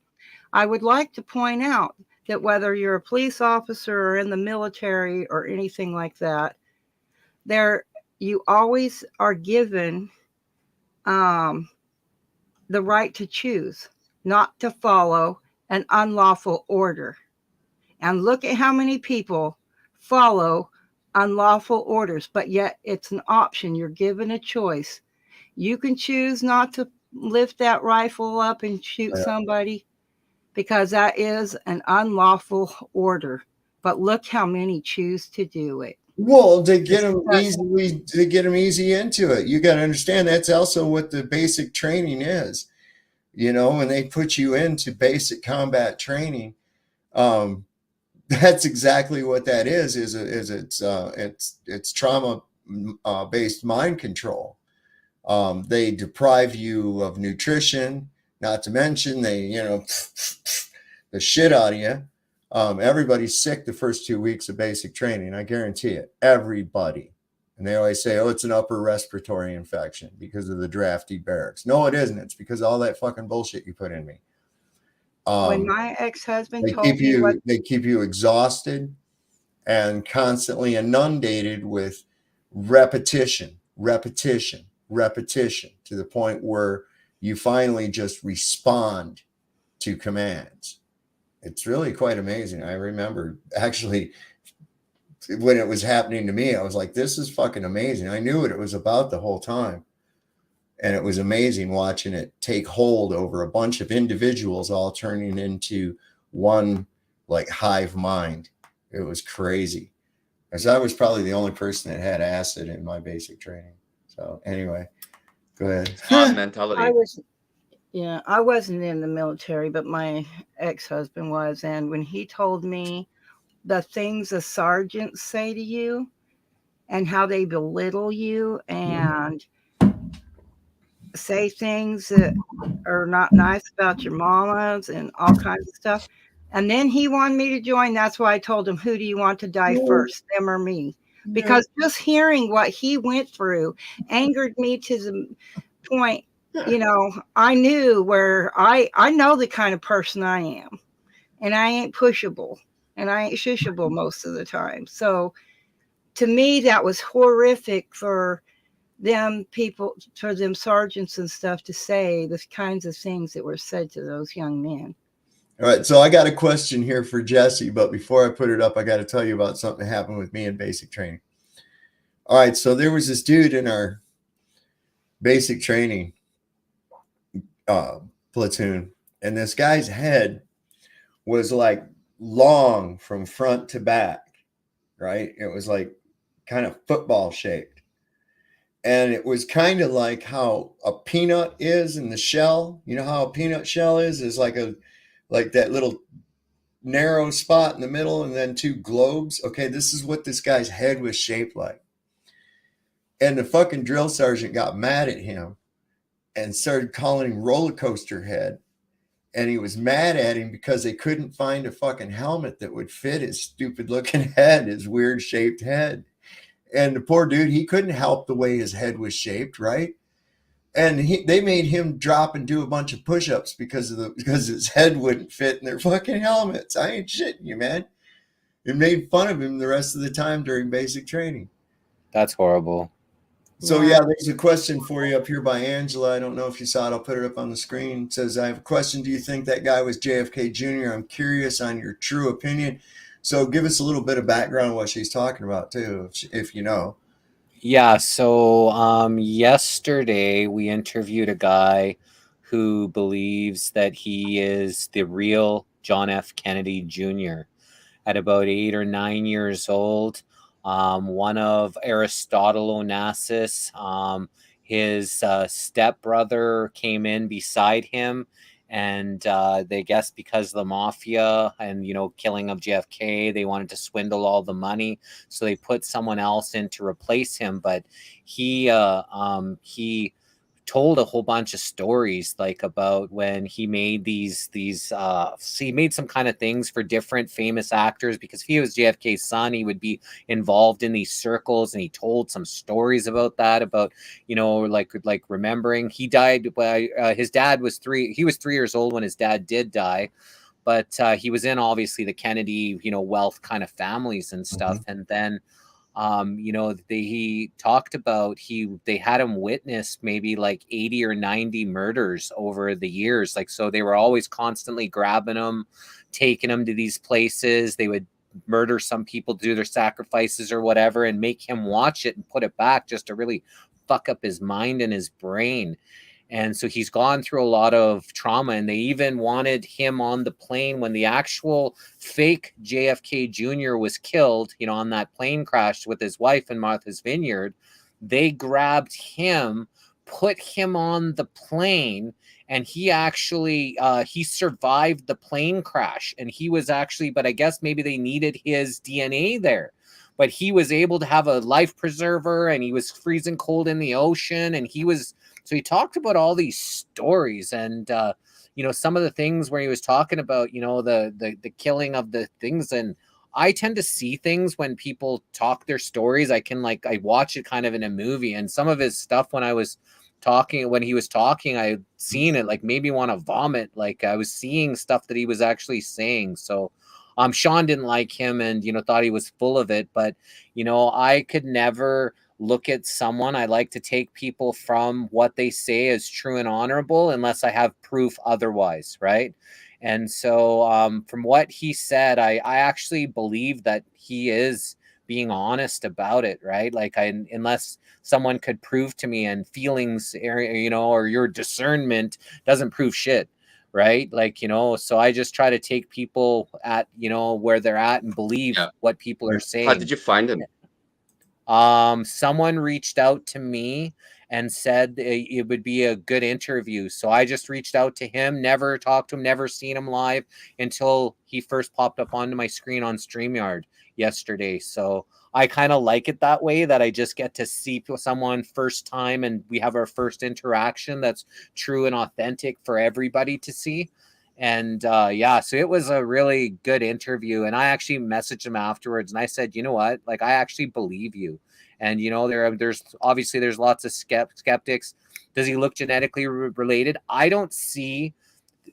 I would like to point out that whether you're a police officer or in the military or anything like that, you always are given the right to choose, not to follow an unlawful order. And look at how many people follow unlawful orders, but yet it's an option. You're given a choice. You can choose not to lift that rifle up and shoot somebody because that is an unlawful order. But look how many choose to do it. Well, to get them easy into it, you got to understand that's also what the basic training is. You know, when they put you into basic combat training, that's exactly what that is it's trauma based mind control. They deprive you of nutrition, not to mention they, the shit out of you. Everybody's sick the first 2 weeks of basic training. I guarantee it. Everybody. And they always say, oh, it's an upper respiratory infection because of the drafty barracks. No, it isn't. It's because of all that fucking bullshit you put in me. When my ex-husband They told me keep you exhausted and constantly inundated with repetition to the point where you finally just respond to commands. It's really quite amazing. I remember actually when it was happening to me, I was like, this is fucking amazing. I knew what it was about the whole time. And it was amazing watching it take hold over a bunch of individuals all turning into one like hive mind. It was crazy. Because I was probably the only person that had acid in my basic training. So anyway, go ahead. Mentality. I wasn't in the military, but my ex-husband was. And when he told me the things the sergeants say to you and how they belittle you and say things that are not nice about your mamas and all kinds of stuff. And then he wanted me to join. That's why I told him, who do you want to die first, them or me? Because just hearing what he went through angered me to the point, I knew where I know the kind of person I am. And I ain't pushable. And I ain't shushable most of the time. So to me, that was horrific for them sergeants and stuff to say the kinds of things that were said to those young men. All right, so I got a question here for Jesse, but before I put it up, I got to tell you about something that happened with me in basic training. All right, so there was this dude in our basic training platoon, and this guy's head was like long from front to back, right? It was like kind of football shaped. And it was kind of like how a peanut is in the shell. You know how a peanut shell is like that little narrow spot in the middle and then two globes. Okay, this is what this guy's head was shaped like. And the fucking drill sergeant got mad at him and started calling him roller coaster head. And he was mad at him because they couldn't find a fucking helmet that would fit his stupid looking head, his weird shaped head. And the poor dude, he couldn't help the way his head was shaped, right? And they made him drop and do a bunch of push-ups because his head wouldn't fit in their fucking helmets. I ain't shitting you, man. It made fun of him the rest of the time during basic training. That's horrible. So yeah, there's a question for you up here by Angela. I don't know if you saw it. I'll put it up on the screen. It says, I have a question. Do you think that guy was JFK Jr.? I'm curious on your true opinion. So give us a little bit of background on what she's talking about too, if you know. Yeah, so yesterday we interviewed a guy who believes that he is the real John F. Kennedy Jr. At about 8 or 9 years old. One of Aristotle Onassis, his stepbrother came in beside him, and they guess because of the mafia and killing of JFK, they wanted to swindle all the money, so they put someone else in to replace him. But he told a whole bunch of stories like about when he made he made some kind of things for different famous actors, because if he was JFK's son, he would be involved in these circles, and he told some stories about that, about like remembering he died. His dad was 3 years old when his dad did die, but he was in obviously the Kennedy, wealth kind of families and stuff. And then, he talked about they had him witness maybe like 80 or 90 murders over the years. Like, so they were always constantly grabbing him, taking him to these places. They would murder some people, do their sacrifices or whatever, and make him watch it and put it back just to really fuck up his mind and his brain. And so he's gone through a lot of trauma, and they even wanted him on the plane when the actual fake JFK Jr. was killed, on that plane crash with his wife in Martha's Vineyard. They grabbed him, put him on the plane, and he actually, he survived the plane crash. And he was actually, but I guess maybe they needed his DNA there. But he was able to have a life preserver, and he was freezing cold in the ocean, and so he talked about all these stories and, some of the things where he was talking about, the killing of the things. And I tend to see things when people talk their stories. I watch it kind of in a movie, and some of his stuff when he was talking, I seen it like made me want to vomit. Like I was seeing stuff that he was actually saying. So Sean didn't like him and, thought he was full of it. But, I could never look at someone. I like to take people from what they say as true and honorable unless I have proof otherwise, right? And so from what he said, I actually believe that he is being honest about it, right? Like unless someone could prove to me, and feelings, or your discernment doesn't prove shit, right? Like, so I just try to take people at, where they're at and believe what people are saying. How did you find him? Someone reached out to me and said it would be a good interview. So I just reached out to him, never talked to him, never seen him live until he first popped up onto my screen on StreamYard yesterday. So I kind of like it that way, that I just get to see someone first time and we have our first interaction that's true and authentic for everybody to see. And so it was a really good interview. And I actually messaged him afterwards and I said, you know what, like, I actually believe you. And, there's obviously there's lots of skeptics. Does he look genetically related? I don't see,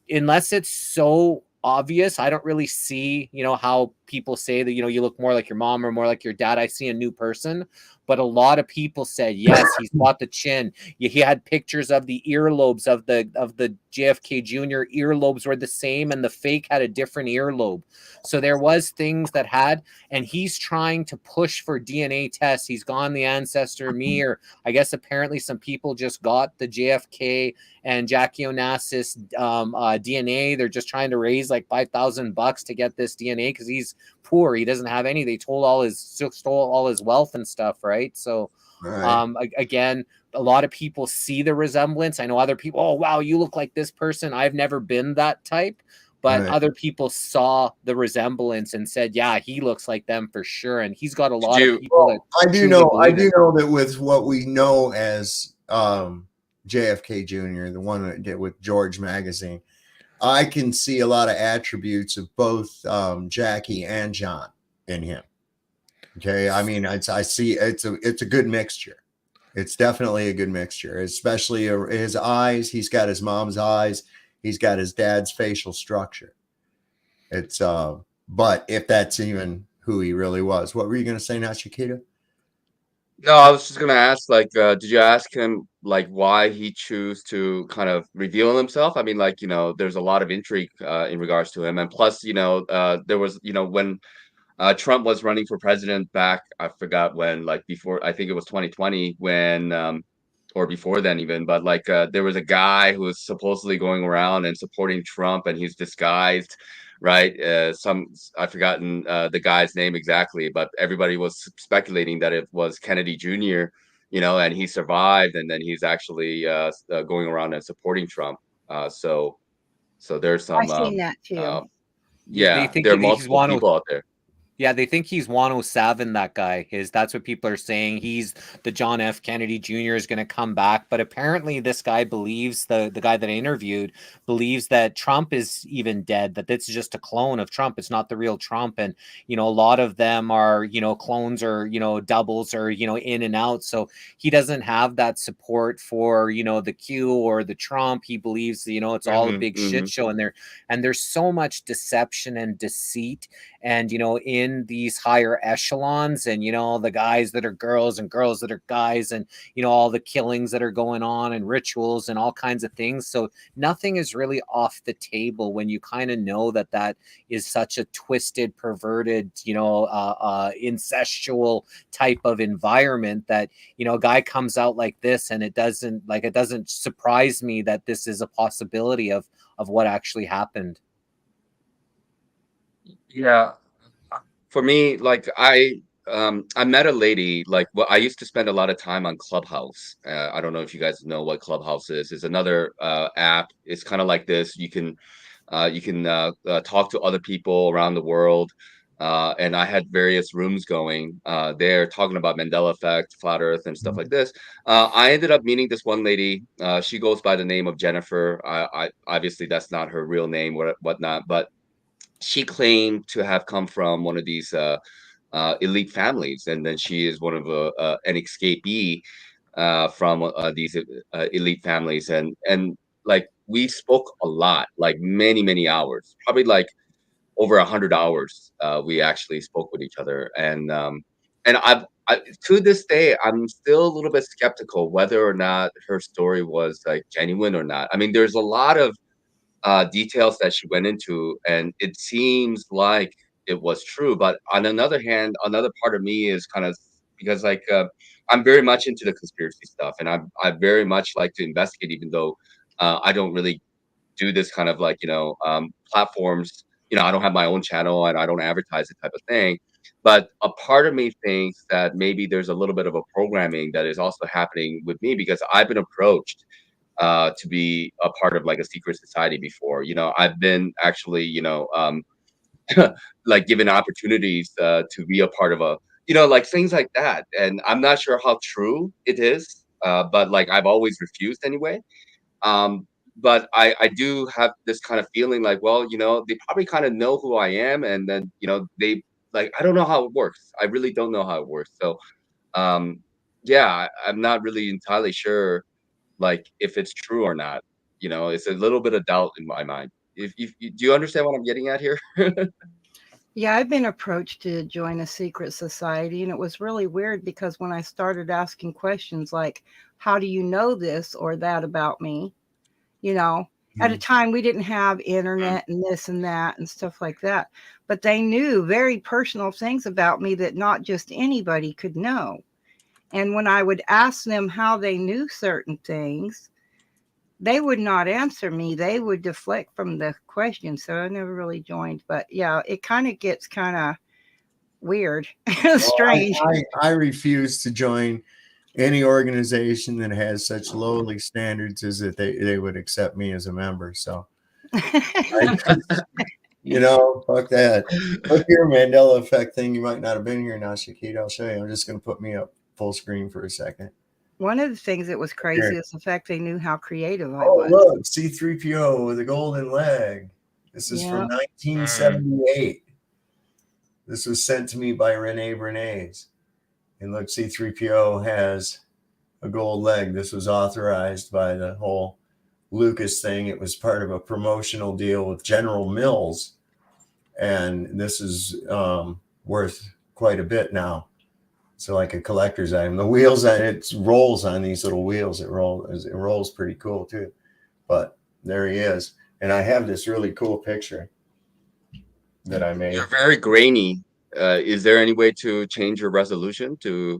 unless it's so obvious, I don't really see, how people say that, you look more like your mom or more like your dad. I see a new person. But a lot of people said, yes, he's got the chin. He had pictures of the earlobes of the JFK Jr. earlobes were the same, and the fake had a different earlobe. So there was things that had, and he's trying to push for DNA tests. He's gone the Ancestor.me, or I guess apparently some people just got the JFK and Jackie Onassis DNA. They're just trying to raise like $5,000 to get this DNA because he's poor. He doesn't have any. They stole all his wealth and stuff, right? So again, a lot of people see the resemblance. I know other people, oh wow, you look like this person. I've never been that type, but other people saw the resemblance and said, yeah, he looks like them for sure. And he's got a lot of people that I do know that with what we know as JFK Jr., the one that did with George Magazine, I can see a lot of attributes of both Jackie and John in him. Okay, I mean, I see it's a good mixture. It's definitely a good mixture, especially his eyes. He's got his mom's eyes. He's got his dad's facial structure. It's but if that's even who he really was, what were you going to say now, Chiquita? No, I was just gonna ask, like, did you ask him like why he chose to kind of reveal himself? I mean, like, there's a lot of intrigue in regards to him, and plus, there was, when Trump was running for president back, I forgot when, like before, I think it was 2020 when, or before then even, but like there was a guy who was supposedly going around and supporting Trump, and he's disguised, right? I've forgotten the guy's name exactly, but everybody was speculating that it was Kennedy Jr., and he survived, and then he's actually going around and supporting Trump. So there's some. I've seen that too. Yeah, there are multiple people out there. Yeah, they think he's 107, that guy. That's what people are saying. He's the John F. Kennedy Jr. is going to come back. But apparently this guy believes, the guy that I interviewed, believes that Trump is even dead, that this is just a clone of Trump. It's not the real Trump. And, you know, a lot of them are, you know, clones or, you know, doubles or, you know, in and out. So he doesn't have that support for, you know, the Q or the Trump. He believes, you know, it's all a big shit show. And there's so much deception and deceit. And, you know, in these higher echelons, and, you know, the guys that are girls and girls that are guys, and, you know, all the killings that are going on and rituals and all kinds of things. So nothing is really off the table when you kind of know that that is such a twisted, perverted, you know, incestual type of environment, that, you know, a guy comes out like this, and it doesn't surprise me that this is a possibility of what actually happened. Yeah, for me, like I met a lady, like, well, I used to spend a lot of time on Clubhouse. I don't know if you guys know what Clubhouse is. It's another app. It's kind of like this. You can talk to other people around the world. And I had various rooms going there talking about Mandela effect, flat earth, and stuff like this. I ended up meeting this one lady. She goes by the name of Jennifer. I obviously that's not her real name or whatnot, but she claimed to have come from one of these elite families, and then she is one of an escapee from these elite families, and like we spoke a lot, like many hours, probably like over 100 hours. We actually spoke with each other, and I to this day I'm still a little bit skeptical whether or not her story was like genuine or not. I mean, there's a lot of details that she went into, and it seems like it was true. But on another hand, another part of me is kind of, because like I'm very much into the conspiracy stuff, and I very much like to investigate, even though I don't really do this kind of like, you know, platforms. You know, I don't have my own channel and I don't advertise the type of thing. But a part of me thinks that maybe there's a little bit of a programming that is also happening with me, because I've been approached to be a part of like a secret society before. You know, I've been actually, you know, like given opportunities to be a part of a, you know, like things like that. And I'm not sure how true it is, but like I've always refused anyway. But I do have this kind of feeling like, well, you know, they probably kind of know who I am, and then, you know, they like, I don't know how it works. I really don't know how it works. So, yeah, I'm not really entirely sure, like if it's true or not. You know, it's a little bit of doubt in my mind. If do you understand what I'm getting at here? Yeah, I've been approached to join a secret society, and it was really weird because when I started asking questions like, how do you know this or that about me? You know, at a time we didn't have internet and this and that and stuff like that, but they knew very personal things about me that not just anybody could know. And when I would ask them how they knew certain things, they would not answer me. They would deflect from the question. So I never really joined. But yeah, it kind of gets kind of weird, strange. I refuse to join any organization that has such lowly standards as that they would accept me as a member. So, you know, fuck that. Look here, Mandela effect thing. You might not have been here now, Shakita. I'll show you. I'm just going to put me up full screen for a second. One of the things that was crazy is the fact they knew how creative I Oh, was. look, C-3PO with a golden leg. This is from 1978. This was sent to me by Rene Bernays. And look, C-3PO has a gold leg. This was authorized by the whole Lucas thing. It was part of a promotional deal with General Mills. And this is worth quite a bit now. So like a collector's item. The wheels on it rolls on these little wheels. It rolls pretty cool too. But there he is. And I have this really cool picture that I made. You're very grainy. Is there any way to change your resolution to,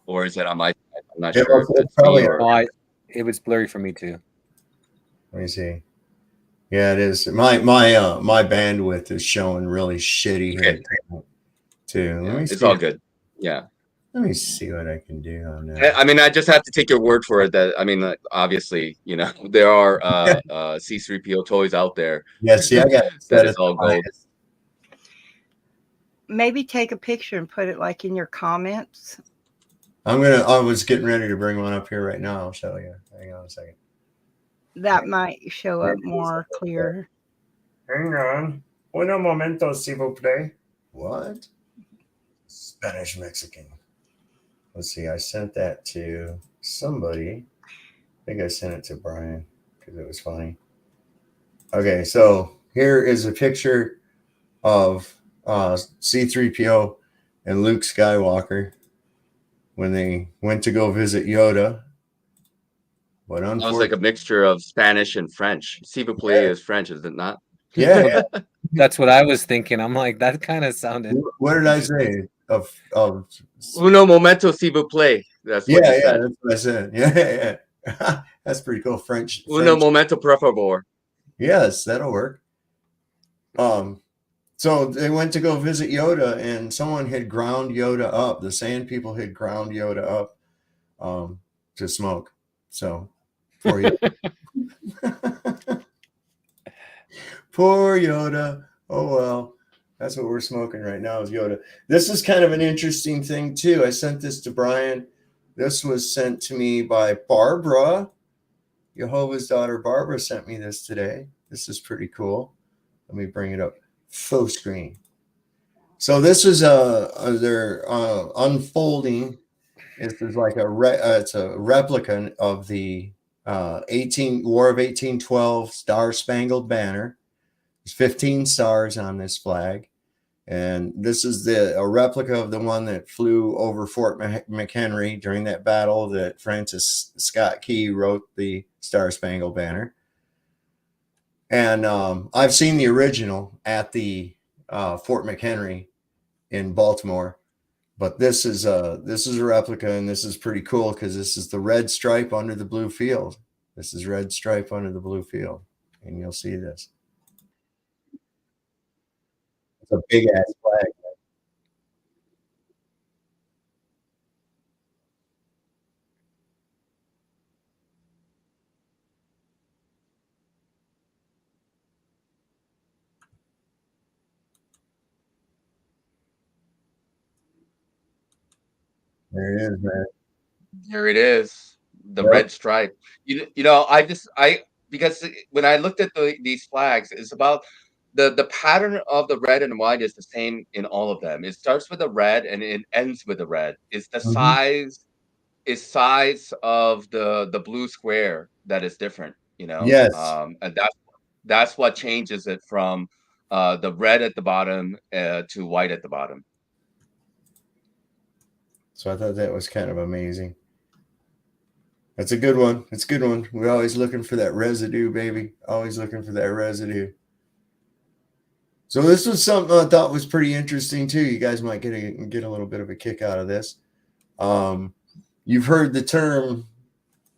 or is it on my side? I'm not sure if that's probably me or... it was blurry for me too. Let me see. Yeah, it is. My bandwidth is showing really shitty here too. Let me see. It's all good. Yeah. Let me see what I can do on that. I mean, I just have to take your word for it that, I mean, like, obviously, you know, there are C-3PO toys out there. Yeah, see, I got that is all gold. maybe take a picture and put it like in your comments. I was getting ready to bring one up here right now. I'll show you. Hang on a second. That might show up more clear. Hang on. Un momento, s'il vous plaît. What? Spanish Mexican. Let's see. I sent that to somebody. I think I sent it to Brian because it was funny. Okay, so here is a picture of C-3PO and Luke Skywalker when they went to go visit Yoda. But It was like a mixture of Spanish and French. S'il vous plaît is French, is it not? Yeah. That's what I was thinking. I'm like, that kind of sounded. What did I say? Of Uno momento, s'il vous plaît. That's what you said. That's what I said. Yeah. That's pretty cool. French. Uno momento, por favor. Yes, that'll work. So they went to go visit Yoda, and someone had ground Yoda up. The Sand People had ground Yoda up to smoke. So poor Yoda. Poor Yoda. Oh well. That's what we're smoking right now is Yoda. This is kind of an interesting thing too. I sent this to Brian. This was sent to me by Barbara. Jehovah's daughter Barbara sent me this today. This is pretty cool. Let me bring it up full screen. So this is they're unfolding. This is like it's a replica of the War of 1812 Star Spangled Banner. There's 15 stars on this flag. And this is a replica of the one that flew over Fort McHenry during that battle that Francis Scott Key wrote the Star Spangled Banner. And I've seen the original at the Fort McHenry in Baltimore, but this is a replica, and this is pretty cool because this is the red stripe under the blue field. This is red stripe under the blue field, and you'll see this. It's a big ass flag. There it is, man. There it is. The red stripe. You know, because when I looked at these flags, it's about the pattern of the red and white is the same in all of them. It starts with the red and it ends with the red. It's the size of the blue square that is different, you know. Yes. And that's what changes it from the red at the bottom to white at the bottom. So I thought that was kind of amazing. That's a good one. It's a good one. We're always looking for that residue, baby. Always looking for that residue. So this was something I thought was pretty interesting too. You guys might get a little bit of a kick out of this. You've heard the term,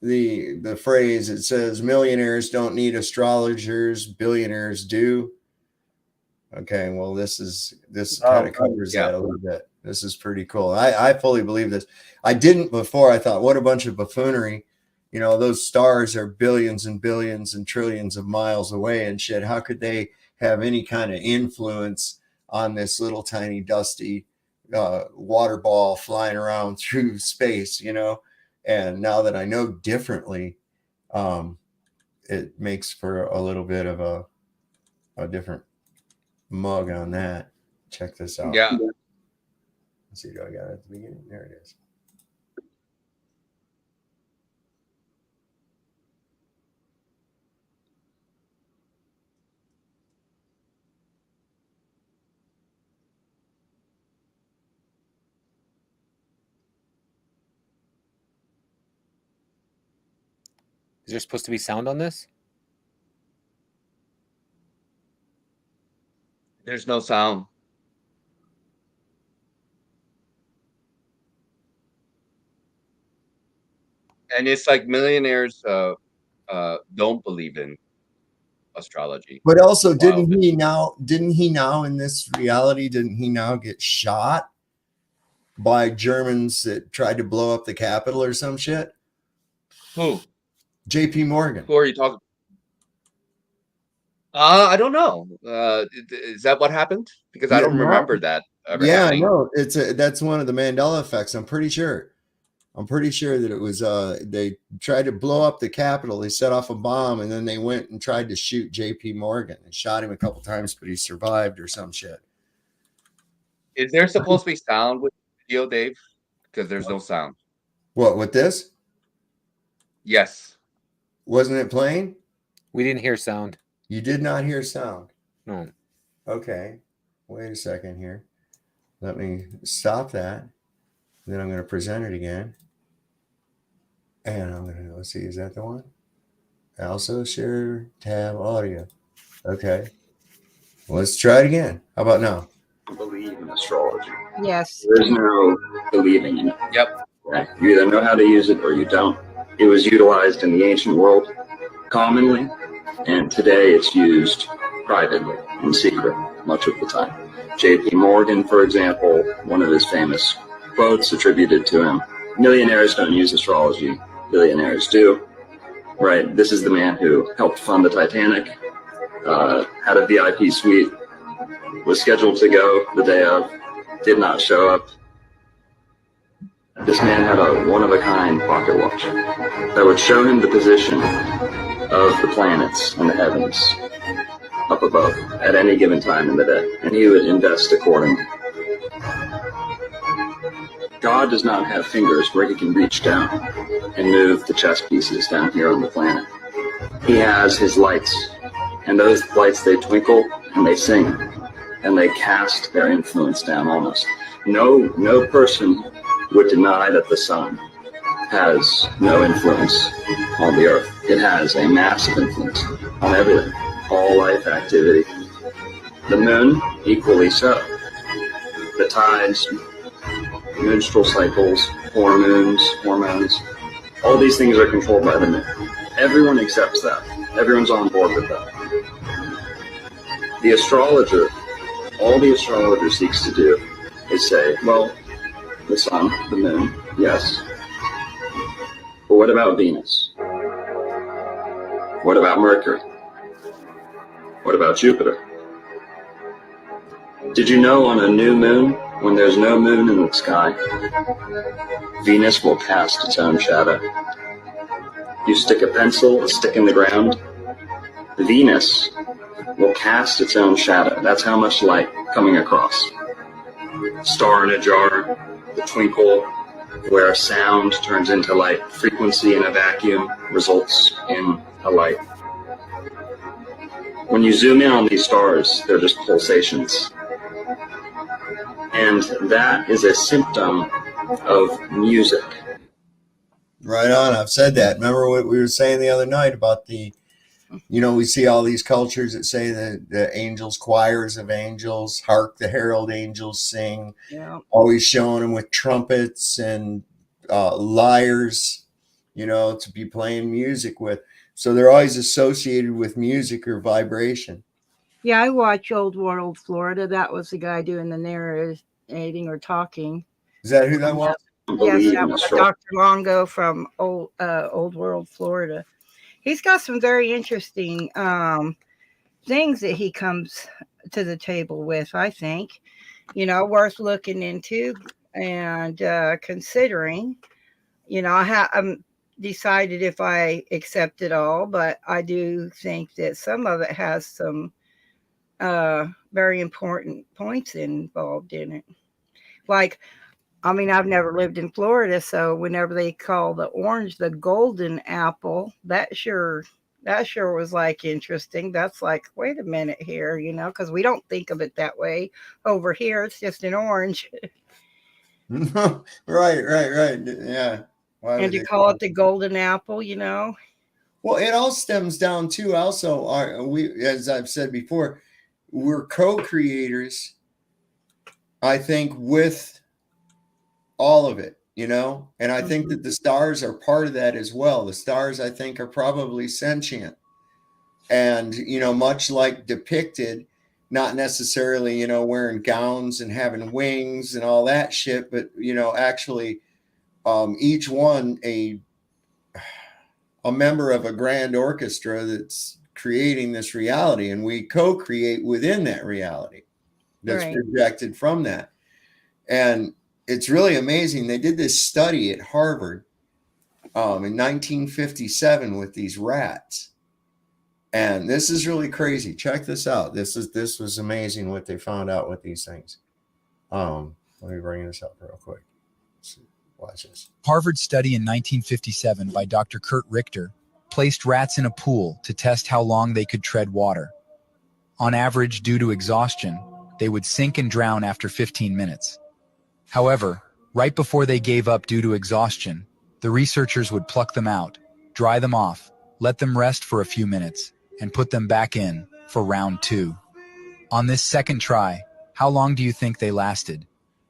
the phrase. It says millionaires don't need astrologers, billionaires do. Okay, well this kind of covers that a little bit. This is pretty cool. I fully believe this. I didn't before. I thought, what a bunch of buffoonery. You know, those stars are billions and billions and trillions of miles away and shit. How could they have any kind of influence on this little tiny dusty water ball flying around through space, you know? And now that I know differently, it makes for a little bit of a different mug on that. Check this out. Yeah. Let's see, do I got it at the beginning? There it is. Is there supposed to be sound on this? There's no sound. And it's like millionaires don't believe in astrology. But also, didn't he now in this reality, didn't he now get shot by Germans that tried to blow up the Capitol or some shit? Who? JP Morgan. Who are you talking? I don't know. Is that what happened? Because I don't remember that. ever Yeah, I happening. know. That's one of the Mandela effects. I'm pretty sure that it was they tried to blow up the Capitol. They set off a bomb, and then they went and tried to shoot JP Morgan and shot him a couple times, but he survived or some shit. Is there supposed to be sound with the video, Dave? Because there's no sound. What, with this? Yes. Wasn't it playing? We didn't hear sound. You did not hear sound? No. Okay. Wait a second here. Let me stop that. Then I'm going to present it again. And I'm going to, let's see, is that the one? Also share tab audio. Okay. Let's try it again. How about now? Believe in astrology. Yes. There's no believing in it. Yep. Right? You either know how to use it or you don't. It was utilized in the ancient world commonly, and today it's used privately, in secret, much of the time. JP Morgan, for example, one of his famous quotes attributed to him, millionaires don't use astrology, billionaires do. Right? This is the man who helped fund the Titanic, had a VIP suite, was scheduled to go the day of, did not show up. This man had a one-of-a-kind pocket watch that would show him the position of the planets and the heavens up above at any given time in the day, and he would invest accordingly. God does not have fingers where he can reach down and move the chess pieces down here on the planet. He has his lights, and those lights, they twinkle and they sing, and they cast their influence down on us. No person would deny that the sun has no influence on the earth. It has a massive influence on everything, all life activity. The moon, equally so. The tides, menstrual cycles, hormones, all these things are controlled by the moon. Everyone accepts that. Everyone's on board with that. The astrologer, all the astrologer seeks to do is say, well, the sun, the moon, yes. But what about Venus? What about Mercury? What about Jupiter? Did you know on a new moon, when there's no moon in the sky, Venus will cast its own shadow? You stick a pencil, a stick in the ground, Venus will cast its own shadow. That's how much light coming across. Star in a jar, the twinkle, where a sound turns into light. Frequency in a vacuum results in a light. When you zoom in on these stars, they're just pulsations. And that is a symptom of music. Right on. I've said that. Remember what we were saying the other night about we see all these cultures that say that the angels, choirs of angels, hark the herald angels sing, always showing them with trumpets and lyres, to be playing music with. So they're always associated with music or vibration. Yeah, I watch Old World Florida. That was the guy doing the narrating or talking. Is that who that was? Yes, that was Dr. Longo from Old World Florida. He's got some very interesting things that he comes to the table with, I think, worth looking into and considering. I'm decided if I accept it all, but I do think that some of it has some very important points involved in it. Like, I've never lived in Florida, so whenever they call the orange the golden apple, that sure was like interesting. That's like, wait a minute here, because we don't think of it that way over here. It's just an orange. Right. Yeah. And you call it the golden apple, Well, it all stems down to also we, as I've said before, we're co-creators, I think, with all of it, and I think that the stars are part of that as well. The stars, I think, are probably sentient and, much like depicted, not necessarily, wearing gowns and having wings and all that shit, but, actually each one a member of a grand orchestra that's creating this reality, and we co-create within that reality that's projected from that. And it's really amazing. They did this study at Harvard in 1957 with these rats. And this is really crazy. Check this out. This was amazing what they found out with these things. Let me bring this up real quick. Watch this. Harvard study in 1957 by Dr. Kurt Richter placed rats in a pool to test how long they could tread water. On average, due to exhaustion, they would sink and drown after 15 minutes. However, right before they gave up due to exhaustion, the researchers would pluck them out, dry them off, let them rest for a few minutes, and put them back in for round 2. On this second try, how long do you think they lasted?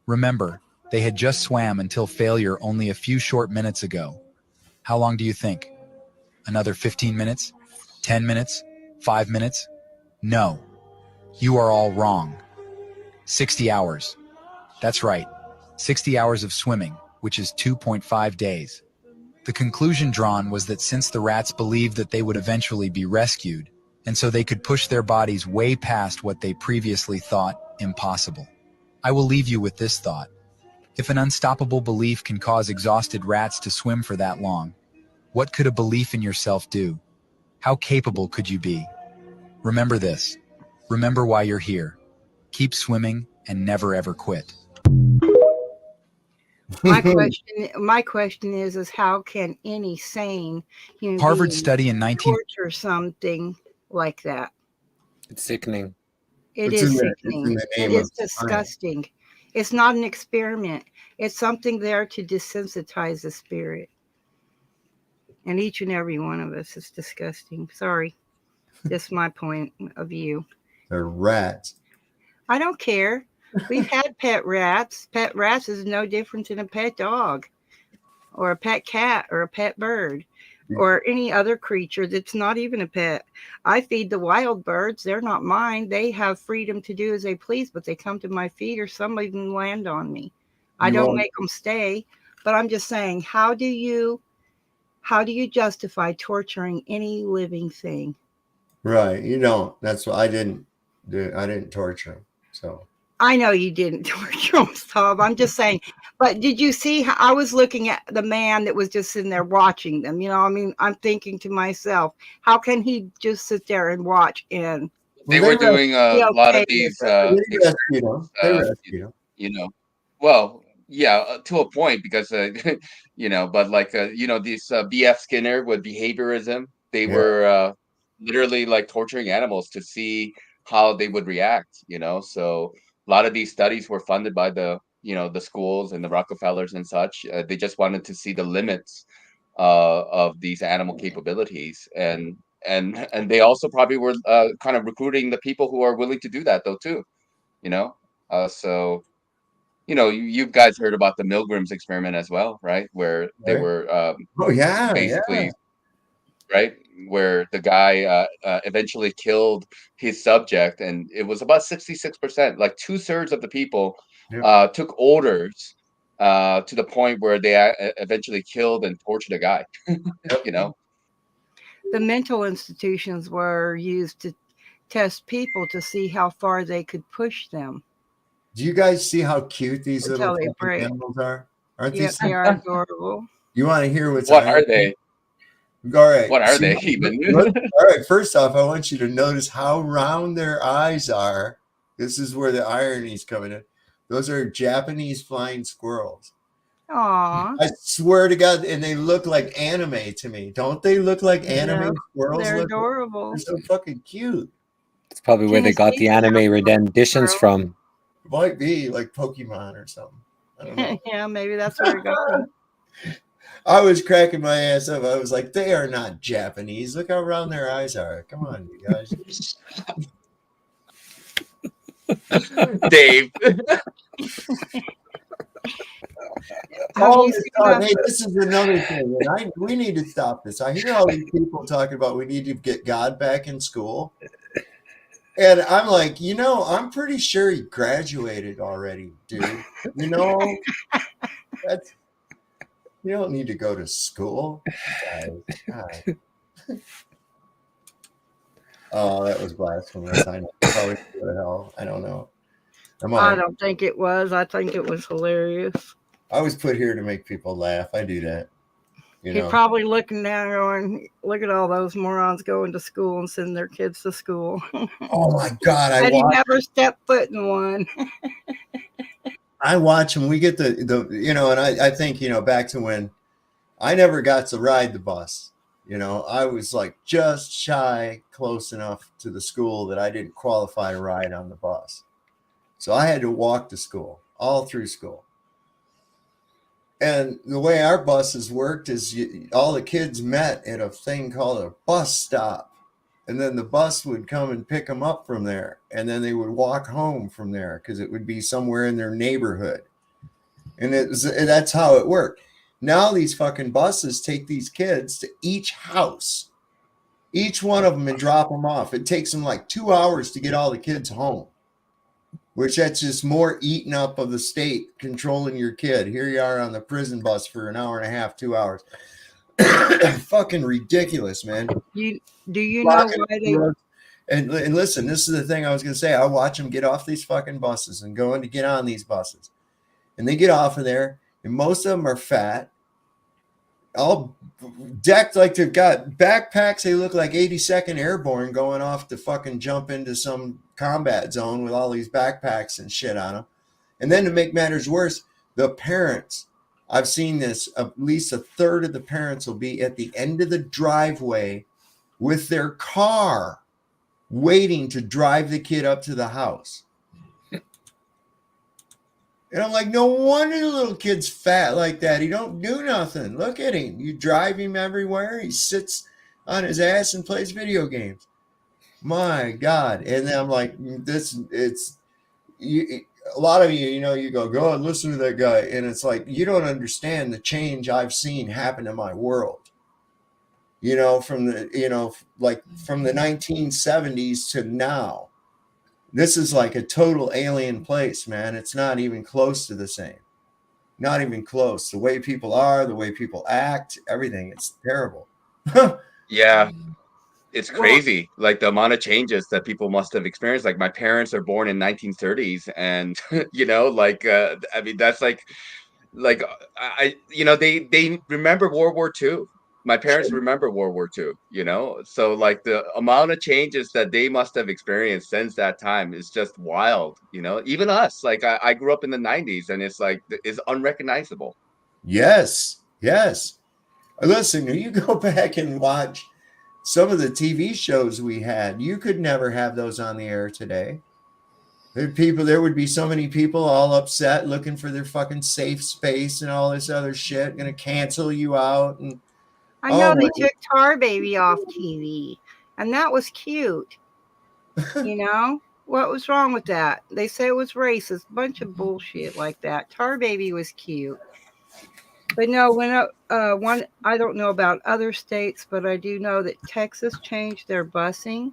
Remember, they had just swam until failure only a few short minutes ago. How long do you think? Another 15 minutes? 10 minutes? 5 minutes? No. You are all wrong. 60 hours. That's right. 60 hours of swimming, which is 2.5 days. The conclusion drawn was that since the rats believed that they would eventually be rescued, and so they could push their bodies way past what they previously thought impossible. I will leave you with this thought. If an unstoppable belief can cause exhausted rats to swim for that long, what could a belief in yourself do? How capable could you be? Remember this. Remember why you're here. Keep swimming and never ever quit. My question is how can any sane human Harvard being study in 19 torture something like that? It's sickening. It It's is in the sickening. name It is of science. disgusting. It's not an experiment. It's something there to desensitize the spirit. And each and every one of us is disgusting. Sorry. Just my point of view. They're rats. I don't care. We've had pet rats. Pet rats is no different than a pet dog or a pet cat or a pet bird or any other creature that's not even a pet. I feed the wild birds. They're not mine. They have freedom to do as they please, but they come to my feet or some even land on me. I don't make them stay, but I'm just saying, how do you justify torturing any living thing? Right. You don't. That's what I didn't do. I didn't torture them. So I know you didn't torture him, Tom. I'm just saying. But did you see how I was looking at the man that was just sitting there watching them? You know, I mean, I'm thinking to myself, how can he just sit there and watch and They were doing a lot of these you know, well, yeah, to a point because you know, but like you know, these BF Skinner with behaviorism, they were literally like torturing animals to see how they would react, you know. So a lot of these studies were funded by the, you know, the schools and the Rockefellers and such. They just wanted to see the limits of these animal capabilities, and they also probably were kind of recruiting the people who are willing to do that though too, you know. So you know, you guys heard about the Milgram's experiment as well, right? Where they were basically right, where the guy eventually killed his subject, and it was about 66%, like 2/3 of the people took orders to the point where they eventually killed and tortured a guy. You know, the mental institutions were used to test people to see how far they could push them. do you guys see how cute these Until little they fucking break. animals are? Aren't Yeah, these? they are adorable. You want to hear what's what are they? All right. What are they even? All right. First off, I want you to notice how round their eyes are. This is where the irony is coming in. Those are Japanese flying squirrels. Aw. I swear to God, and they look like anime to me. Don't they look like anime squirrels? They're adorable. They're so fucking cute. It's probably where they got the anime renditions from. It might be like Pokemon or something. I don't know. Yeah, maybe that's where it got from. I was cracking my ass up. I was like, they are not Japanese. Look how round their eyes are. Come on, you guys. Dave. Hey, this is another thing. And we need to stop this. I hear all these people talking about we need to get God back in school. And I'm like, you know, I'm pretty sure he graduated already, dude. You know, you don't need to go to school. God. Oh, that was blasphemous. I know. Probably go to hell. I don't know. I don't think it was. I think it was hilarious. I was put here to make people laugh. I do that. He probably looking down going, look at all those morons going to school and sending their kids to school. Oh my God. And he never stepped foot in one. I watch him. We get the and I think, back to when I never got to ride the bus. I was like just shy close enough to the school that I didn't qualify to ride on the bus. So I had to walk to school, all through school. And the way our buses worked is all the kids met at a thing called a bus stop. And then the bus would come and pick them up from there. And then they would walk home from there because it would be somewhere in their neighborhood. And that's how it worked. Now these fucking buses take these kids to each house, each one of them, and drop them off. It takes them like 2 hours to get all the kids home, which that's just more eating up of the state controlling your kid. Here you are on the prison bus for an hour and a half, 2 hours. Fucking ridiculous, man. Do you know why they... And listen, this is the thing I was going to say. I watch them get off these fucking buses and go in to get on these buses. And they get off of there, and most of them are fat, all decked like they've got backpacks. They look like 82nd Airborne going off to fucking jump into some combat zone with all these backpacks and shit on them. And then to make matters worse, the parents, I've seen this, at least a third of the parents will be at the end of the driveway with their car waiting to drive the kid up to the house. And I'm like, no wonder the little kid's fat like that. He don't do nothing. Look at him. You drive him everywhere. He sits on his ass and plays video games. My God. And then I'm like, a lot of you, you go and listen to that guy. And it's like, you don't understand the change I've seen happen in my world. From the 1970s to now. This is like a total alien place, man. It's not even close to the same. Not even close. The way people are, the way people act, everything. It's terrible. Yeah. It's crazy. Like the amount of changes that people must have experienced. Like my parents are born in 1930s. And, I mean, that's they remember World War II. My parents remember World War II, so like the amount of changes that they must have experienced since that time is just wild, even us. Like I grew up in the 90s and it's like, it's unrecognizable. Yes. Listen, you go back and watch some of the TV shows we had. You could never have those on the air today. There would be so many people all upset looking for their fucking safe space and all this other shit, going to cancel you out. And I know they took Tar Baby off TV, and that was cute. What was wrong with that? They say it was racist. Bunch of bullshit like that. Tar Baby was cute. But no, when I don't know about other states, but I do know that Texas changed their busing.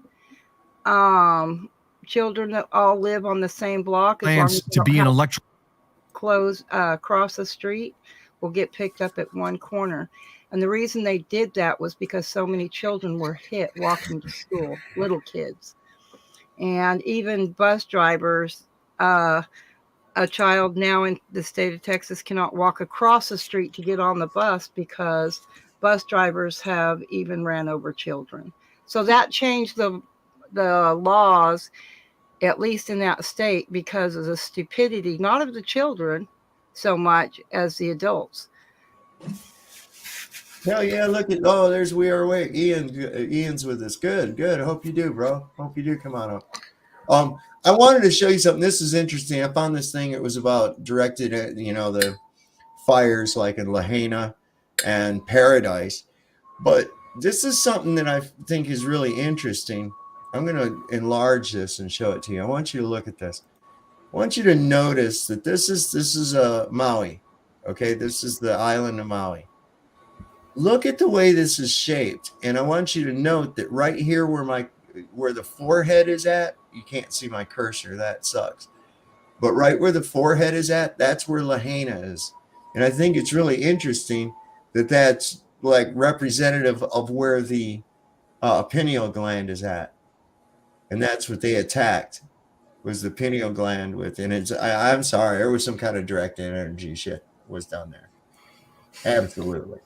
Children that all live on the same block, as long as to be an electric cross the street, will get picked up at one corner. And the reason they did that was because so many children were hit walking to school, little kids. And even bus drivers, a child now in the state of Texas cannot walk across the street to get on the bus because bus drivers have even ran over children. So that changed the laws, at least in that state, because of the stupidity, not of the children so much as the adults. Hell yeah, there's We Are Awake. Ian's with us. Good. I hope you do, bro. Hope you do come on up. I wanted to show you something. This is interesting. I found this thing. It was directed at, the fires like in Lahaina and Paradise. But this is something that I think is really interesting. I'm going to enlarge this and show it to you. I want you to look at this. I want you to notice that this is Maui. Okay, this is the island of Maui. Look at the way this is shaped, and I want you to note that right here where the forehead is at, you can't see my cursor, that sucks. But right where the forehead is at, that's where Lahaina is. And I think it's really interesting that that's like representative of where the pineal gland is at. And that's what they attacked. was the pineal gland within it. I'm sorry, there was some kind of direct energy shit was done there. Absolutely.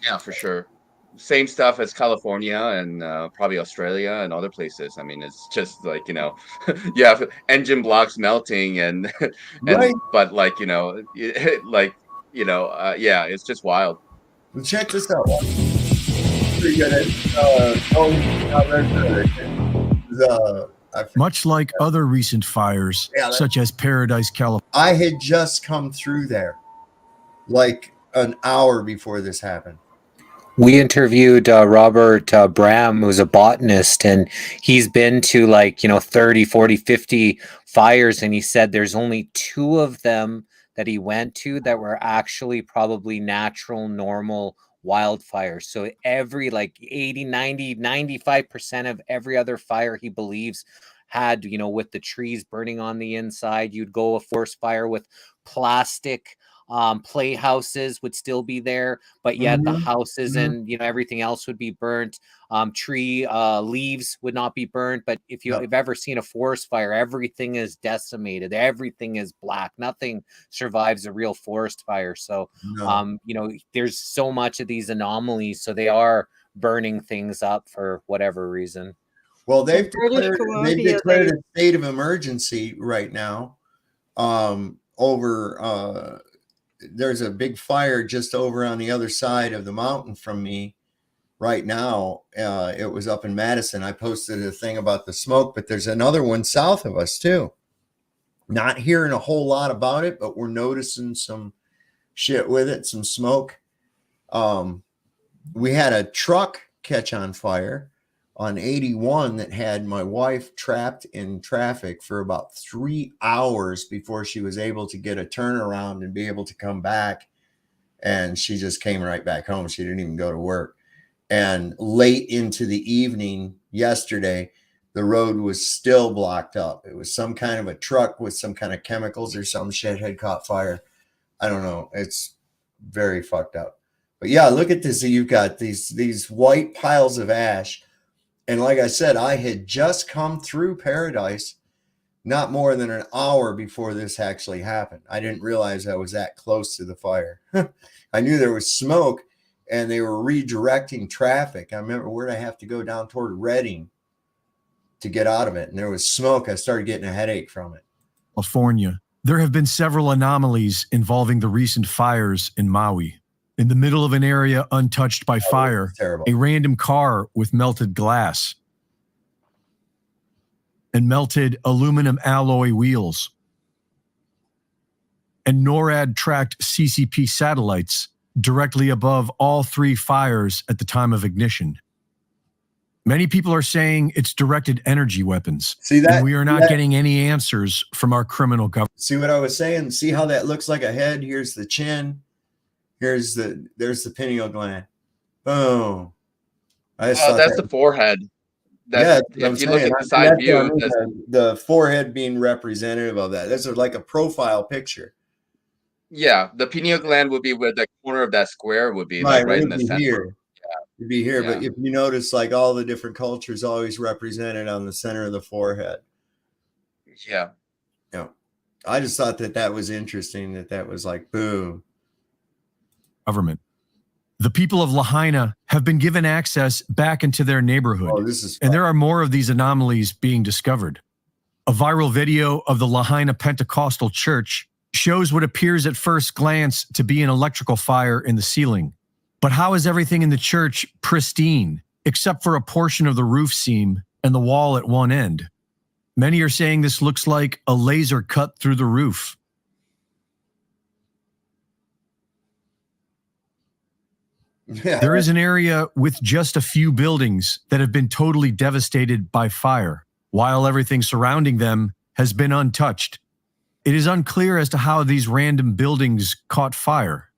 Yeah, for sure. Same stuff as California and probably Australia and other places. I mean, it's just like, you know, you have engine blocks melting and Right. but like, you know, like, you know, yeah, it's just wild. Well, check this out. Pretty good. Much like other recent fires, such as Paradise, California. I had just come through there like an hour before this happened. We interviewed Robert Bram, who's a botanist, and he's been to like, 30, 40, 50 fires, and he said there's only 2 of them that he went to that were actually probably natural, normal wildfires. So every like 80, 90, 95% of every other fire he believes had, with the trees burning on the inside. You'd go a forest fire with plastic playhouses would still be there, but yet the houses and everything else would be burnt. Tree leaves would not be burnt, but if you've ever seen a forest fire, everything is decimated, everything is black, nothing survives a real forest fire. So there's so much of these anomalies, so they are burning things up for whatever reason. Well, they've declared a state of emergency right now over there's a big fire just over on the other side of the mountain from me right now. It was up in Madison. I posted a thing about the smoke, but there's another one south of us too. Not hearing a whole lot about it, but we're noticing some shit with it, some smoke. We had a truck catch on fire on 81 that had my wife trapped in traffic for about 3 hours before she was able to get a turnaround and be able to come back. And she just came right back home. She didn't even go to work. And late into the evening yesterday, the road was still blocked up. It was some kind of a truck with some kind of chemicals or some shit had caught fire. I don't know. It's very fucked up. But yeah, look at this. You've got these white piles of ash. And like I said, I had just come through Paradise not more than an hour before this actually happened. I didn't realize I was that close to the fire. I knew there was smoke and they were redirecting traffic. I remember where'd I have to go down toward Reading to get out of it. And there was smoke. I started getting a headache from it. California. There have been several anomalies involving the recent fires in Maui. In the middle of an area untouched by fire, a random car with melted glass and melted aluminum alloy wheels and NORAD-tracked CCP satellites directly above all 3 fires at the time of ignition. Many people are saying it's directed energy weapons. See that? And we are not getting any answers from our criminal government. See what I was saying? See how that looks like a head? Here's the chin. There's the pineal gland. Boom. That's the forehead. If you look at the side view, the forehead being representative of that. This is like a profile picture. Yeah, the pineal gland would be where the corner of that square would be, like right in the center. Here. It'd be here, but if you notice, like all the different cultures always represented on the center of the forehead. Yeah. I just thought that was interesting. That was like boom. Government. The people of Lahaina have been given access back into their neighborhood. Oh, this is fun. And there are more of these anomalies being discovered. A viral video of the Lahaina Pentecostal Church shows what appears at first glance to be an electrical fire in the ceiling. But how is everything in the church pristine, except for a portion of the roof seam and the wall at one end? Many are saying this looks like a laser cut through the roof. There is an area with just a few buildings that have been totally devastated by fire, while everything surrounding them has been untouched. It is unclear as to how these random buildings caught fire.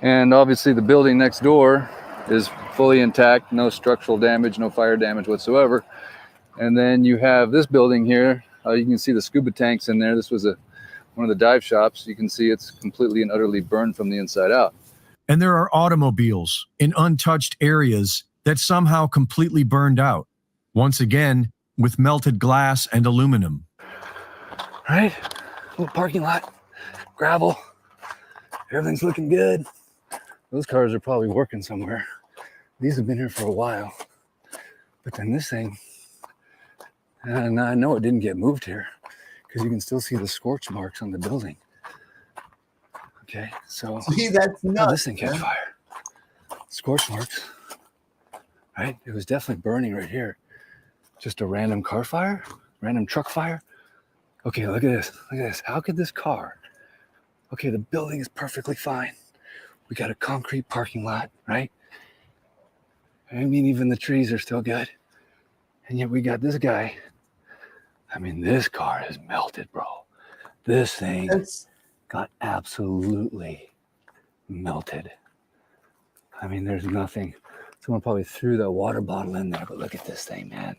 And obviously the building next door is fully intact, no structural damage, no fire damage whatsoever. And then you have this building here. You can see the scuba tanks in there. This was one of the dive shops. You can see it's completely and utterly burned from the inside out. And there are automobiles in untouched areas that somehow completely burned out. Once again, with melted glass and aluminum. Right? Little parking lot, gravel. Everything's looking good. Those cars are probably working somewhere. These have been here for a while. But then this thing, and I know it didn't get moved here because you can still see the scorch marks on the building. Okay, so see, that's how nuts, did this thing catch man. fire? Scorch marks, right? It was definitely burning right here. Just a random car fire, random truck fire. Okay, look at this. Look at this. How could this car? Okay, the building is perfectly fine. We got a concrete parking lot, right? I mean, even the trees are still good. And yet we got this guy. I mean, this car is melted, bro. This thing got absolutely melted. I mean, there's nothing. Someone probably threw that water bottle in there, but look at this thing, man.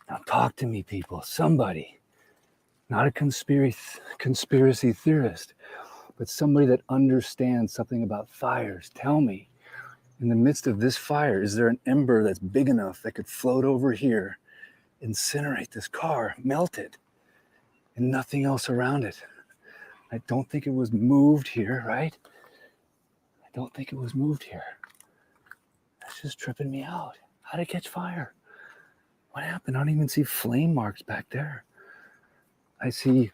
Now talk to me, people. Somebody, not a conspiracy theorist, but somebody that understands something about fires. Tell me, in the midst of this fire, is there an ember that's big enough that could float over here, incinerate this car, melt it, and nothing else around it? I don't think it was moved here, right? I don't think it was moved here. That's just tripping me out. How did it catch fire? What happened? I don't even see flame marks back there. I see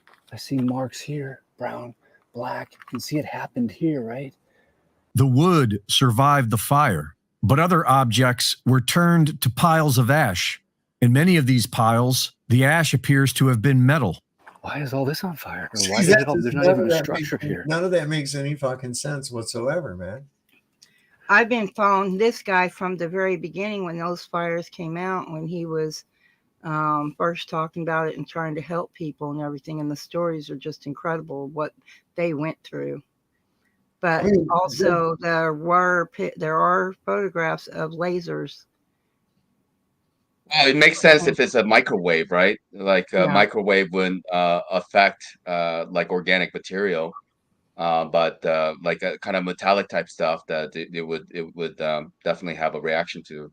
marks here, brown, black. You can see it happened here, right? The wood survived the fire, but other objects were turned to piles of ash. In many of these piles, the ash appears to have been metal. Why is all this on fire? Or why is it all, there's not even a structure here. None of that makes any fucking sense whatsoever, man. I've been following this guy from the very beginning when those fires came out, when he was first talking about it and trying to help people and everything. And the stories are just incredible, what they went through. But also there are photographs of lasers. It makes sense if it's a microwave, right? Like a microwave wouldn't affect like organic material, but like a kind of metallic type stuff that it would definitely have a reaction to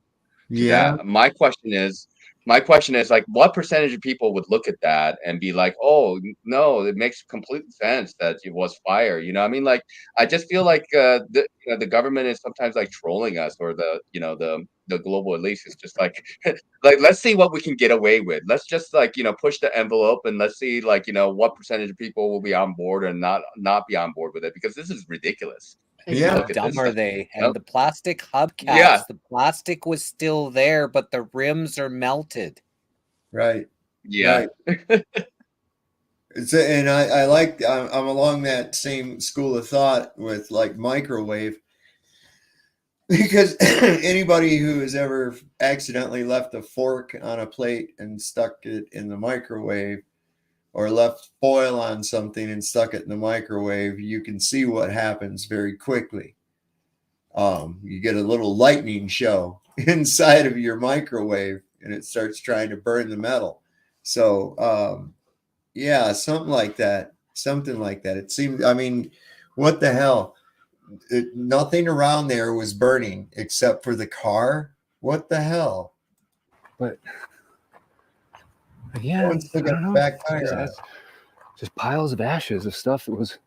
that. My question is like, what percentage of people would look at that and be like, oh no, it makes complete sense that it was fire? You know, I mean, like, I just feel like the government is sometimes like trolling us, or the global elites is just like like, let's see what we can get away with. Let's just like, push the envelope and let's see like, what percentage of people will be on board and not be on board with it, because this is ridiculous. How dumb are they? And the plastic hubcaps, the plastic was still there, but the rims are melted. Right. Yeah. Right. And I like, I'm along that same school of thought with like microwave, because anybody who has ever accidentally left a fork on a plate and stuck it in the microwave, or left foil on something and stuck it in the microwave, you can see what happens very quickly. You get a little lightning show inside of your microwave and it starts trying to burn the metal. So, yeah, something like that. It seemed, I mean, what the hell? Nothing around there was burning except for the car. What the hell? But yeah, I don't know. That's just piles of ashes of stuff that was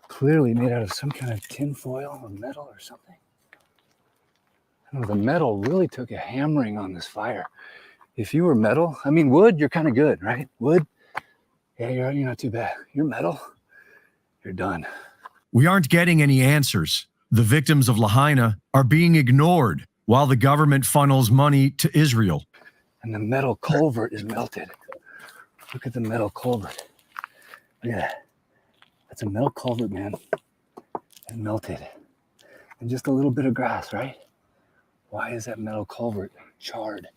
clearly made out of some kind of tin foil or metal or something. I don't know, the metal really took a hammering on this fire. If you were metal, I mean, wood, you're kind of good, right? Wood, yeah, you're not too bad. You're metal, you're done. We aren't getting any answers. The victims of Lahaina are being ignored while the government funnels money to Israel. And the metal culvert is melted. Look at the metal culvert. Look at that. That's a metal culvert, man. It melted. And just a little bit of grass, right? Why is that metal culvert charred?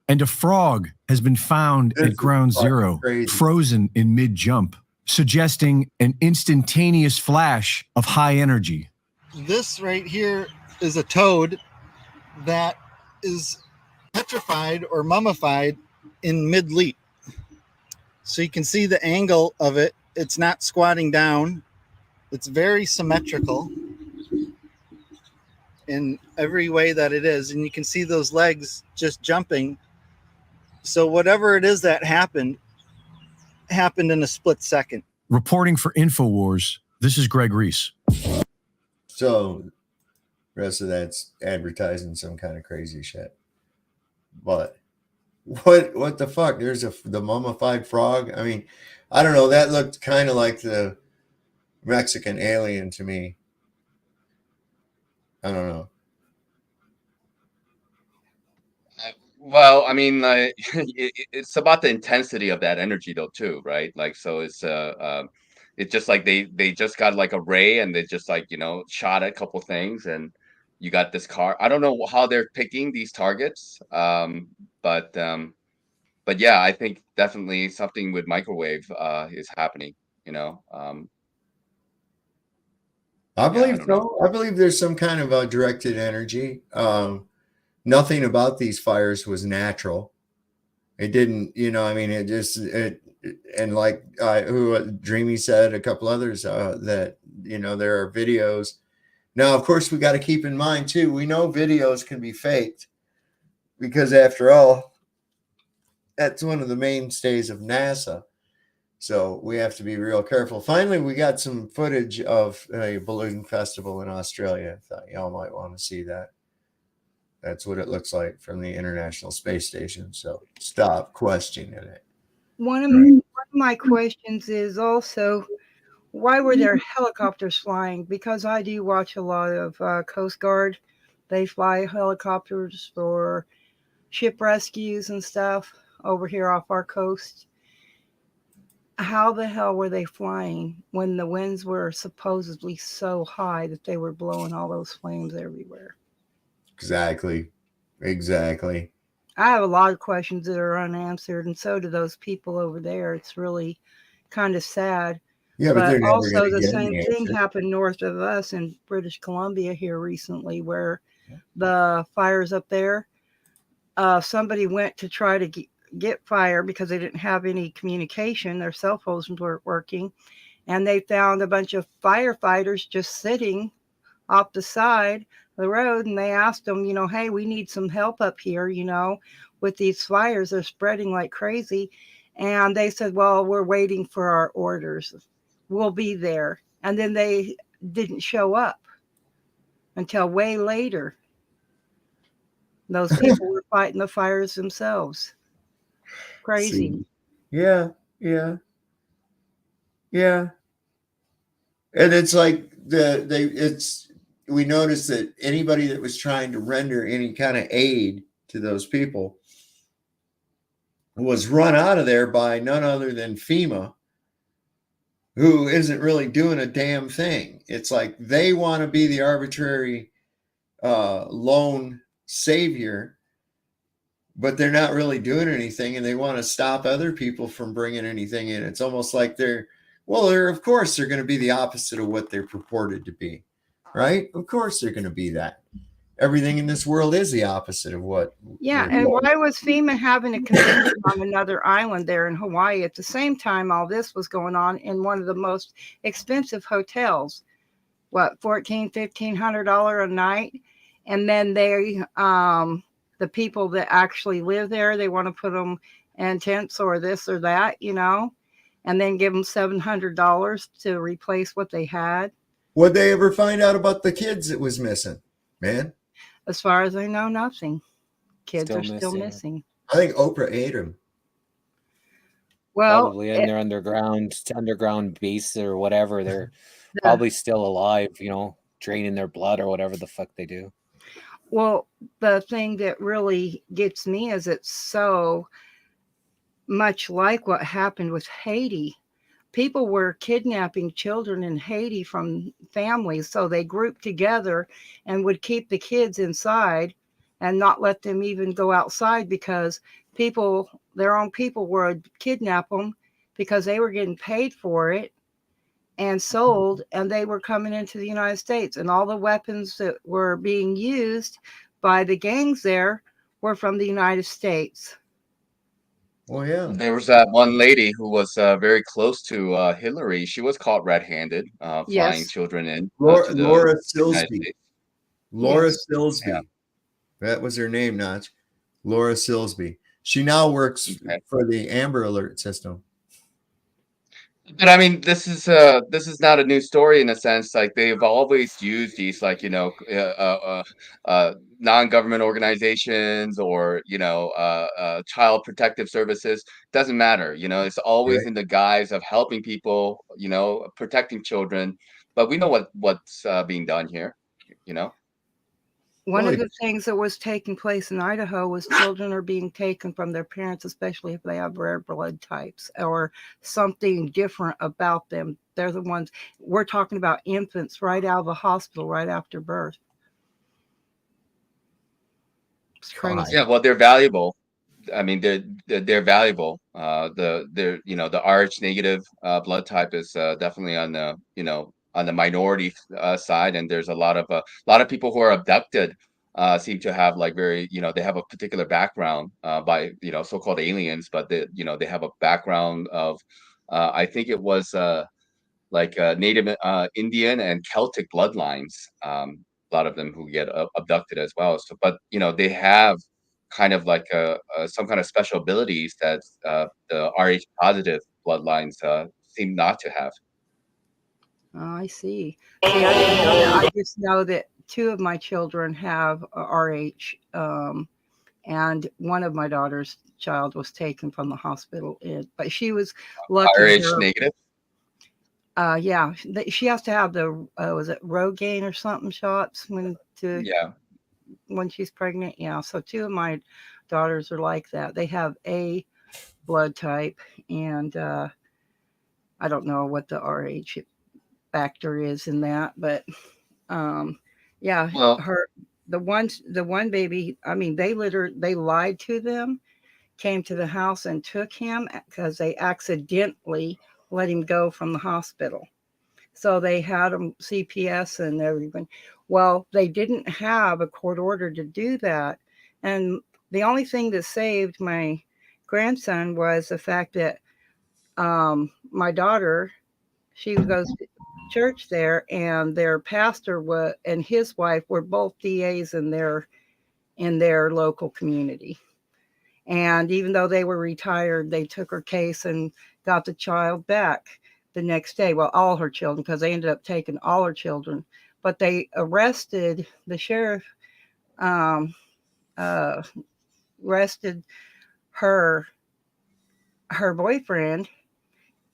And a frog has been found at ground zero, frozen in mid-jump, suggesting an instantaneous flash of high energy. This right here is a toad that is petrified or mummified in mid-leap. So you can see the angle of it. It's not squatting down. It's very symmetrical in every way that it is. And you can see those legs just jumping So whatever it is that happened in a split second. Reporting for InfoWars, this is Greg Reese. So rest of that's advertising some kind of crazy shit. But what the fuck? There's the mummified frog. I mean, I don't know. That looked kind of like the Mexican alien to me. I don't know. Well, I mean, it's about the intensity of that energy, though, too, right? Like, so it's just like they just got like a ray, and they just like shot at a couple things, and you got this car. I don't know how they're picking these targets, but yeah, I think definitely something with microwave is happening. I believe don't know. so. I believe there's some kind of directed energy. Nothing about these fires was natural. It didn't, I mean, and like Dreamy said, a couple others that, there are videos. Now, of course, we got to keep in mind too, we know videos can be faked because after all, that's one of the mainstays of NASA. So we have to be real careful. Finally, we got some footage of a balloon festival in Australia. I thought y'all might want to see that. That's what it looks like from the International Space Station. So stop questioning it. One of my questions is also, why were there helicopters flying? Because I do watch a lot of Coast Guard. They fly helicopters for ship rescues and stuff over here off our coast. How the hell were they flying when the winds were supposedly so high that they were blowing all those flames everywhere? Exactly. I have a lot of questions that are unanswered, and so do those people over there. It's really kind of sad. Yeah, but they're never also gonna the get same an thing answer. happened north of us in British Columbia here recently, where the fires up there, somebody went to try to get fire because they didn't have any communication. Their cell phones weren't working, and they found a bunch of firefighters just sitting off the side of the road, and they asked them, hey, we need some help up here, with these fires. They're spreading like crazy. And they said, well, we're waiting for our orders. We'll be there. And then they didn't show up until way later. Those people were fighting the fires themselves. Crazy. See. Yeah. And it's like we noticed that anybody that was trying to render any kind of aid to those people was run out of there by none other than FEMA, who isn't really doing a damn thing. It's like they want to be the arbitrary lone savior, but they're not really doing anything, and they want to stop other people from bringing anything in. It's almost like they're of course they're going to be the opposite of what they're purported to be, right? Of course they're going to be that. Everything in this world is the opposite of what. Yeah, and why was FEMA having a convention on another island there in Hawaii at the same time all this was going on in one of the most expensive hotels? What, $1,400-$1,500 a night? And then they, the people that actually live there, they want to put them in tents or this or that, and then give them $700 to replace what they had. Would they ever find out about the kids that was missing, man? As far as I know, nothing. Kids are still missing. I think Oprah ate them. Well, probably in their underground base or whatever. They're probably still alive, draining their blood or whatever the fuck they do. Well, the thing that really gets me is it's so much like what happened with Haiti. People were kidnapping children in Haiti from families, so they grouped together and would keep the kids inside and not let them even go outside because their own people would kidnap them because they were getting paid for it and sold, and they were coming into the United States, and all the weapons that were being used by the gangs there were from the United States. Well, yeah. There was that one lady who was very close to Hillary. She was caught red-handed, flying children in. Laura Silsby. Laura Yes. Silsby. Yeah. That was her name, Notch. Laura Silsby. She now works for the Amber Alert system. But I mean, this is not a new story in a sense. Like they've always used these, like non-government organizations or child protective services. Doesn't matter. It's always in the guise of helping people. Protecting children. But we know what's being done here. One of the things that was taking place in Idaho was children are being taken from their parents, especially if they have rare blood types or something different about them. They're the ones we're talking about, infants right out of the hospital right after birth. It's crazy. Yeah, well, they're valuable. I mean, they're valuable. The Rh negative blood type is definitely on the minority side, and there's a lot of people who are abducted seem to have like very they have a particular background by so-called aliens, but they have a background of I think it was Native Indian and Celtic bloodlines. A lot of them who get abducted as well. So, but they have kind of like some kind of special abilities that the Rh positive bloodlines seem not to have. Oh, I see. See, I didn't know that. I just know that 2 of my children have Rh, and one of my daughter's child was taken from the hospital. But she was lucky. Rh negative. Yeah, she has to have the was it Rogaine or something shots when she's pregnant. Yeah, so 2 of my daughters are like that. They have A blood type, and I don't know what the Rh factor is in that, but yeah, the one baby. I mean, they lied to them, came to the house and took him because they accidentally let him go from the hospital. So they had him CPS and everything. Well, they didn't have a court order to do that. And the only thing that saved my grandson was the fact that my daughter, she goes to church there, and their pastor and his wife were both DAs in their local community. And even though they were retired, they took her case and got the child back the next day. Well, all her children, because they ended up taking all her children. But they arrested, the sheriff arrested her boyfriend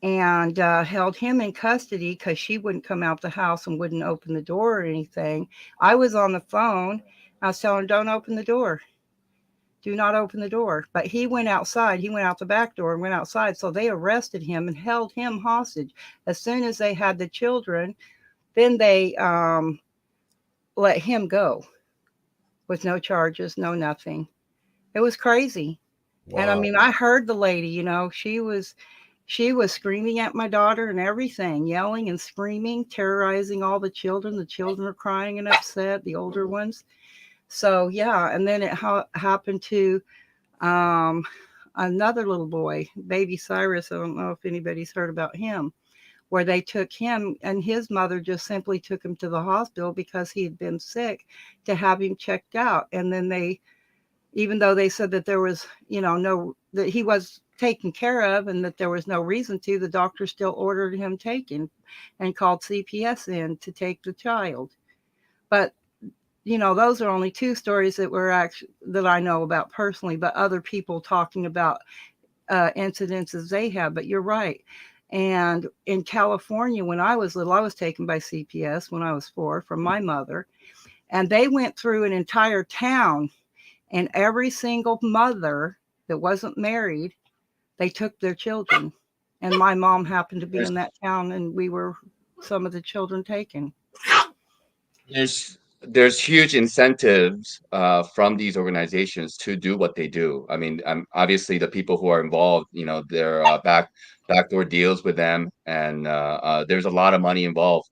and held him in custody because she wouldn't come out the house and wouldn't open the door or anything. I was on the phone. I was telling her, don't open the door. Do not open the door. But he went outside. He went out the back door and went outside. So they arrested him and held him hostage. As soon as they had the children, then they let him go with no charges, no nothing. It was crazy. Wow. And I mean, I heard the lady, she was screaming at my daughter and everything, yelling and screaming, terrorizing all the children. The children are crying and upset, the older ones. So, yeah, and then it happened to another little boy, baby Cyrus. I don't know if anybody's heard about him, where they took him, and his mother just simply took him to the hospital because he had been sick, to have him checked out. And then even though they said that there was, that he was taken care of and that there was no reason to, the doctor still ordered him taken and called CPS in to take the child. But those are only 2 stories that I know about personally, but other people talking about incidences they have. But you're right. And in California, when I was little, I was taken by CPS when I was 4 from my mother. And they went through an entire town, and every single mother that wasn't married, they took their children. And my mom happened to be in that town, and we were some of the children taken. There's huge incentives from these organizations to do what they do. I mean, obviously the people who are involved, there are backdoor deals with them, and there's a lot of money involved.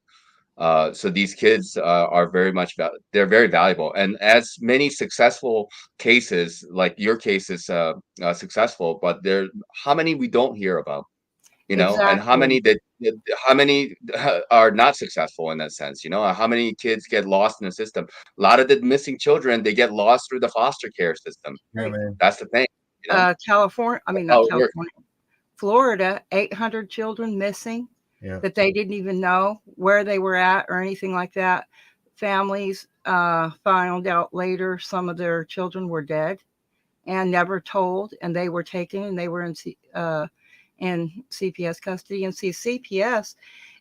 So these kids are they're very valuable. And as many successful cases, like your case is successful, but how many we don't hear about? Exactly. And how many are not successful in that sense? How many kids get lost in the system? A lot of the missing children, they get lost through the foster care system. Yeah, man. That's the thing. California. I mean, not California. Florida, 800 children missing that they didn't even know where they were at or anything like that. Families found out later some of their children were dead and never told, and they were taken and they were in CPS custody. And see, CPS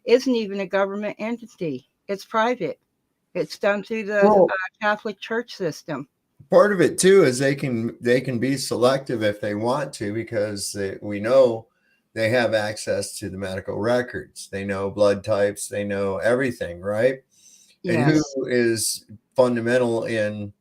isn't even a government entity. It's private. It's done through the Catholic Church system. Part of it too is they can be selective if they want to, because we know they have access to the medical records. They know blood types. They know everything, right? Yes. And who is fundamental in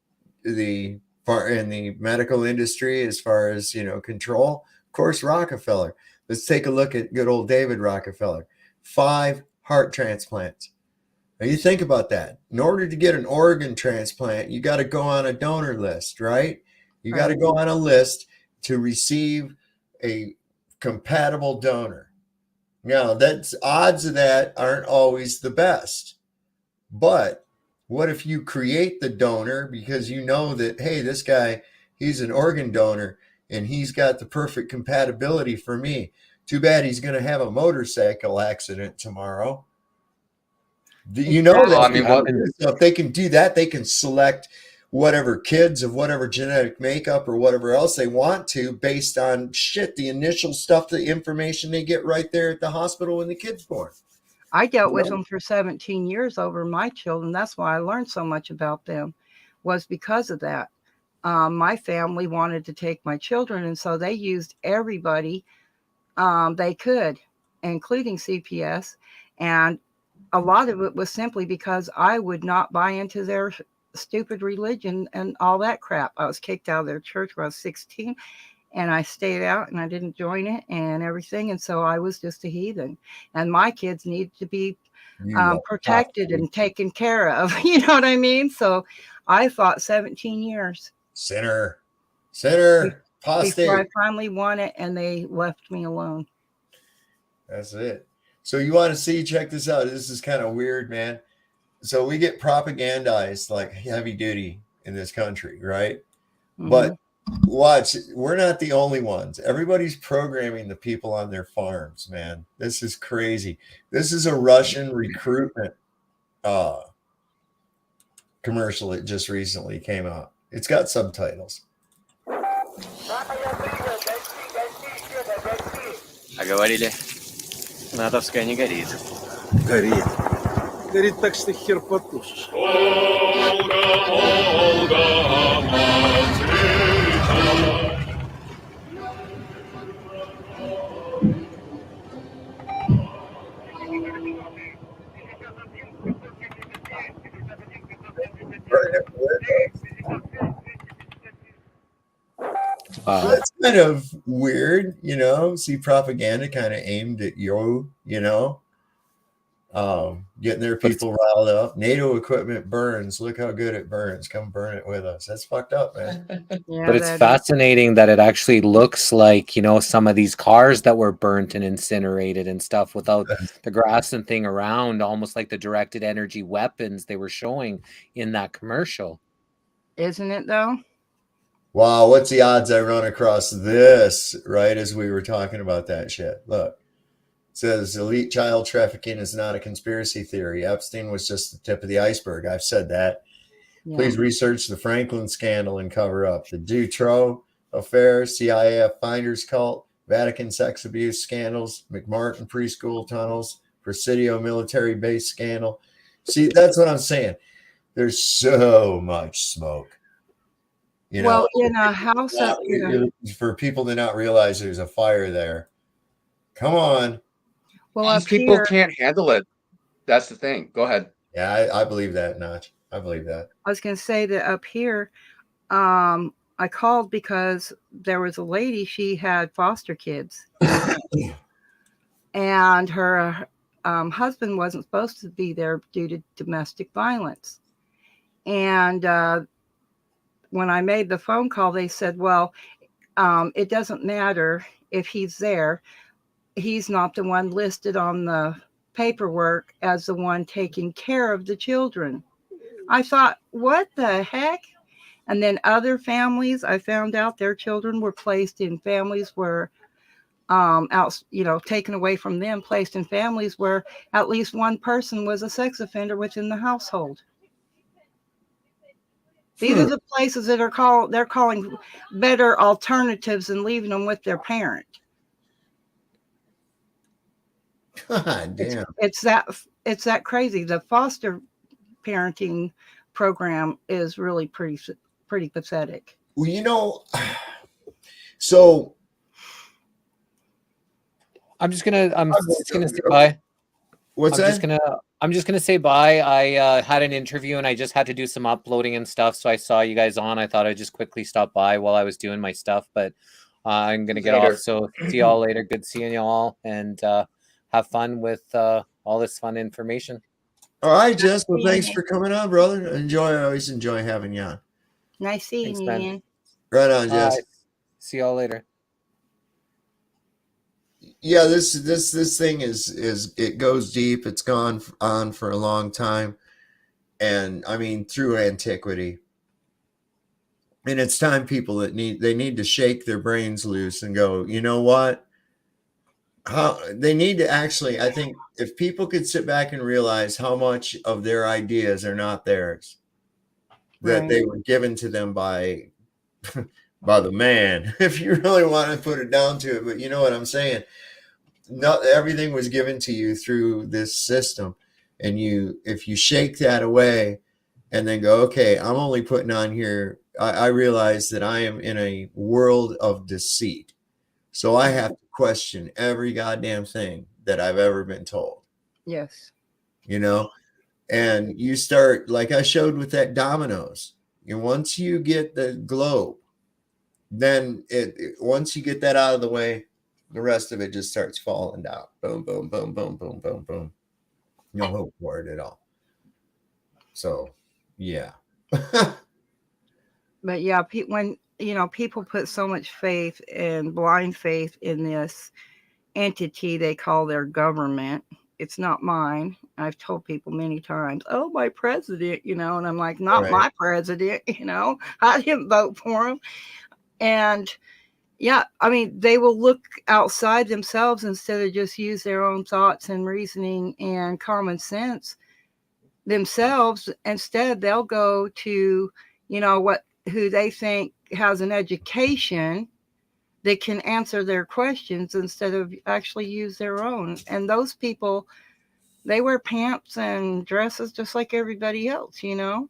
the medical industry as far as control? Of course, Rockefeller. Let's take a look at good old David Rockefeller. 5 heart transplants. Now you think about that. In order to get an organ transplant, you got to go on a donor list, right? You got to go on a list to receive a compatible donor. Now, that's odds of that aren't always the best. But what if you create the donor because you know that, hey, this guy, he's an organ donor and he's got the perfect compatibility for me. Too bad he's going to have a motorcycle accident tomorrow. You know that so if they can do that, they can select whatever kids of whatever genetic makeup or whatever else they want to based on the initial stuff, the information they get right there at the hospital when the kid's born. I dealt with them for 17 years over my children. That's why I learned so much about them, was because of that. My family wanted to take my children, and so they used everybody they could, including CPS. And a lot of it was simply because I would not buy into their stupid religion and all that crap. I was kicked out of their church when I was 16, and I stayed out and I didn't join it and everything. And so I was just a heathen, and my kids need to be protected and taken care of. You know what I mean? So I fought 17 years. Sinner, apostate. Before I finally won it, and they left me alone. That's it. So you want to see, check this out. This is kind of weird, man. So we get propagandized like heavy duty in this country, right? Mm-hmm. But watch, we're not the only ones. Everybody's programming the people on their farms, man. This is crazy. This is a Russian recruitment commercial that just recently came out. It's got subtitles. А говорили, натовская не горит. Горит. Горит так, что хер потушишь. That's kind of weird, see propaganda kind of aimed at you, getting their people riled up. NATO equipment burns. Look how good it burns. Come burn it with us. That's fucked up, man. Yeah, but it's fascinating that it actually looks like, some of these cars that were burnt and incinerated and stuff without the grass and thing around, almost like the directed energy weapons they were showing in that commercial. Isn't it though? Wow, what's the odds I run across this right as we were talking about that shit? Look, it says elite child trafficking is not a conspiracy theory. Epstein was just the tip of the iceberg. I've said that. Yeah. Please research the Franklin scandal and cover up the Dutroux affair, CIA finders cult, Vatican sex abuse scandals, McMartin preschool tunnels, Presidio military base scandal. See, that's what I'm saying. There's so much smoke. Well, in a house up for people to not realize there's a fire there. Come on. Well, these people can't handle it. That's the thing. Go ahead. Yeah, I believe that, Notch. I believe that. I was going to say that up here, I called because there was a lady, she had foster kids. And her husband wasn't supposed to be there due to domestic violence. And when I made the phone call, they said, well, it doesn't matter if he's there. He's not the one listed on the paperwork as the one taking care of the children. I thought, what the heck? And then other families, I found out their children were placed in families where taken away from them, placed in families where at least one person was a sex offender within the household. These are the places that they're calling better alternatives and leaving them with their parent. God damn. It's that crazy. The foster parenting program is really pretty pathetic. Well, so I'm just gonna say bye. What's that? I'm just gonna say bye. I had an interview and I just had to do some uploading and stuff. So I saw you guys on. I thought I'd just quickly stop by while I was doing my stuff, but I'm gonna get off. So see y'all later. Good seeing you all, and have fun with all this fun information. All right, Jess. Well, thanks for coming on, brother. I always enjoy having you on. Nice seeing you, man. Right on, Jess. See y'all later. Yeah, this thing is it goes deep. It's gone on for a long time, and I mean through antiquity. And it's time people they need to shake their brains loose and go, you know what? How they need to actually, I think if people could sit back and realize how much of their ideas are not theirs, that they were given to them by the man, if you really want to put it down to it. But you know what I'm saying? Not everything was given to you through this system. And if you shake that away and then go, okay, I'm only putting on here, I realize that I am in a world of deceit. So I have to question every goddamn thing that I've ever been told. Yes. And you start, like I showed with that dominoes. Once you get the globe, then once you get that out of the way, the rest of it just starts falling down. Boom, boom, boom, boom, boom, boom, boom. No hope for it at all. So, yeah. But yeah, when people put so much faith and blind faith in this entity they call their government. It's not mine. I've told people many times, oh, my president, and I'm like, not my president, I didn't vote for him. And yeah, I mean, they will look outside themselves instead of just use their own thoughts and reasoning and common sense themselves. Instead, they'll go to, who they think has an education that can answer their questions instead of actually use their own. And those people, they wear pants and dresses just like everybody else, Yeah,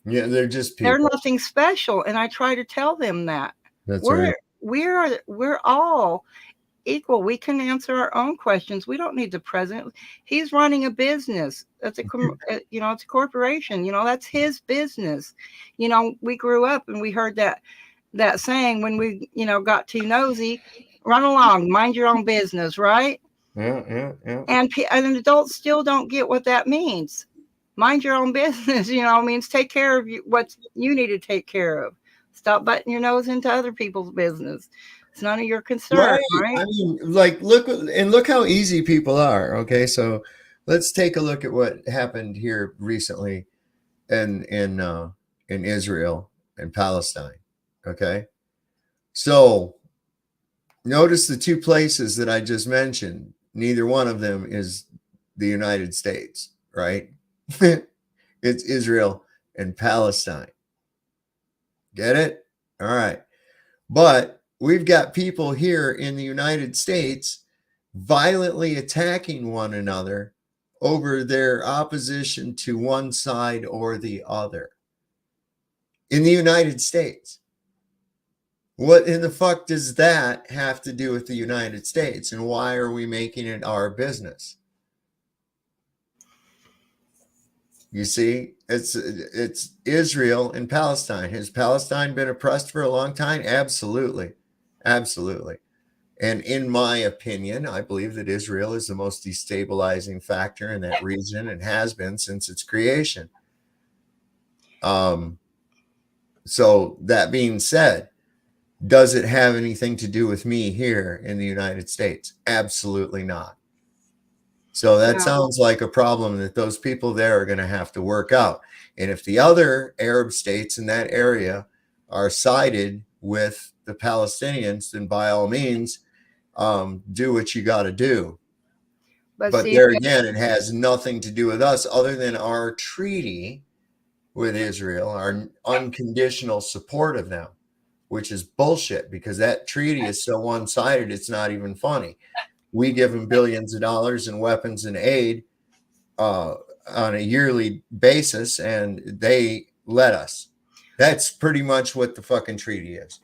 they're just people. They're nothing special. And I try to tell them that. That's right. We're all equal. We can answer our own questions. We don't need the president. He's running a business. That's it's a corporation. That's his business. We grew up and we heard that saying when we, got too nosy, run along, mind your own business, right? Yeah. And adults still don't get what that means. Mind your own business, means take care of what you need to take care of. Stop butting your nose into other people's business. It's none of your concern, right? I mean, look how easy people are. Okay, so let's take a look at what happened here recently in Israel and Palestine. Okay, so notice the two places that I just mentioned. Neither one of them is the United States, right? It's Israel and Palestine. Get it? All right. But we've got people here in the United States violently attacking one another over their opposition to one side or the other. In the United States. What in the fuck does that have to do with the United States? And why are we making it our business? You see, it's Israel and Palestine. Has Palestine been oppressed for a long time? Absolutely. Absolutely. And in my opinion, I believe that Israel is the most destabilizing factor in that region and has been since its creation. So that being said, does it have anything to do with me here in the United States? Absolutely not. So that sounds like a problem that those people there are going to have to work out. And if the other Arab states in that area are sided with the Palestinians, then by all means, do what you got to do. But see, there again, it has nothing to do with us other than our treaty with Israel, our unconditional support of them, which is bullshit because that treaty is so one-sided, it's not even funny. We give them billions of dollars in weapons and aid on a yearly basis, and they let us. That's pretty much what the fucking treaty is.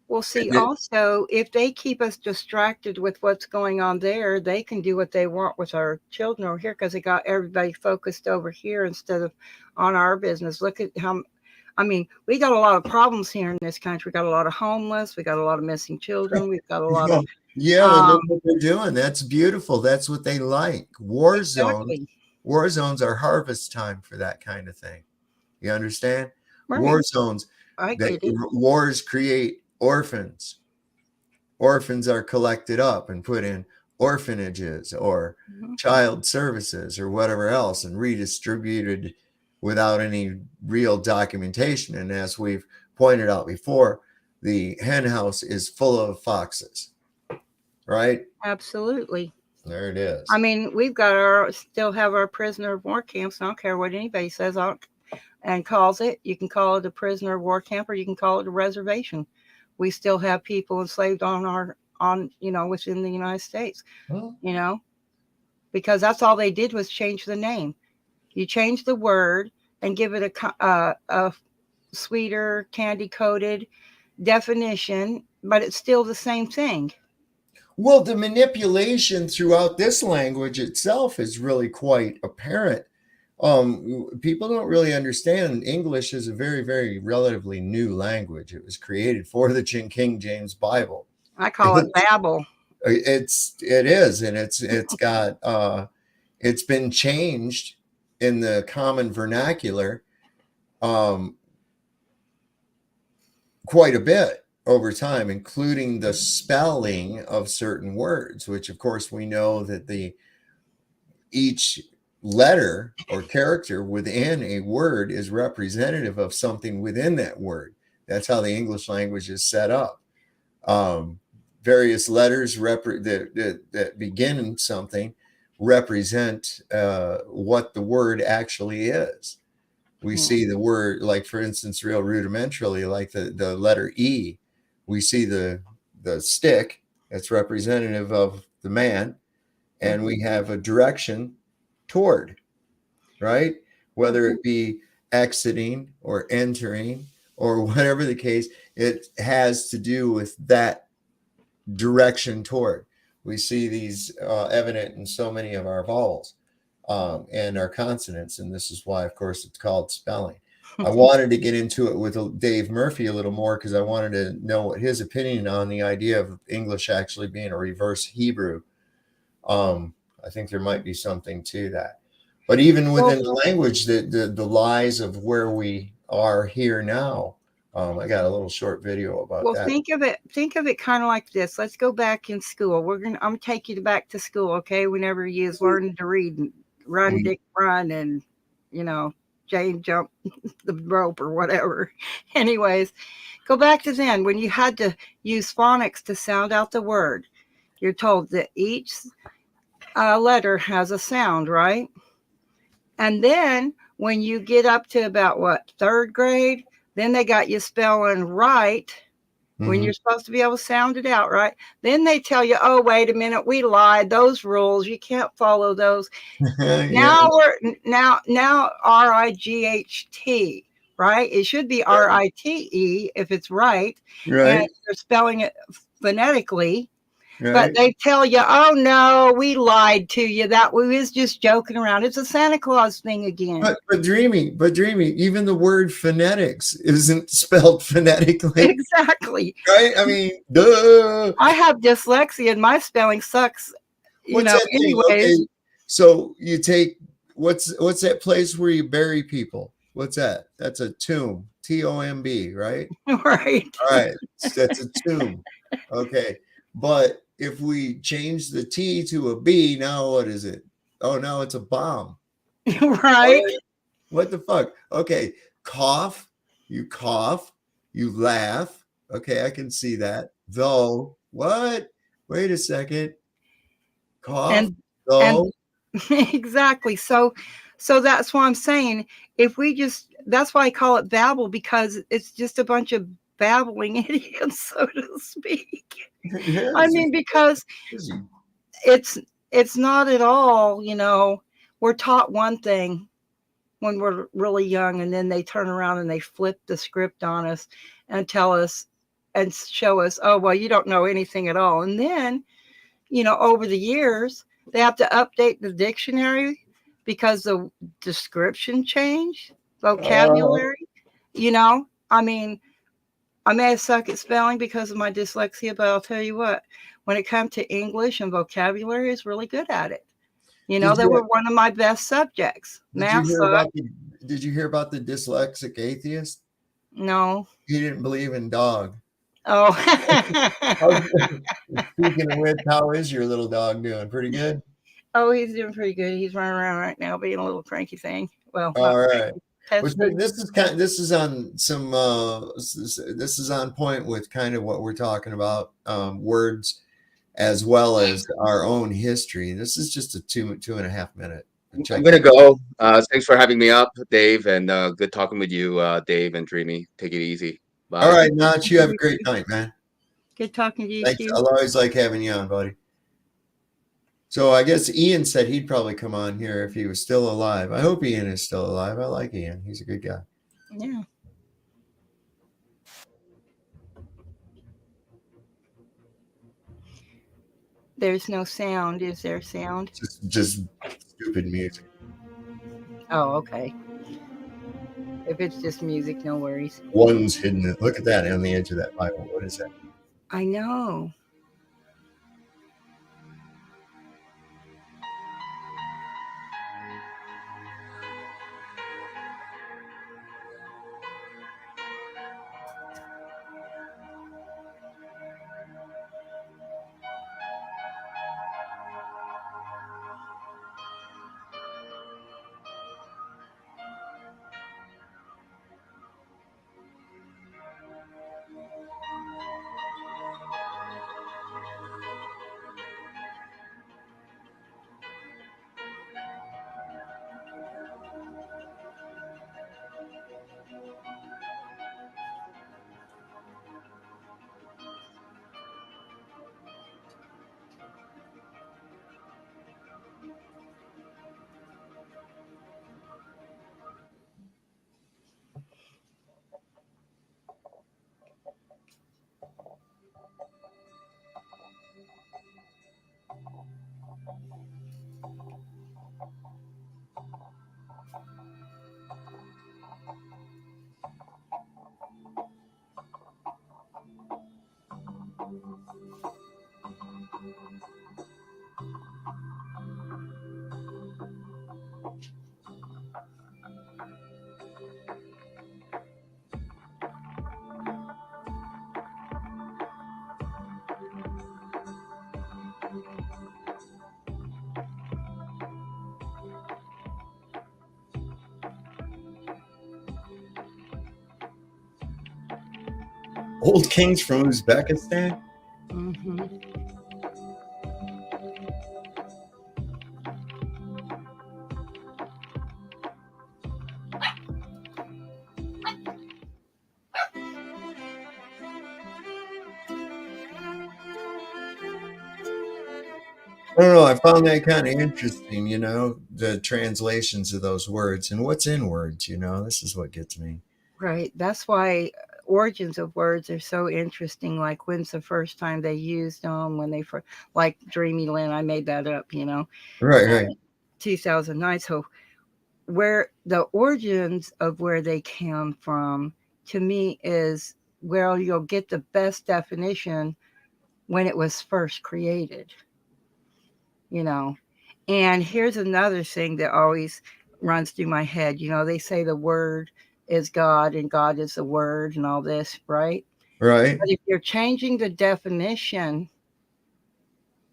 Well, see, also, if they keep us distracted with what's going on there, they can do what they want with our children over here because they got everybody focused over here instead of on our business. Look at how, I mean, we got a lot of problems here in this country. We got a lot of homeless. We got a lot of missing children. We've got a lot of. Yeah, but look what they're doing. That's beautiful. That's what they like. War zones. Exactly. War zones are harvest time for that kind of thing. You understand? Right. War zones. Wars create orphans. Orphans are collected up and put in orphanages or child services or whatever else and redistributed without any real documentation. And as we've pointed out before, the hen house is full of foxes, right? Absolutely. There it is. I mean, we've got still have our prisoner of war camps. I don't care what anybody says and calls it. You can call it a prisoner of war camp or you can call it a reservation. We still have people enslaved within the United States, because that's all they did was change the name. You change the word and give it a sweeter, candy-coated definition, but it's still the same thing. Well, the manipulation throughout this language itself is really quite apparent. People don't really understand English is a very, very relatively new language. It was created for the King James Bible. I call it Babel. It is, and it's got it's been changed in the common vernacular quite a bit over time, including the spelling of certain words, which of course we know that each letter or character within a word is representative of something within that word. That's how the English language is set up. Various letters that begin in something represent what the word actually is. We see the word, like for instance, real rudimentarily, like the letter E. We see the stick that's representative of the man, and we have a direction toward, right? Whether it be exiting or entering or whatever the case, it has to do with that direction toward. We see these evident in so many of our vowels and our consonants, and this is why, of course, it's called spelling. I wanted to get into it with Dave Murphy a little more because I wanted to know what his opinion on the idea of English actually being a reverse Hebrew. I think there might be something to that. But even within the language, the lies of where we are here now, I got a little short video about that. Well, think of it kind of like this. Let's go back in school. I'm gonna take you back to school, okay? Whenever you was learning to read and run, Dick, run, and Jane jump the rope or whatever. Anyways, go back to then when you had to use phonics to sound out the word. You're told that each letter has a sound, right? And then when you get up to about third grade, then they got you spelling right when you're supposed to be able to sound it out, right? Then they tell you, oh, wait a minute, we lied. Those rules, you can't follow those. Now now RIGHT, right? It should be RITE if it's right. Right. And they're spelling it phonetically. Right. But they tell you, oh, no, we lied to you. That we was just joking around. It's a Santa Claus thing again. But dreamy, even the word phonetics isn't spelled phonetically. Exactly. Right? I mean, duh. I have dyslexia and my spelling sucks. Anyways. Okay. So you take, what's that place where you bury people? What's that? That's a tomb. TOMB, right? Right. All right. That's a tomb. Okay. But if we change the T to a B, now what is it? Oh, now it's a bomb. Right. What the fuck? Okay. You cough, You laugh. Okay, I can see that. Though, what? Wait a second. Cough. And Though. exactly. So that's why I'm saying, if we just, that's why I call it babble, because it's just a bunch of babbling idiots, so to speak. I mean, because it's not at all, we're taught one thing when we're really young, and then they turn around and they flip the script on us and tell us and show us, oh, well, you don't know anything at all. And then, over the years, they have to update the dictionary because the description changed, vocabulary. I mean, I may have suck at spelling because of my dyslexia, but I'll tell you what, when it comes to English and vocabulary, is really good at it. They were one of my best subjects. Did you hear about the dyslexic atheist? No. He didn't believe in dog. Oh. Speaking of which, how is your little dog doing? Pretty good? Oh, he's doing pretty good. He's running around right now being a little cranky thing. Well, all right. Pesky. This is on some this is on point with kind of what we're talking about, words as well as our own history. This is just a 2.5 minute. I'm gonna go. Thanks for having me up, Dave, and good talking with you, Dave and Dreamy. Take it easy. Bye. All right, Notch, you have a great night, man. Good talking to you. Thanks. Too. I'll always like having you on, buddy. So I guess Ian said he'd probably come on here if he was still alive. I hope Ian is still alive. I like Ian. He's a good guy. Yeah. There's no sound. Is there sound? Just stupid music. Oh, okay. If it's just music, no worries. One's hidden. Look at that on the edge of that Bible. What is that? I know. Old kings from Uzbekistan? Mm-hmm. I don't know. I found that kind of interesting, the translations of those words and what's in words, this is what gets me. Right. That's why origins of words are so interesting. Like, when's the first time they used them? When they first, like Dreamyland, I made that up, Right. 2009. So where the origins of where they come from, to me, is where you'll get the best definition when it was first created. And here's another thing that always runs through my head. They say the word is God and God is the word and all this, right? Right. But if you're changing the definition,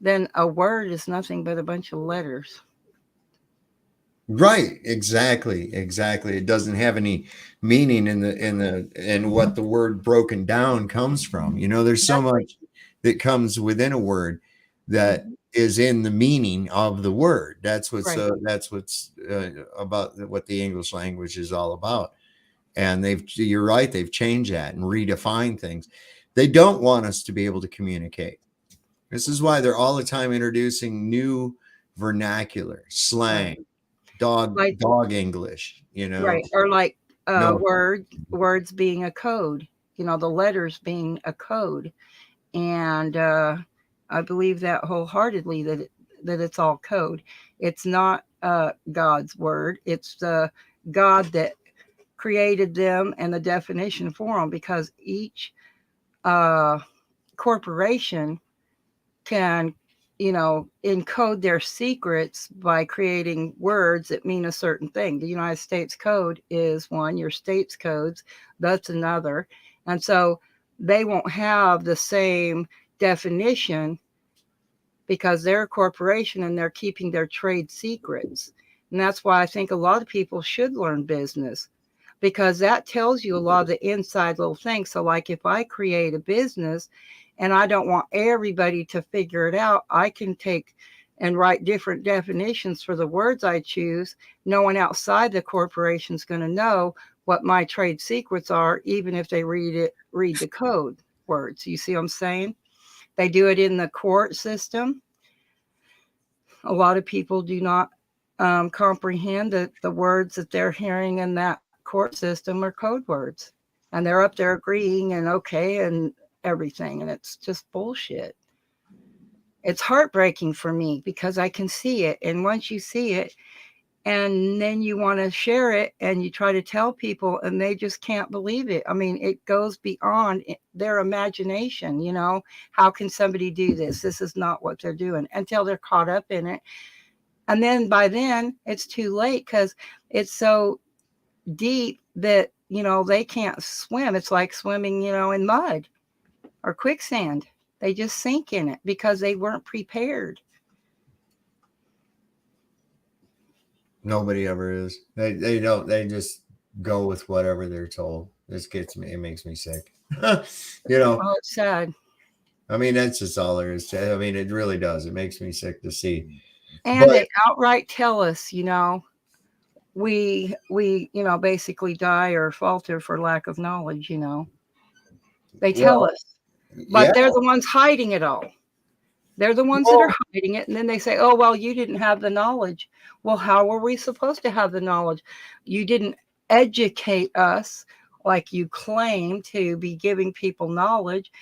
then a word is nothing but a bunch of letters. Right. Exactly. It doesn't have any meaning in what the word broken down comes from. There's so much that comes within a word that is in the meaning of the word. That's what's about what the English language is all about. And you're right, they've changed that and redefined things. They don't want us to be able to communicate. This is why they're all the time introducing new vernacular, slang, dog English, Right. Or like No. words being a code, the letters being a code. And I believe that wholeheartedly that it's all code. It's not God's word. It's God that created them and the definition for them, because each corporation can encode their secrets by creating words that mean a certain thing. The United States Code is one, your state's codes, that's another. And so they won't have the same definition because they're a corporation and they're keeping their trade secrets. And that's why I think a lot of people should learn business, because that tells you a lot of the inside little things. So like if I create a business and I don't want everybody to figure it out, I can take and write different definitions for the words I choose. No one outside the corporation is going to know what my trade secrets are, even if they read the code words. You see what I'm saying? They do it in the court system. A lot of people do not comprehend that the words that they're hearing in that court system are code words, and they're up there agreeing and okay and everything, and it's just bullshit. It's heartbreaking for me because I can see it, and once you see it and then you want to share it and you try to tell people and they just can't believe it. I mean, it goes beyond their imagination. How can somebody do this? This is not what they're doing, until they're caught up in it. And then by then it's too late, because it's so deep that, they can't swim. It's like swimming, in mud or quicksand. They just sink in it because they weren't prepared. Nobody ever is. They don't. They just go with whatever they're told. This gets me. It makes me sick. Oh, it's sad. I mean, that's just all there is to it. I mean, it really does. It makes me sick to see. And they outright tell us, we basically die or falter for lack of knowledge. They tell us, but they're the ones hiding it all. They're the ones that are hiding it. And then they say, oh, well, you didn't have the knowledge. Well, how were we supposed to have the knowledge? You didn't educate us like you claim to be giving people knowledge.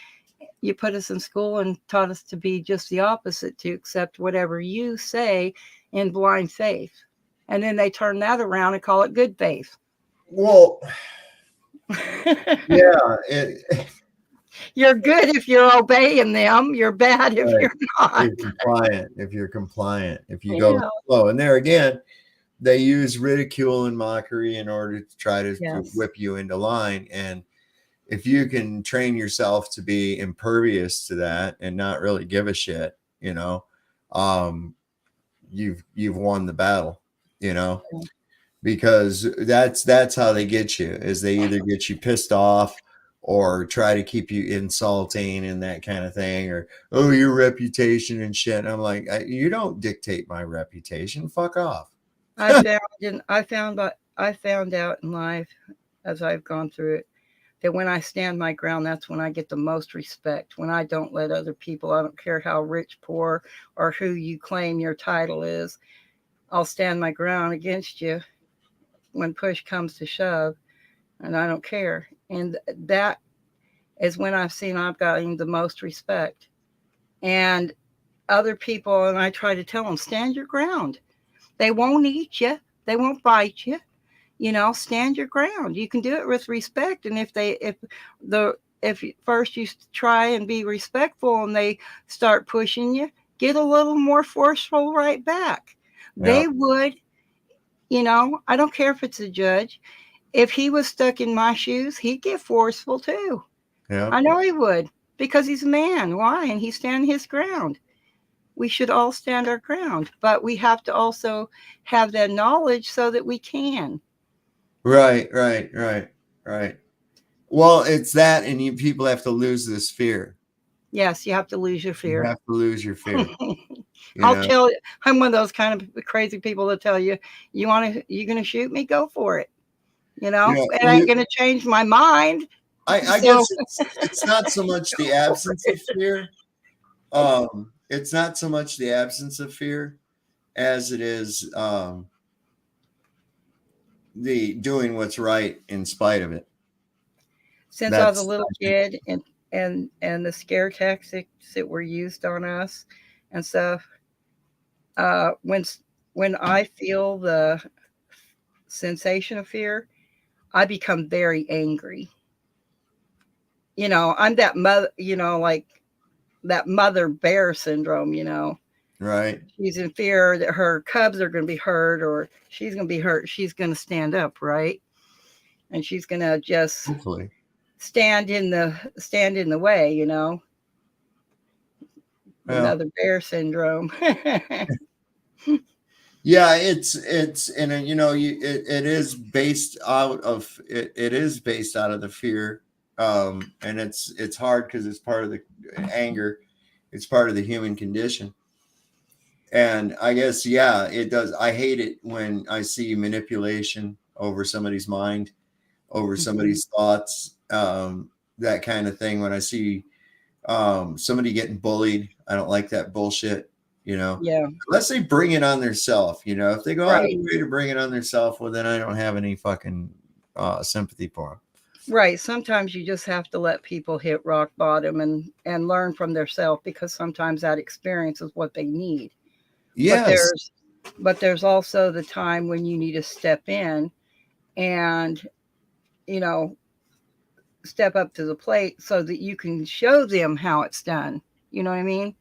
You put us in school and taught us to be just the opposite, to accept whatever you say in blind faith. And then they turn that around and call it good faith. Well, yeah. You're good if you're obeying them. You're bad if you're not. If you're compliant, if you go slow. And there again, they use ridicule and mockery in order to try to whip you into line. And if you can train yourself to be impervious to that and not really give a shit, you've won the battle, because that's how they get you, is they either get you pissed off or try to keep you insulting and that kind of thing, or, oh, your reputation and shit. And I'm like, you don't dictate my reputation. Fuck off. I found out in life, as I've gone through it, that when I stand my ground, that's when I get the most respect. When I don't let other people, I don't care how rich, poor, or who you claim your title is, I'll stand my ground against you when push comes to shove, and I don't care. And that is when I've seen I've gotten the most respect. And other people, and I try to tell them, stand your ground. They won't eat you. They won't bite you. Stand your ground. You can do it with respect. And if first you try and be respectful and they start pushing you, get a little more forceful right back. Yeah. They would, I don't care if it's a judge. If he was stuck in my shoes, he'd get forceful too. Yeah. I know he would, because he's a man. Why? And he's standing his ground. we should all stand our ground, but we have to also have that knowledge so that we can. Right. Well, it's that, and people have to lose this fear. Yes, you have to lose your fear. You have to lose your fear. I'm one of those kind of crazy people that tell you, you're going to shoot me, go for it. And I ain't going to change my mind. I guess it's not so much the absence of fear. It's not so much the absence of fear as it is the doing what's right in spite of it. Since I was a little kid, and the scare tactics that were used on us and stuff, when I feel the sensation of fear, I become very angry. I'm that mother, like that mother bear syndrome, Right. She's in fear that her cubs are going to be hurt, or she's going to be hurt. She's going to stand up, right? And she's going to just hopefully stand in the way, Another bear syndrome. Yeah, it's and it is based out of it is based out of the fear, and it's hard because it's part of the anger, it's part of the human condition, and I guess it does. I hate it when I see manipulation over somebody's mind, over somebody's thoughts, that kind of thing. When I see somebody getting bullied, I don't like that bullshit. Unless they bring it on themselves, if they go out of the way to bring it on themselves, well, then I don't have any fucking sympathy for them. Right. Sometimes you just have to let people hit rock bottom and learn from themselves, because sometimes that experience is what they need. Yes. But there's also the time when you need to step in and, step up to the plate so that you can show them how it's done. You know what I mean?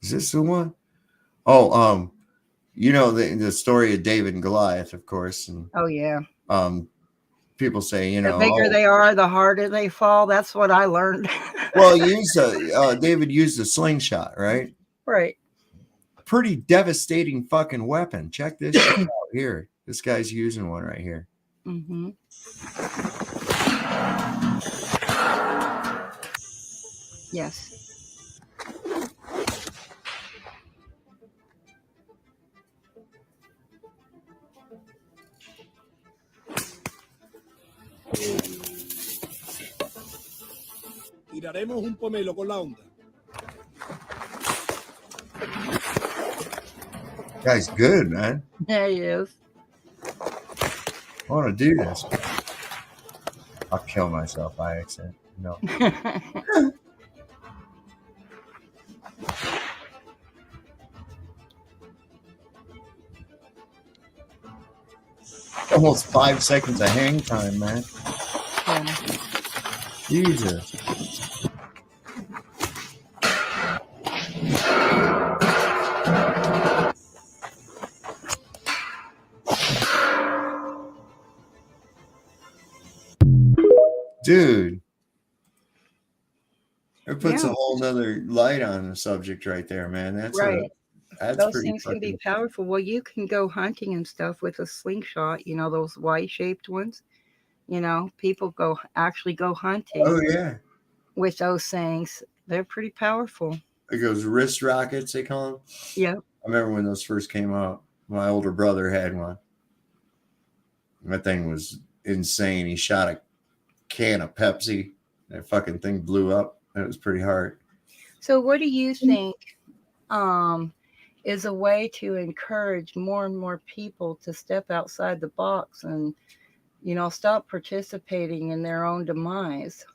Is this the one? Oh, the story of David and Goliath, of course. And oh yeah. People say, the bigger they are, the harder they fall. That's what I learned. Well, David used a slingshot, right? Right. Pretty devastating fucking weapon. Check this shit out here. This guy's using one right here. Mm-hmm. Yes. Tiraremos un pomelo con la onda. Guy's good, man. Yeah, he is. I want to do this. I'll kill myself by accident. No. Almost 5 seconds of hang time, man. Yeah. Jesus. Dude. It puts a whole nother light on the subject right there, man. That's right. That's those pretty things can be powerful. Well, you can go hunting and stuff with a slingshot, those Y-shaped ones. People actually go hunting. Oh yeah. With those things. They're pretty powerful. It goes wrist rockets, they call them. Yeah. I remember when those first came out. My older brother had one. That thing was insane. He shot a can of Pepsi. That fucking thing blew up. It was pretty hard. So what do you think is a way to encourage more and more people to step outside the box and, stop participating in their own demise?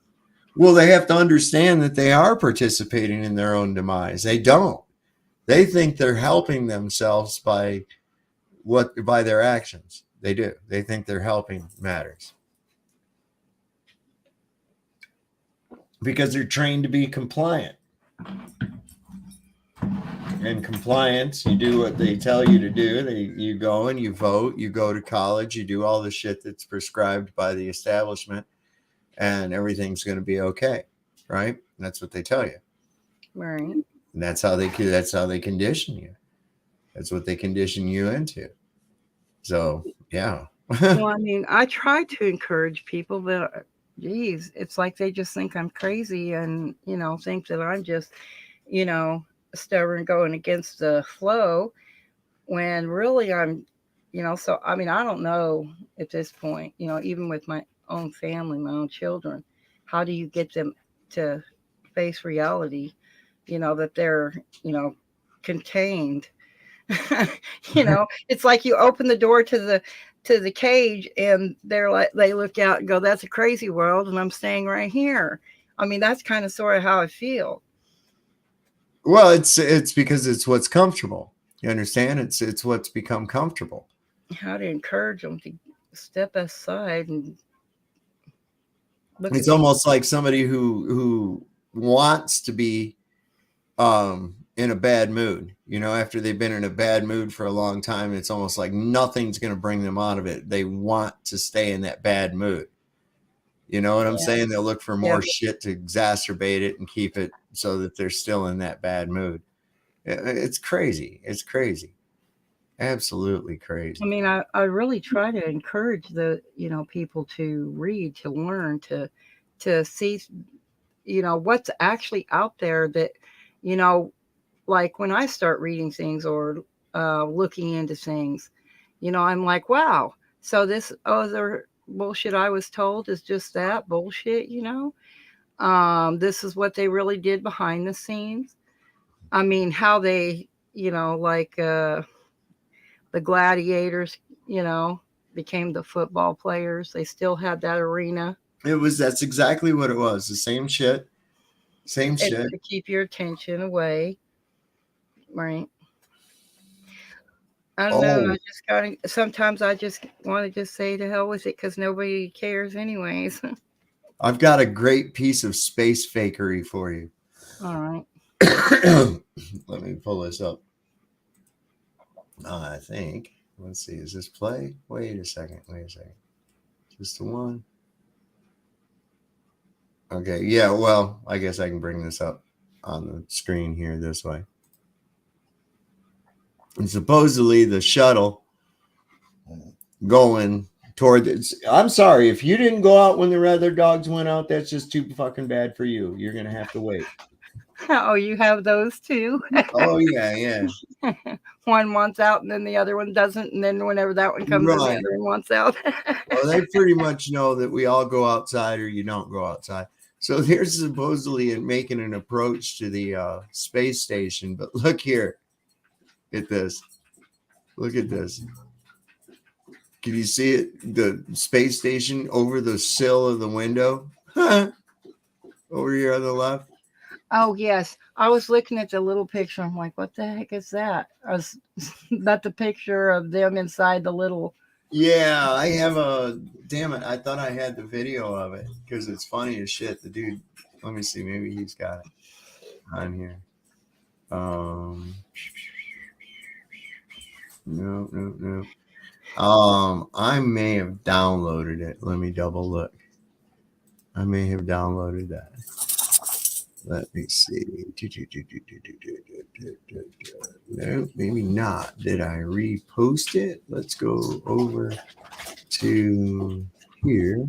Well, they have to understand that they are participating in their own demise. They don't. They think they're helping themselves by their actions. They do. They think they're helping matters. Because they're trained to be compliant. And compliance, you do what they tell you to do. You go and you vote, you go to college, you do all the shit that's prescribed by the establishment, and everything's going to be okay, right? And that's what they tell you. Right. And that's how they condition you. That's what they condition you into. So yeah. Well, I mean, I try to encourage people, but geez, it's like they just think I'm crazy and, think that I'm just, you know, stubborn going against the flow when really I'm, so I mean, I don't know at this point, even with my own family, my own children, how do you get them to face reality, that they're, contained? It's like you open the door to the cage and they're like, they look out and go, that's a crazy world and I'm staying right here. I mean, that's kind of sort of how I feel. Well, it's because it's what's comfortable. You understand? It's what's become comfortable. How to encourage them to step aside and look. It's almost like somebody who wants to be in a bad mood, after they've been in a bad mood for a long time. It's almost like nothing's going to bring them out of it. They want to stay in that bad mood. You know what I'm saying? They'll look for more shit to exacerbate it and keep it so that they're still in that bad mood. It's crazy. It's crazy. Absolutely crazy. I mean, I really try to encourage the, people to read, to learn, to see, what's actually out there that, like when I start reading things or looking into things, I'm like, wow. So this other bullshit I was told is just that bullshit, this is what they really did behind the scenes. I mean, how they, like the gladiators, became the football players. They still had that arena. That's exactly what it was. The same shit. Same It's shit. to keep your attention away. Right. I don't know. I just gotta, sometimes I just want to just say to hell with it because nobody cares anyways. I've got a great piece of space fakery for you. All right. Let me pull this up. I think. Let's see. Is this play? Wait a second. Is this the one? Okay. Yeah. Well, I guess I can bring this up on the screen here this way. And supposedly the shuttle going toward this. I'm sorry. If you didn't go out when the other dogs went out, that's just too fucking bad for you. You're going to have to wait. Oh, you have those too? Oh, yeah. One wants out and then the other one doesn't. And then whenever that one comes in, the other one wants out. Well, they pretty much know that we all go outside or you don't go outside. So they're supposedly making an approach to the space station. But look here at this. Look at this. Can you see it? The space station over the sill of the window. Over here on the left. Oh, yes. I was looking at the little picture. I'm like, what the heck is that? That's the picture of them inside the little. Yeah, I have damn it. I thought I had the video of it because it's funny as shit. The dude, let me see. Maybe he's got it on here. No. I may have downloaded it. Let me double look. I may have downloaded that. Let me see. No, maybe not. Did I repost it? Let's go over to here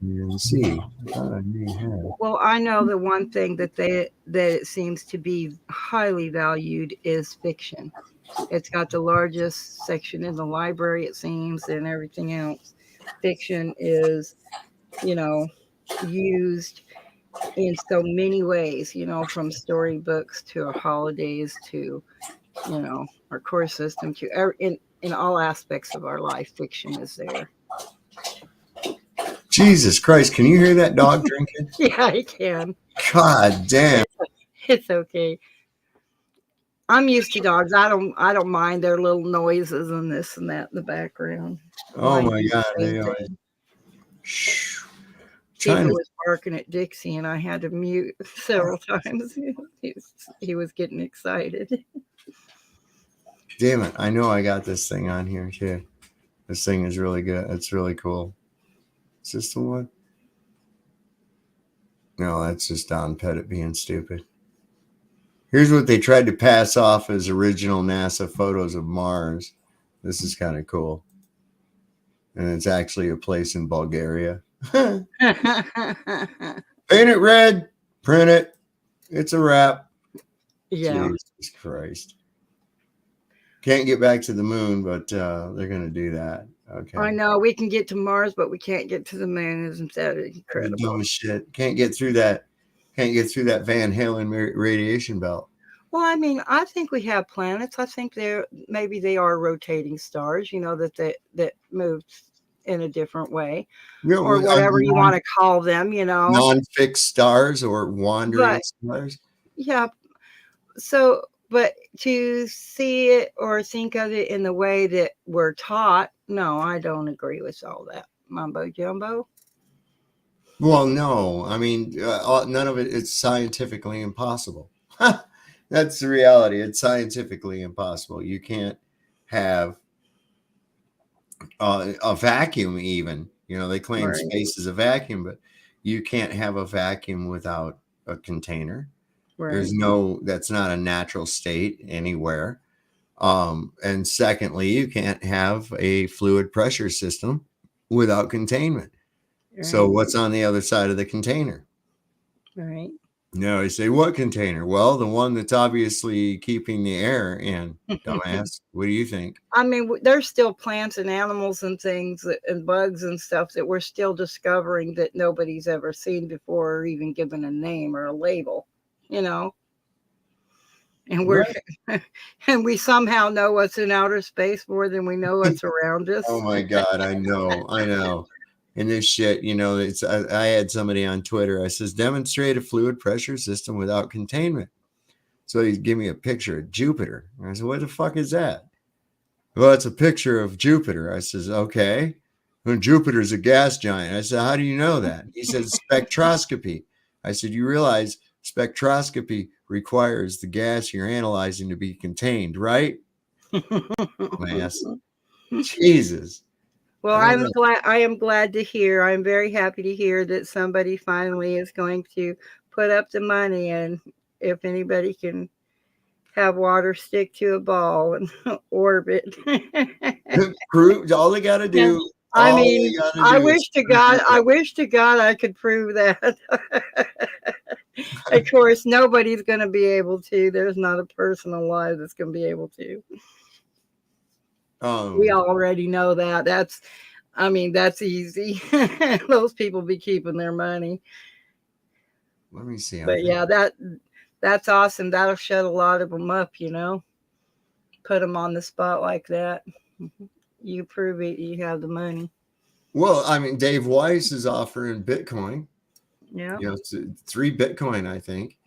and see. I may have. Well, I know the one thing that it seems to be highly valued is fiction. It's got the largest section in the library, it seems, and everything else. Fiction is, used in so many ways, from storybooks to our holidays to, our course system to in all aspects of our life, fiction is there. Jesus Christ, can you hear that dog drinking? Yeah, I can. God damn. It's okay. I'm used to dogs. I don't mind their little noises and this and that in the background. Oh my God. Tifa was barking at Dixie and I had to mute several times. He was getting excited. Damn it. I know I got this thing on here too. This thing is really good. It's really cool. Is this the one? No, that's just Don Pettit being stupid. Here's what they tried to pass off as original NASA photos of Mars. This is kind of cool. And it's actually a place in Bulgaria. Paint it red, print it. It's a wrap. Yeah. Jesus Christ. Can't get back to the moon, but they're going to do that. Okay. I know we can get to Mars, but we can't get to the moon. Isn't that incredible? Dumb as shit. Can't get through that. Can't get through that Van Halen radiation belt. Well, I mean, I think we have planets. I think maybe they are rotating stars, you know, that move in a different way, Yeah, or whatever you want to call them, you know. Non-fixed stars or wandering stars. Yeah. So, but to see it or think of it in the way that we're taught, no, I don't agree with all that mumbo jumbo. Well, no, I mean, none of it is scientifically impossible. That's the reality. It's scientifically impossible. You can't have a vacuum even. You know, they claim space is a vacuum, but you can't have a vacuum without a container. There's that's not a natural state anywhere. And secondly, you can't have a fluid pressure system without containment. So what's on the other side of the container? Right. No, I say, what container? Well, the one that's obviously keeping the air in, dumbass. What do you think? I mean, there's still plants and animals and things and bugs and stuff that we're still discovering that nobody's ever seen before or even given a name or a label, you know? And and we somehow know what's in outer space more than we know what's around us. Oh my God, I know. And this shit, you know, I had somebody on Twitter. I says, demonstrate a fluid pressure system without containment. So he gave me a picture of Jupiter. And I said, what the fuck is that? Well, it's a picture of Jupiter. I says, okay. Well, Jupiter's a gas giant. I said, how do you know that? He said, spectroscopy. I said, you realize spectroscopy requires the gas you're analyzing to be contained, right? Yes. Jesus. Well, I am glad to hear. I'm very happy to hear that somebody finally is going to put up the money, and if anybody can have water stick to a ball and orbit. Prove all they got to do. I mean, I wish to God I could prove that. Of course, nobody's going to be able to. There's not a person alive that's going to be able to. We already know that. That's easy. Those people be keeping their money. Let me see. But yeah, that's awesome. That'll shut a lot of them up, you know. Put them on the spot like that. You prove it, you have the money. Well, I mean, Dave Weiss is offering Bitcoin. Yeah. You know, 3 Bitcoin, I think,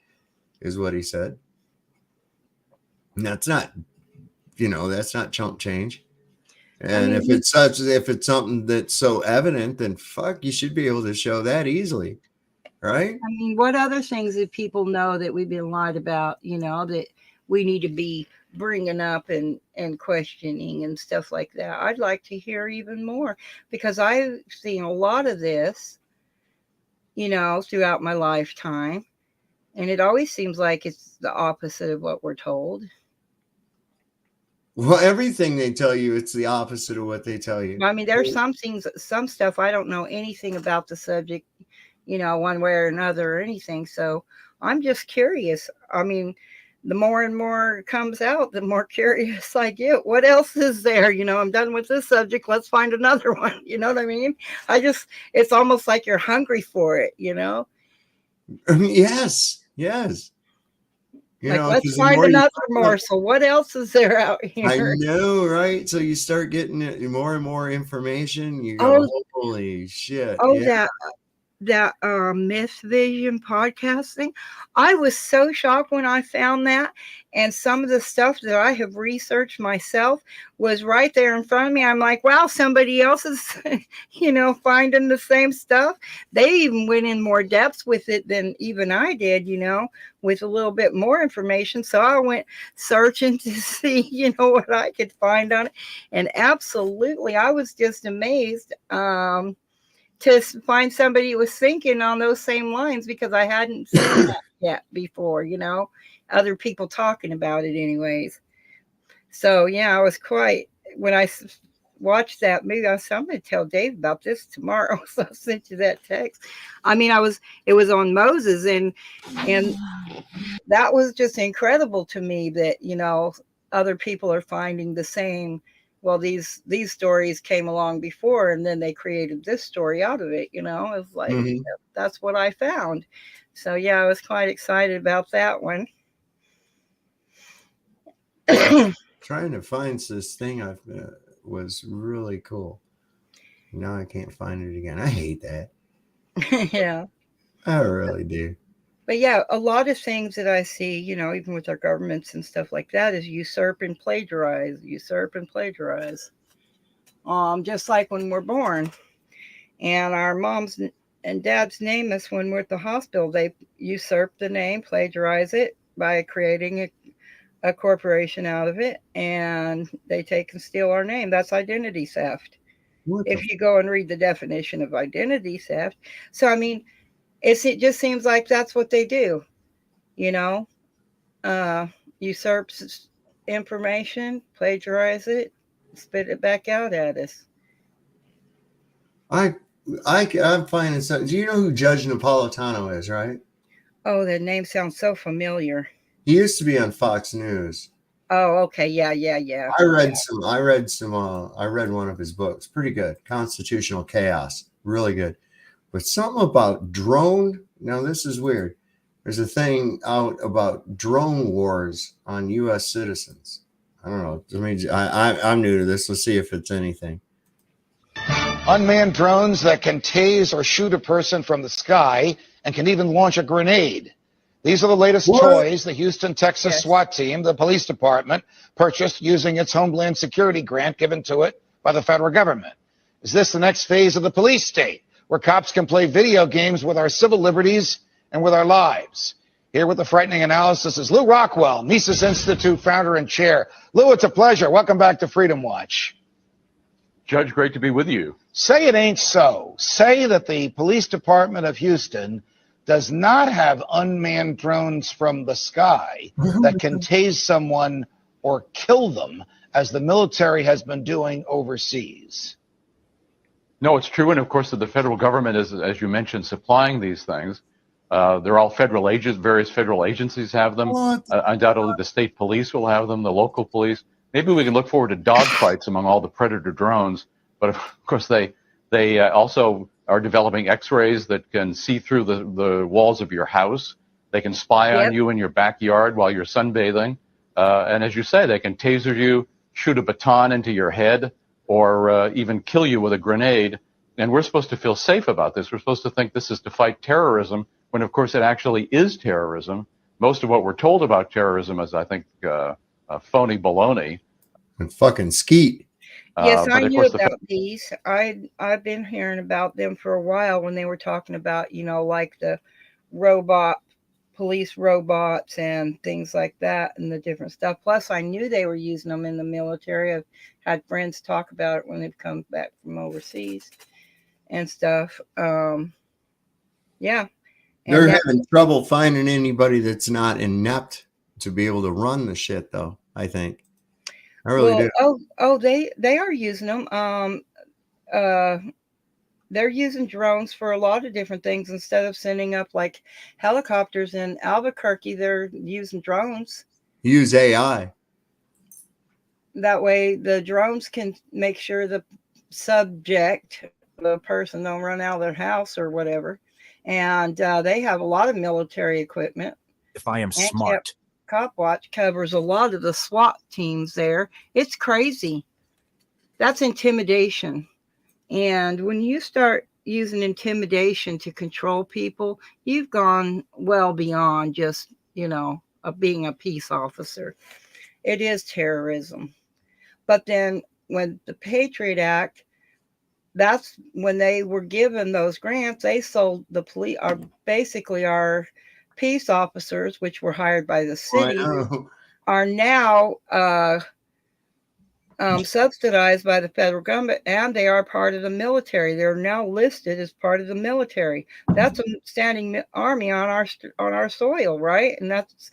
is what he said. And that's not, you know, that's not chump change. And if it's something that's so evident, then fuck, you should be able to show that easily, right? I mean, what other things did people know that we've been lied about, you know, that we need to be bringing up and questioning and stuff like that? I'd like to hear even more, because I've seen a lot of this, you know, throughout my lifetime, and it always seems like it's the opposite of what we're told. Well, everything they tell you, it's the opposite of what they tell you. I mean, there's some things, some stuff I don't know anything about the subject, you know, one way or another or anything. So I'm just curious. I mean, the more and more comes out, the more curious I get. What else is there? You know, I'm done with this subject. Let's find another one. You know what I mean? It's almost like you're hungry for it, you know? Yes. You like, know, let's find another morsel. What else is there out here? I know, right? So you start getting more and more information. You go, holy shit. Oh, yeah. that Myth Vision podcast thing. I was so shocked when I found that. And some of the stuff that I have researched myself was right there in front of me. I'm like, wow, somebody else is, you know, finding the same stuff. They even went in more depth with it than even I did, you know, with a little bit more information. So I went searching to see, you know, what I could find on it. And absolutely, I was just amazed to find somebody who was thinking on those same lines, because I hadn't seen that yet before, you know. other people talking about it anyways. So yeah, I was quite, when I watched that movie, I said, I'm going to tell Dave about this tomorrow. So I sent you that text. I mean, it was on Moses, and that was just incredible to me that, you know, other people are finding the same. Well, these stories came along before, and then they created this story out of it. You know, it's like, that's what I found. So yeah, I was quite excited about that one. Trying to find this thing was really cool. Now I can't find it again. I hate that. Yeah. I really do. But yeah, a lot of things that I see, you know, even with our governments and stuff like that, is usurp and plagiarize, usurp and plagiarize. Just like when we're born, and our moms and dads name us when we're at the hospital, they usurp the name, plagiarize it by creating a corporation out of it, and they take and steal our name. That's identity theft. If you go and read the definition of identity theft. So, I mean, it just seems like that's what they do, you know, usurps information, plagiarize it, spit it back out at us. I'm finding something. Do you know who Judge Napolitano is, right? Oh, that name sounds so familiar. He used to be on Fox News. Oh, okay. Yeah. I read one of his books. Pretty good. Constitutional Chaos. Really good. But something about drone. Now, this is weird. There's a thing out about drone wars on U.S. citizens. I don't know. I mean, I'm new to this. Let's see if it's anything. Unmanned drones that can tase or shoot a person from the sky and can even launch a grenade. These are the latest toys the Houston, Texas SWAT team, the police department, purchased using its Homeland Security grant given to it by the federal government. Is this the next phase of the police state, where cops can play video games with our civil liberties and with our lives? Here with the frightening analysis is Lou Rockwell, Mises Institute founder and chair. Lou, it's a pleasure. Welcome back to Freedom Watch. Judge, great to be with you. Say it ain't so. Say that the police department of Houston does not have unmanned drones from the sky that can tase someone or kill them, as the military has been doing overseas. No, it's true. And of course, the federal government is, as you mentioned, supplying these things. They're all federal agents. Various federal agencies have them. Undoubtedly, the state police will have them, the local police. Maybe we can look forward to dogfights among all the Predator drones. But of course, they also are developing X-rays that can see through the walls of your house. They can spy on you in your backyard while you're sunbathing. And as you say, they can taser you, shoot a baton into your head, or even kill you with a grenade. And we're supposed to feel safe about this. We're supposed to think this is to fight terrorism, when of course it actually is terrorism. Most of what we're told about terrorism is, I think, phony baloney. And fucking skeet. Yes, I knew about these. I've been hearing about them for a while when they were talking about, you know, like the police robots and things like that and the different stuff. Plus, I knew they were using them in the military. I've had friends talk about it when they've come back from overseas and stuff. Yeah. They're having trouble finding anybody that's not inept to be able to run the shit, though, I think. I really do. They are using them. They're using drones for a lot of different things. Instead of sending up like helicopters in Albuquerque, they're using drones. Use AI. That way the drones can make sure the subject, the person, don't run out of their house or whatever. And they have a lot of military equipment. If I am smart. Cop Watch covers a lot of the SWAT teams there. It's crazy. That's intimidation. And when you start using intimidation to control people, you've gone well beyond just, you know, being a peace officer. It is terrorism. But then when the Patriot Act, that's when they were given those grants, they sold the police, basically our peace officers, which were hired by the city, are now subsidized by the federal government, and they are part of the military. They're now listed as part of the military. That's a standing army on our soil, right? And that's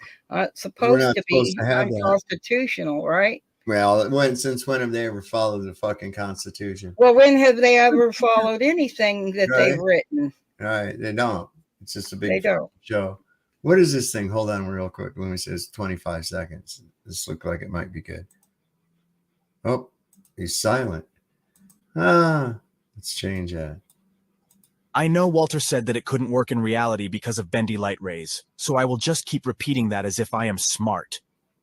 supposed to be unconstitutional, right? Well, since when have they ever followed the fucking Constitution? Well, when have they ever followed anything that they've written? Right, they don't. It's just a big don't. show. What is this thing? Hold on real quick. Let me say it's 25 seconds. This looks like it might be good. Oh, he's silent. Let's change that. I know Walter said that it couldn't work in reality because of bendy light rays, so I will just keep repeating that as if I am smart.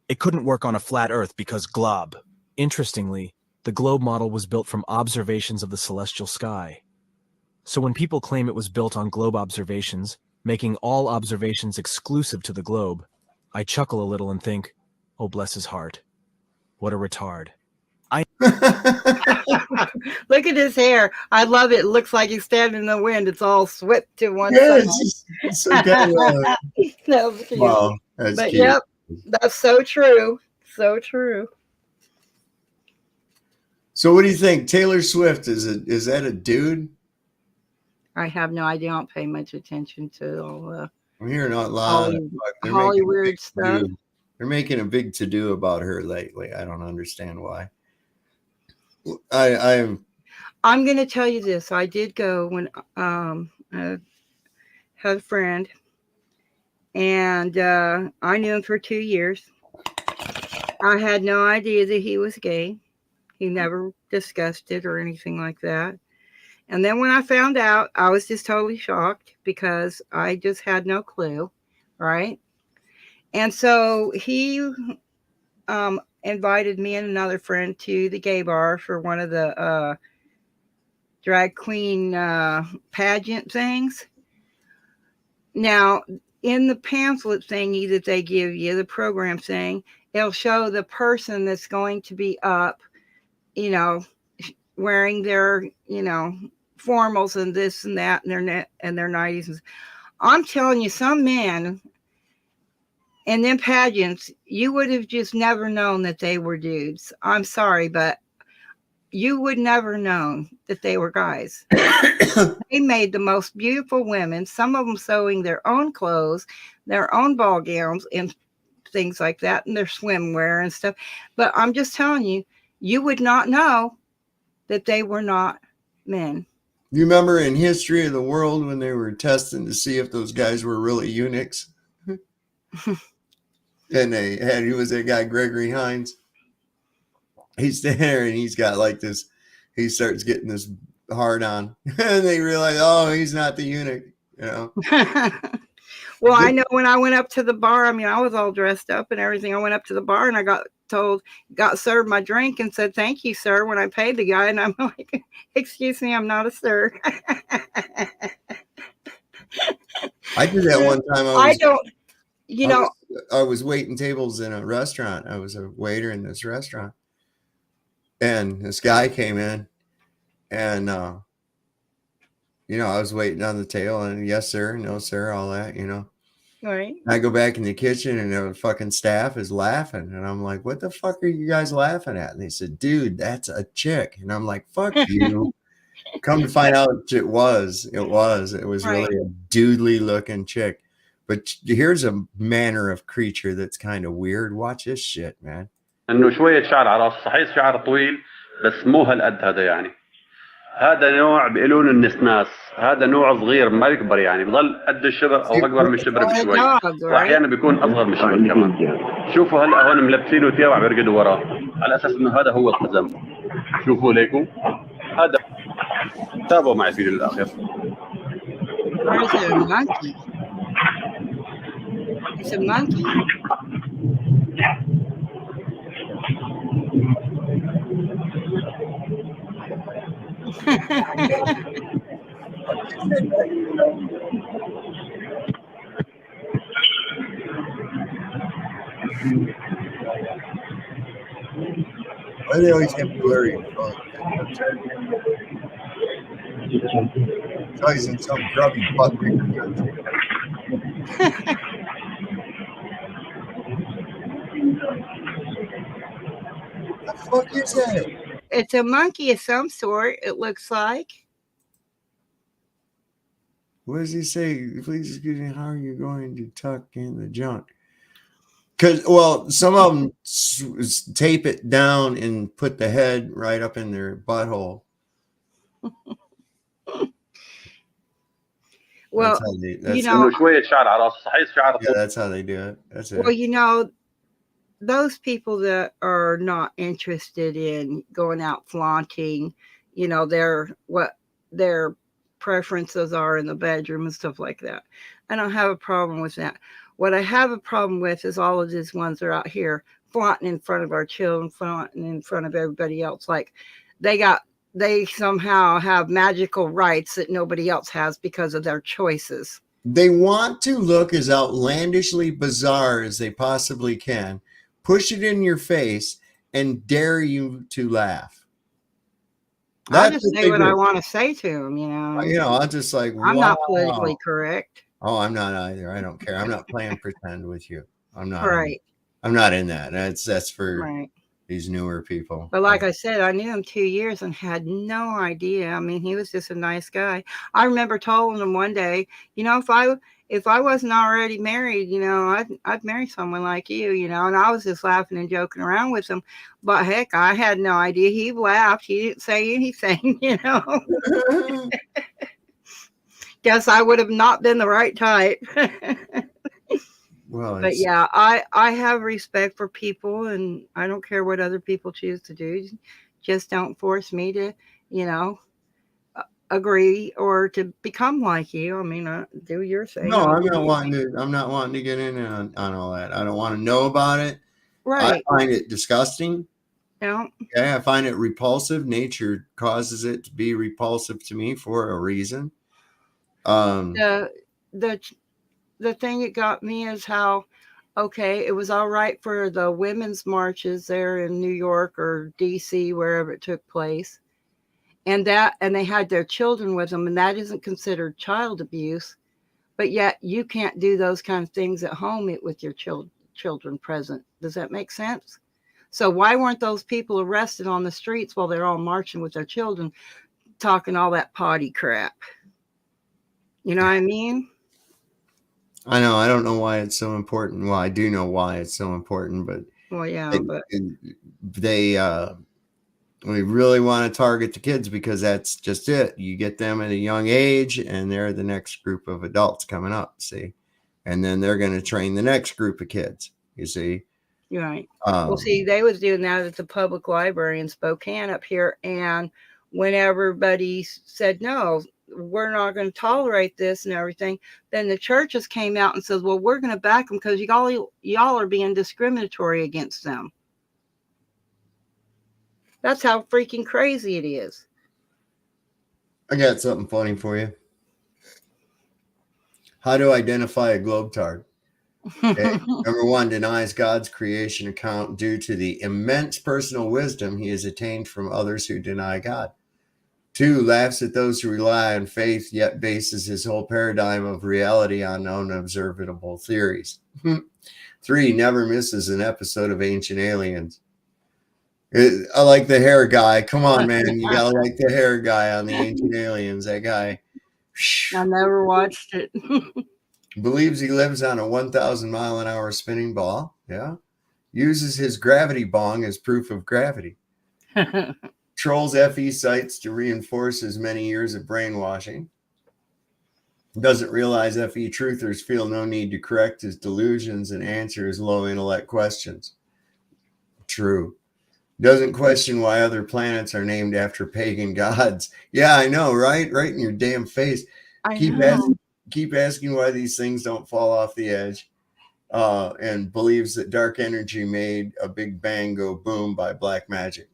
It couldn't work on a flat Earth because glob. Interestingly, the globe model was built from observations of the celestial sky. So when people claim it was built on globe observations, making all observations exclusive to the globe, I chuckle a little and think, oh bless his heart. What a retard. Look at his hair. I love it. It looks like he's standing in the wind. It's all swept to one side. It's so good. Wow, that's but cute. Yep, that's so true. So true. So what do you think? Taylor Swift, is that a dude? I have no idea. I don't pay much attention to all I'm hearing a lot of Hollywood stuff. They're making a big to-do about her lately. I don't understand why. I'm going to tell you this. I did go when I had a friend, and I knew him for 2 years. I had no idea that he was gay. He never discussed it or anything like that. And then when I found out, I was just totally shocked because I just had no clue, right? And so he invited me and another friend to the gay bar for one of the drag queen pageant things. Now, in the pamphlet thingy that they give you, the program thing, it'll show the person that's going to be up, you know, wearing their, you know, formals and this and that and their 90s. I'm telling you, some men in them pageants, you would have just never known that they were dudes. I'm sorry, but you would never known that they were guys. They made the most beautiful women, some of them sewing their own clothes, their own ball gowns and things like that, and their swimwear and stuff. But I'm just telling you, you would not know that they were not men. You remember in History of the World when they were testing to see if those guys were really eunuchs? And he was that guy, Gregory Hines. He's there and he's got like this, he starts getting this hard on. And they realize, oh, he's not the eunuch, you know. Well, I know when I went up to the bar, I mean, I was all dressed up and everything. I went up to the bar and I got served my drink and said, thank you, sir, when I paid the guy. And I'm like, excuse me, I'm not a sir. I did that one time. I was waiting tables in a restaurant. I was a waiter in this restaurant. And this guy came in and, you know, I was waiting on the table and yes, sir, no, sir, all that, you know. Right. I go back in the kitchen and the fucking staff is laughing. And I'm like, what the fuck are you guys laughing at? And they said, dude, that's a chick. And I'm like, fuck you. Come to find out it was really a dudely looking chick. But here's a manner of creature that's kind of weird. Watch this shit, man. انه شويه شعر على راس صحيح شعر طويل بس مو هالقد هذا يعني هذا نوع بيقولون النسناس هذا نوع صغير ما بيكبر يعني بضل قد الشبر او اكبر من الشبر بشوي واحيانا بيكون اصغر من الشبر كمان شوفوا هلا هون ملبسينه ثياب وعم يرقدوا وراه على اساس انه هذا هو القزم شوفوا ليكم هذا تابعوا معي فيه للاخر It's a monkey. Why do they always get blurry? It's always in some grubby butt country. What the fuck is that? It's a monkey of some sort, it looks like. What does he say? Please excuse me, how are you going to tuck in the junk? Because, well, some of them tape it down and put the head right up in their butthole. Well, that's إنه شوية شعر على راسه صحيح شعر yeah, that's how they do it. That's it. well, you know, those people that are not interested in going out flaunting, you know, what their preferences are in the bedroom and stuff like that. I don't have a problem with that. What I have a problem with is all of these ones that are out here flaunting in front of our children, flaunting in front of everybody else. Like they somehow have magical rights that nobody else has because of their choices. They want to look as outlandishly bizarre as they possibly can, push it in your face, and dare you to laugh. I'll just say what I want to say to them, you know. You know, I'm just like, I'm not politically correct. Oh, I'm not either. I don't care. I'm not playing pretend with you. I'm not. Right. I'm not in that. That's for right. These newer people. But like I said, I knew him 2 years and had no idea. I mean, he was just a nice guy. I remember telling him one day, you know, if I wasn't already married, you know, I'd marry someone like you know, and I was just laughing and joking around with him. But heck, I had no idea. He laughed. He didn't say anything, you know. Guess I would have not been the right type. Well, but yeah, I have respect for people, and I don't care what other people choose to do. Just don't force me to, you know, agree or to become like you. I mean, do your thing. No, I'm not wanting to get in on all that. I don't want to know about it. Right. I find it disgusting. Yeah. Okay, I find it repulsive. Nature causes it to be repulsive to me for a reason. The thing that got me is how, okay, it was all right for the women's marches there in New York or DC, wherever it took place. And they had their children with them, and that isn't considered child abuse. But yet you can't do those kind of things at home with your children present. Does that make sense? So why weren't those people arrested on the streets while they're all marching with their children, talking all that potty crap? You know what I mean? I know. I don't know why it's so important. Well, I do know why it's so important, but well, yeah, we really want to target the kids because that's just it. You get them at a young age, and they're the next group of adults coming up. See, and then they're going to train the next group of kids. You see, right? Well, see, they was doing that at the public library in Spokane up here, and when everybody said no, we're not going to tolerate this and everything, then the churches came out and said, well, we're going to back them because y'all are being discriminatory against them. That's how freaking crazy it is. I got something funny for you. How to identify a globetard? Okay. Number one, denies God's creation account due to the immense personal wisdom he has attained from others who deny God. 2, laughs at those who rely on faith, yet bases his whole paradigm of reality on unobservable theories. 3, never misses an episode of Ancient Aliens. I like the hair guy. Come on, man. You got to like the hair guy on the Ancient Aliens. That guy. I never watched it. Believes he lives on a 1,000-mile-an-hour spinning ball. Yeah. Uses his gravity bong as proof of gravity. Trolls FE sites to reinforce his many years of brainwashing. Doesn't realize FE truthers feel no need to correct his delusions and answer his low intellect questions. True. Doesn't question why other planets are named after pagan gods. Yeah, I know, right? Right in your damn face. Keep asking why these things don't fall off the edge. And believes that dark energy made a big bang go boom by black magic.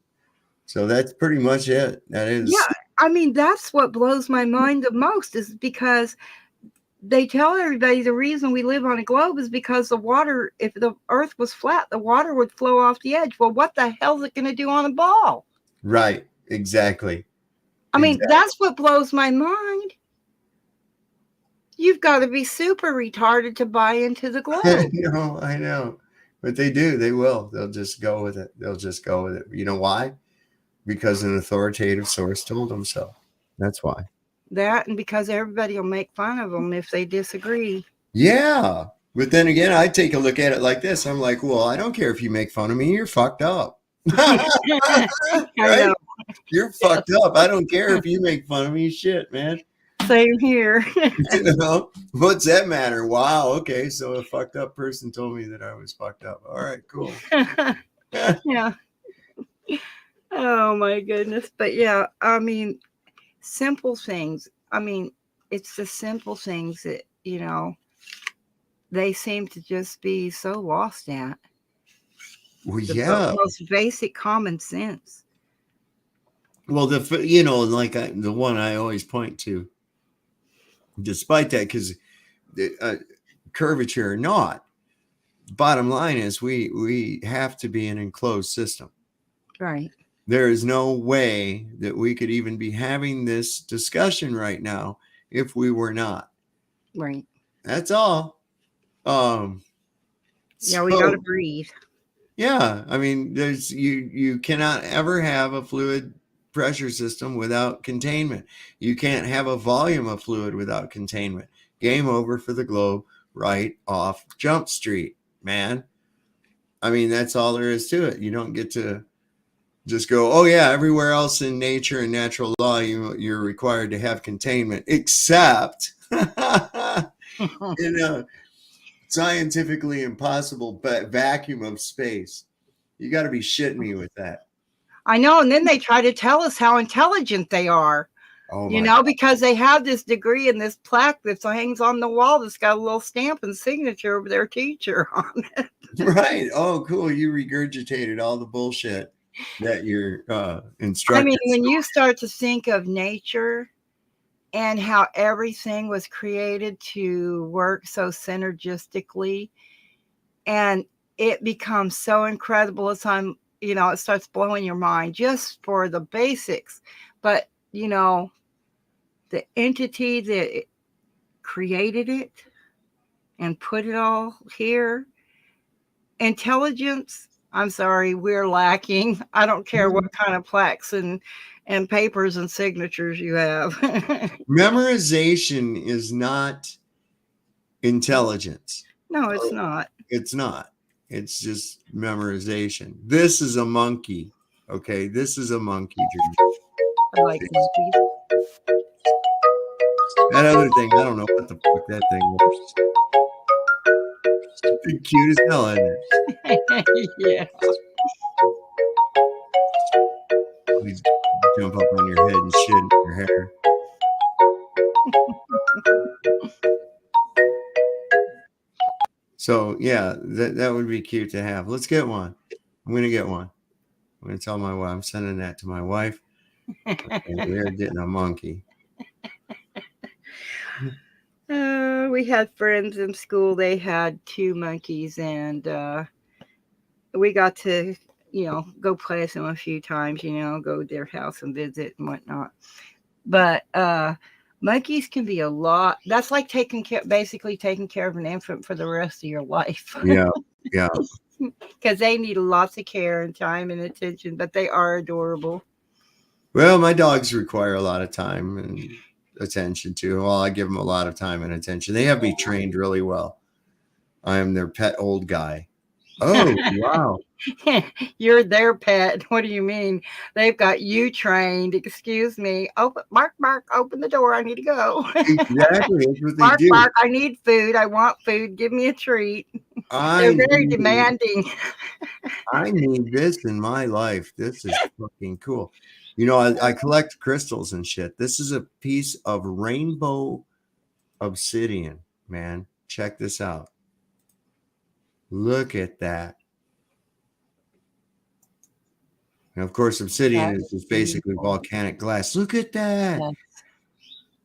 So that's pretty much it. That is. Yeah, I mean, that's what blows my mind the most is because they tell everybody the reason we live on a globe is because the water, if the earth was flat, the water would flow off the edge. Well, what the hell is it going to do on a ball? Right. Exactly. I mean, that's what blows my mind. You've got to be super retarded to buy into the globe. I know. But they do. They will. They'll just go with it. They'll just go with it. You know why? Because an authoritative source told them so. That's why. That, and because everybody will make fun of them if they disagree. Yeah. But then again, I take a look at it like this. I'm like, well, I don't care if you make fun of me. You're fucked up. Right? You're fucked up. I don't care if you make fun of me. Shit, man. Same here. You know, what's that matter? Wow. Okay. So a fucked up person told me that I was fucked up. All right, cool. Yeah. Oh my goodness. But yeah, I mean, simple things. I mean, it's the simple things that, you know, they seem to just be so lost at. Well, The most basic common sense. Well, the one I always point to, despite that, because curvature or not, bottom line is we have to be an enclosed system. Right. There is no way that we could even be having this discussion right now if we were not. Right. That's all. Yeah, we got to breathe. Yeah, I mean, there's you cannot ever have a fluid pressure system without containment. You can't have a volume of fluid without containment. Game over for the globe right off Jump Street, man. I mean, that's all there is to it. You don't get to just go, oh yeah, everywhere else in nature and natural law, you're required to have containment, except in a scientifically impossible vacuum of space. You got to be shitting me with that. I know. And then they try to tell us how intelligent they are. Oh, you know, because they have this degree and this plaque that hangs on the wall that's got a little stamp and signature of their teacher on it. Right. Oh, cool. You regurgitated all the bullshit that your instructor. I mean, when you start to think of nature and how everything was created to work so synergistically, and it becomes so incredible as time, you know, it starts blowing your mind just for the basics. But, you know, the entity that created it and put it all here, intelligence, I'm sorry, we're lacking. I don't care what kind of plaques and papers and signatures you have. Memorization is not intelligence. No, it's not. It's not. It's just memorization. This is a monkey. Okay, this is a monkey. I like monkeys. That other thing, I don't know what the fuck that thing was. It's cute as hell, isn't it? Yeah. Please jump up on your head and shit in your hair. So yeah, that would be cute to have. Let's get one. I'm gonna get one. I'm gonna tell my wife. I'm sending that to my wife. We're getting a monkey. We had friends in school. They had 2 monkeys, and we got to, you know, go play with them a few times. You know, go to their house and visit and whatnot. But monkeys can be a lot. That's like basically taking care of an infant for the rest of your life. Yeah, yeah. Because they need lots of care and time and attention, but they are adorable. Well, my dogs require a lot of time and attention too. Well, I give them a lot of time and attention. They have me trained really well. I am their pet old guy. Oh, wow. You're their pet. What do you mean? They've got you trained. Excuse me. Open, Mark, open the door. I need to go. Exactly. That's what they do. Mark, I need food. I want food. Give me a treat. They're very demanding. I need this in my life. This is fucking cool. You know, I collect crystals and shit. This is a piece of rainbow obsidian, man. Check this out. Look at that. And of course, obsidian is just basically volcanic glass. Look at that.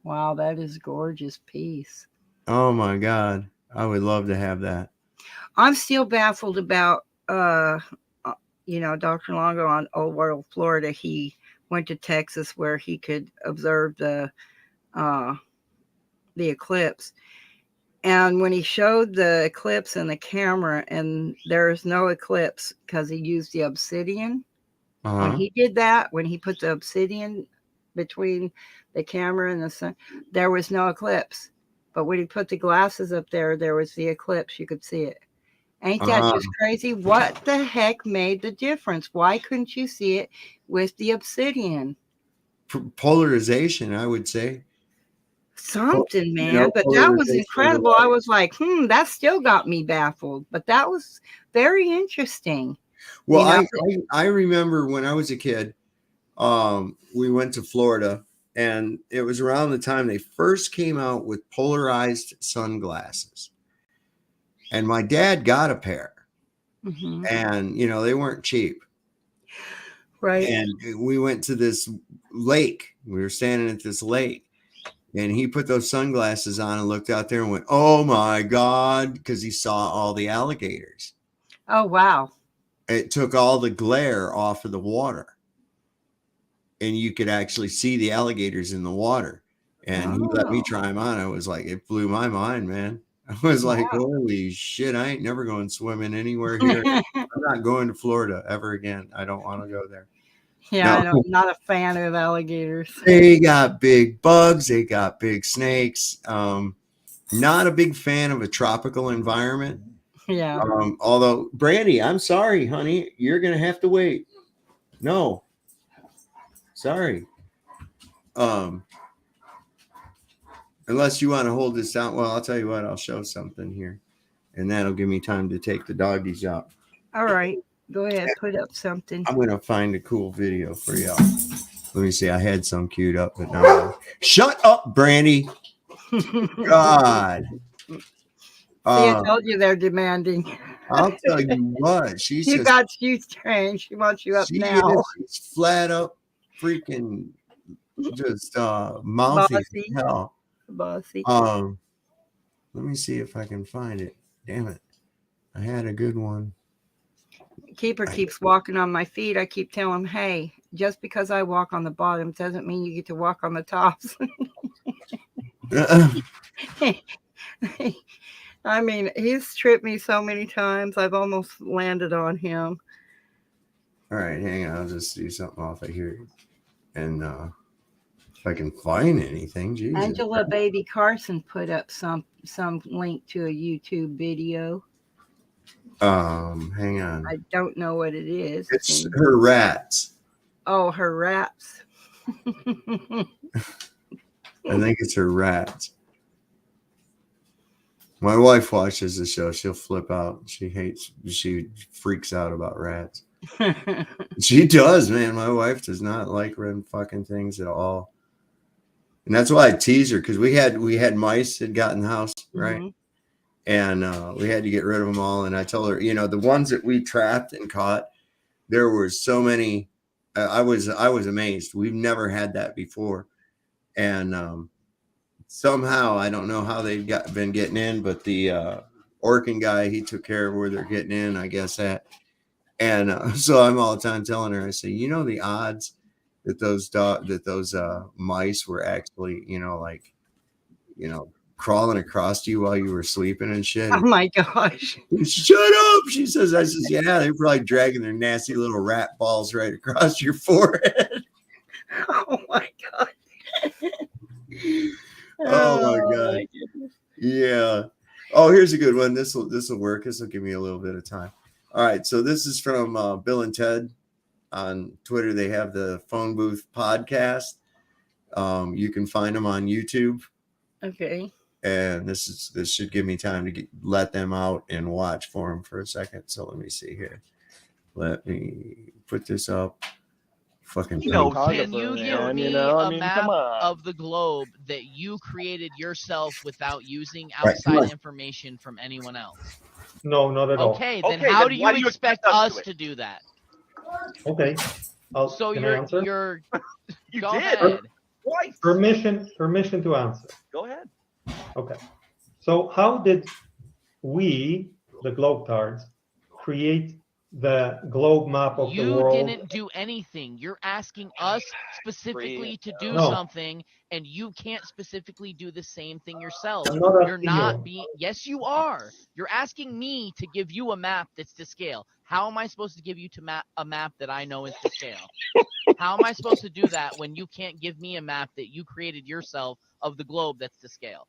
Wow, that is a gorgeous piece. Oh my God. I would love to have that. I'm still baffled about, you know, Dr. Longo on Old World, Florida. He went to Texas where he could observe the eclipse. And when he showed the eclipse in the camera, and there's no eclipse because he used the obsidian. When he did that, when he put the obsidian between the camera and the sun, there was no eclipse. But when he put the glasses up there, there was the eclipse. You could see it. Ain't that just crazy? What the heck made the difference? Why couldn't you see it with the obsidian? Polarization, I would say. Something, man. But that was incredible. I was like, that still got me baffled. But that was very interesting. Well, I remember when I was a kid, we went to Florida, and it was around the time they first came out with polarized sunglasses. And my dad got a pair. And, they weren't cheap. Right. And we went to this lake. We were standing at this lake. And he put those sunglasses on and looked out there and went, "Oh my God," because he saw all the alligators. Oh, wow. It took all the glare off of the water. And you could actually see the alligators in the water. And he let me try them on. I was like, it blew my mind, man. I was like, holy shit, I ain't never going swimming anywhere here. I'm not going to Florida ever again. I don't want to go there. Yeah, I'm not a fan of alligators. They got big bugs. They got big snakes. Not a big fan of a tropical environment. Yeah. Although, Brandy, I'm sorry, honey. You're going to have to wait. No. Sorry. Unless you want to hold this down. Well, I'll tell you what. I'll show something here. And that'll give me time to take the doggies out. All right. Go ahead, put up something. I'm gonna find a cool video for y'all. Let me see. I had some queued up, but no. Shut up, Brandy. God. See, I told you they're demanding. I'll tell you what. She's you got you trained. She wants you up now. She's flat up, freaking, just mouthy as hell. Bossy. Let me see if I can find it. Damn it. I had a good one. Keeper keeps walking on my feet. I keep telling him, hey, just because I walk on the bottom doesn't mean you get to walk on the tops. I mean, he's tripped me so many times. I've almost landed on him. All right, hang on. I'll just do something off of here. And if I can find anything, Jesus. Angela Baby Carson put up some link to a YouTube video. Hang on. I don't know what it is. It's her rats. Oh, her rats. I think it's her rats. My wife watches the show. She'll flip out. She freaks out about rats. She does, man. My wife does not like red fucking things at all. And that's why I tease her, because we had mice that got in the house, right? And we had to get rid of them all. And I told her, the ones that we trapped and caught, there were so many. I was amazed. We've never had that before. And somehow, I don't know how they've been getting in, but the Orkin guy, he took care of where they're getting in, I guess that. And so I'm all the time telling her, I say, the odds that those mice were actually, crawling across you while you were sleeping and shit. Oh my gosh. Shut up. She says, I says, yeah, they're probably dragging their nasty little rat balls right across your forehead. Oh my God. Oh my God. Yeah. Oh, here's a good one. This will work. This will give me a little bit of time. All right. So this is from Bill and Ted on Twitter. They have the Phone Booth podcast. You can find them on YouTube. Okay. And this should give me time to let them out and watch for them for a second. So let me see here. Let me put this up. Fucking can you give me a map of the globe that you created yourself without using outside information from anyone else? No, not at all. Okay, then how do you expect us to do that? Okay. So can I answer? you're You go did. ahead. Twice. Permission to answer. Go ahead. Okay. So how did we, the Globetards, create the globe map of the world. You didn't do anything. You're asking us specifically to do No. something, and you can't specifically do the same thing yourself. I'm not You're asking not you. being. Yes, you are. You're asking me to give you a map that's to scale. How am I supposed to give you a map that I know is to scale? How am I supposed to do that when you can't give me a map that you created yourself of the globe that's to scale?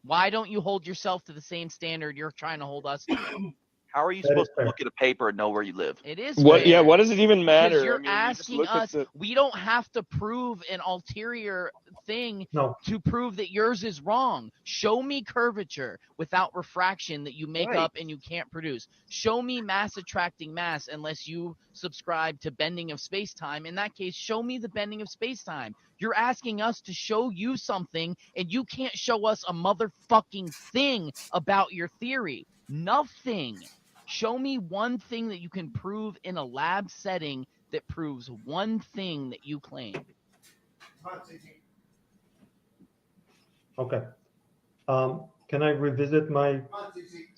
Why don't you hold yourself to the same standard you're trying to hold us to? How are you supposed to look at a paper and know where you live? It is What? fair. Yeah. What does it even matter? Because you're I mean, you just asking look at us. the. We don't have to prove an ulterior thing No. to prove that yours is wrong. Show me curvature without refraction that you make up and you can't produce. Show me mass attracting mass unless you subscribe to bending of space-time. In that case, show me the bending of space-time. You're asking us to show you something, and you can't show us a motherfucking thing about your theory. Nothing. Show me one thing that you can prove in a lab setting that proves one thing that you claim. Okay. Can I revisit my?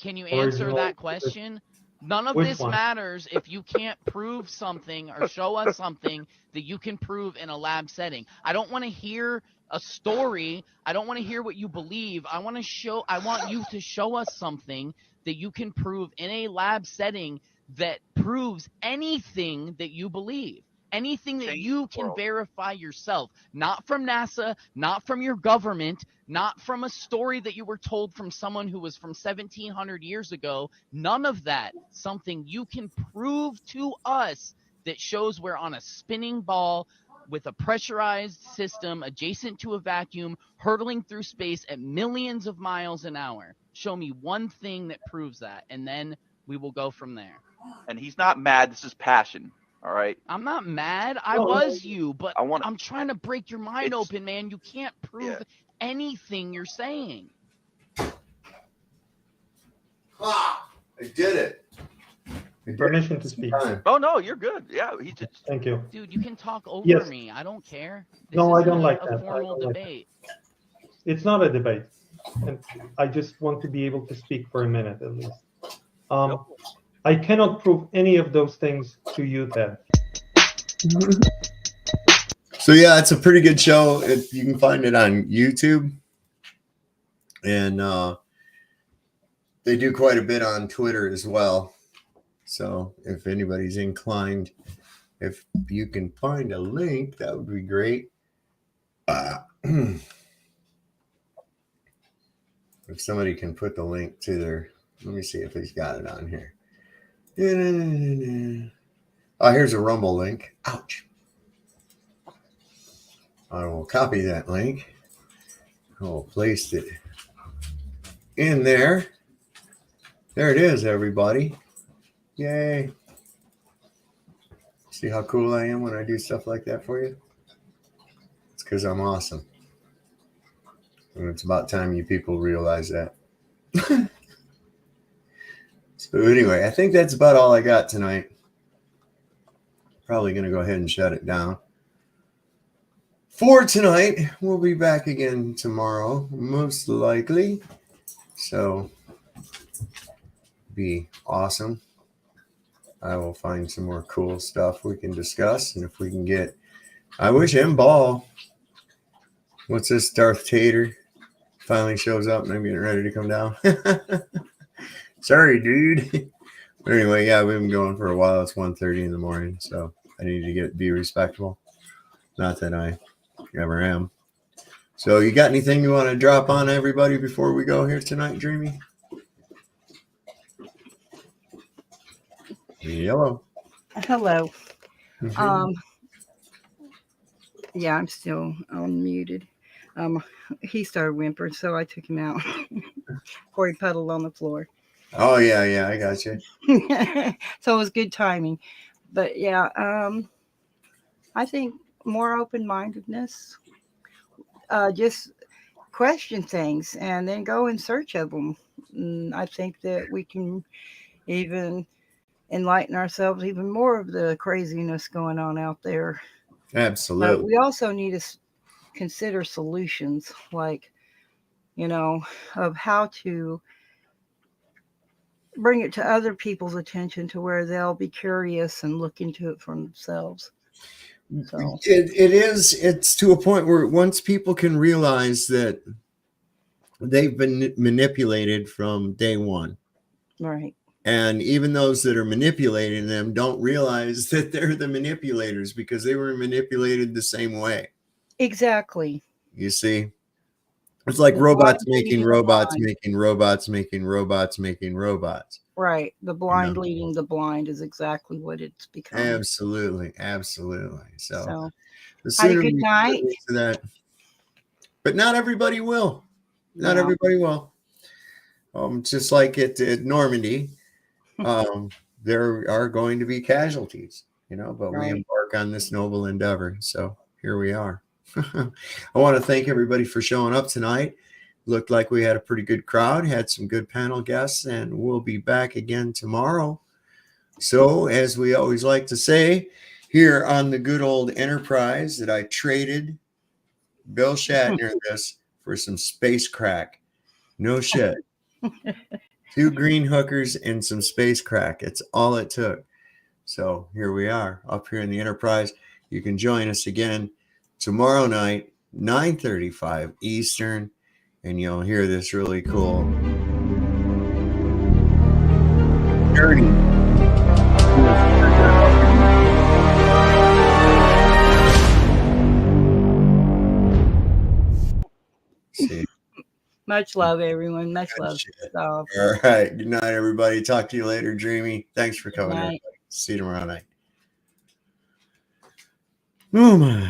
Can you answer original- that question? None of Which this one? matters if you can't prove something or show us something that you can prove in a lab setting. I don't want to hear a story. I don't want to hear what you believe. I want you to show us something that you can prove in a lab setting that proves anything that you believe. Anything that you can verify yourself, not from NASA, not from your government, not from a story that you were told from someone who was from 1700 years ago. None of that. Something you can prove to us that shows we're on a spinning ball with a pressurized system adjacent to a vacuum, hurtling through space at millions of miles an hour. Show me one thing that proves that, and then we will go from there. And he's not mad. This is passion. All right. I'm not mad. I was you, but I'm trying to break your mind open, man. You can't prove anything you're saying. I did it. Permission to speak. Oh no, you're good. Yeah, he just. Thank you. Dude, you can talk over Yes. me. I don't care. No, I don't isn't like a that. I formal don't like debate. It's not a debate, and I just want to be able to speak for a minute at least. I cannot prove any of those things to you, Ted. So yeah, it's a pretty good show. You can find it on YouTube, and they do quite a bit on Twitter as well. So if anybody's inclined, if you can find a link, that would be great. If somebody can put the link to their, let me see if he's got it on here. Oh, here's a Rumble link. Ouch. I will copy that link. I will place it in there. There it is, everybody. Yay. See how cool I am when I do stuff like that for you? It's because I'm awesome. And it's about time you people realize that. So anyway, I think that's about all I got tonight. Probably going to go ahead and shut it down for tonight. We'll be back again tomorrow, most likely. So be awesome. I will find some more cool stuff we can discuss. And if we can get, I wish M Ball, what's this, Darth Tater, finally shows up and I'm getting ready to come down. Sorry, dude. But anyway, yeah, we've been going for a while. It's 1:30 in the morning, so I need to be respectful. Not that I ever am. So you got anything you want to drop on everybody before we go here tonight, Dreamy? Hello. Hello. Mhm. Yeah, I'm still unmuted. He started whimpering, so I took him out before he puddled on the floor. Oh, yeah, I got you. So it was good timing. But yeah, I think more open-mindedness, just question things and then go in search of them. I think that we can even enlighten ourselves even more of the craziness going on out there. Absolutely. But we also need to consider solutions, like, of how to bring it to other people's attention to where they'll be curious and look into it for themselves. So it's to a point where once people can realize that they've been manipulated from day one. Right. And even those that are manipulating them don't realize that they're the manipulators because they were manipulated the same way. Exactly. You see? It's like robots making robots, making robots, making robots, making robots. Right. The blind leading the blind is exactly what it's become. Absolutely. Absolutely. So the had a sooner good we night. get into that. But not everybody will. Not everybody will. Just like at Normandy, there are going to be casualties, but we embark on this noble endeavor. So here we are. I want to thank everybody for showing up tonight. Looked like we had a pretty good crowd, had some good panel guests, and we'll be back again tomorrow. So, as we always like to say here on the good old Enterprise, that I traded Bill Shatner this for some space crack. No shit. 2 green hookers and some space crack. It's all it took. So here we are up here in the Enterprise. You can join us again tomorrow night, 9:35 Eastern, and you'll hear this really cool journey. See. Much love, everyone. Much love. All right. Good night, everybody. Talk to you later, Dreamy. Thanks for coming, everybody. See you tomorrow night. Oh, my.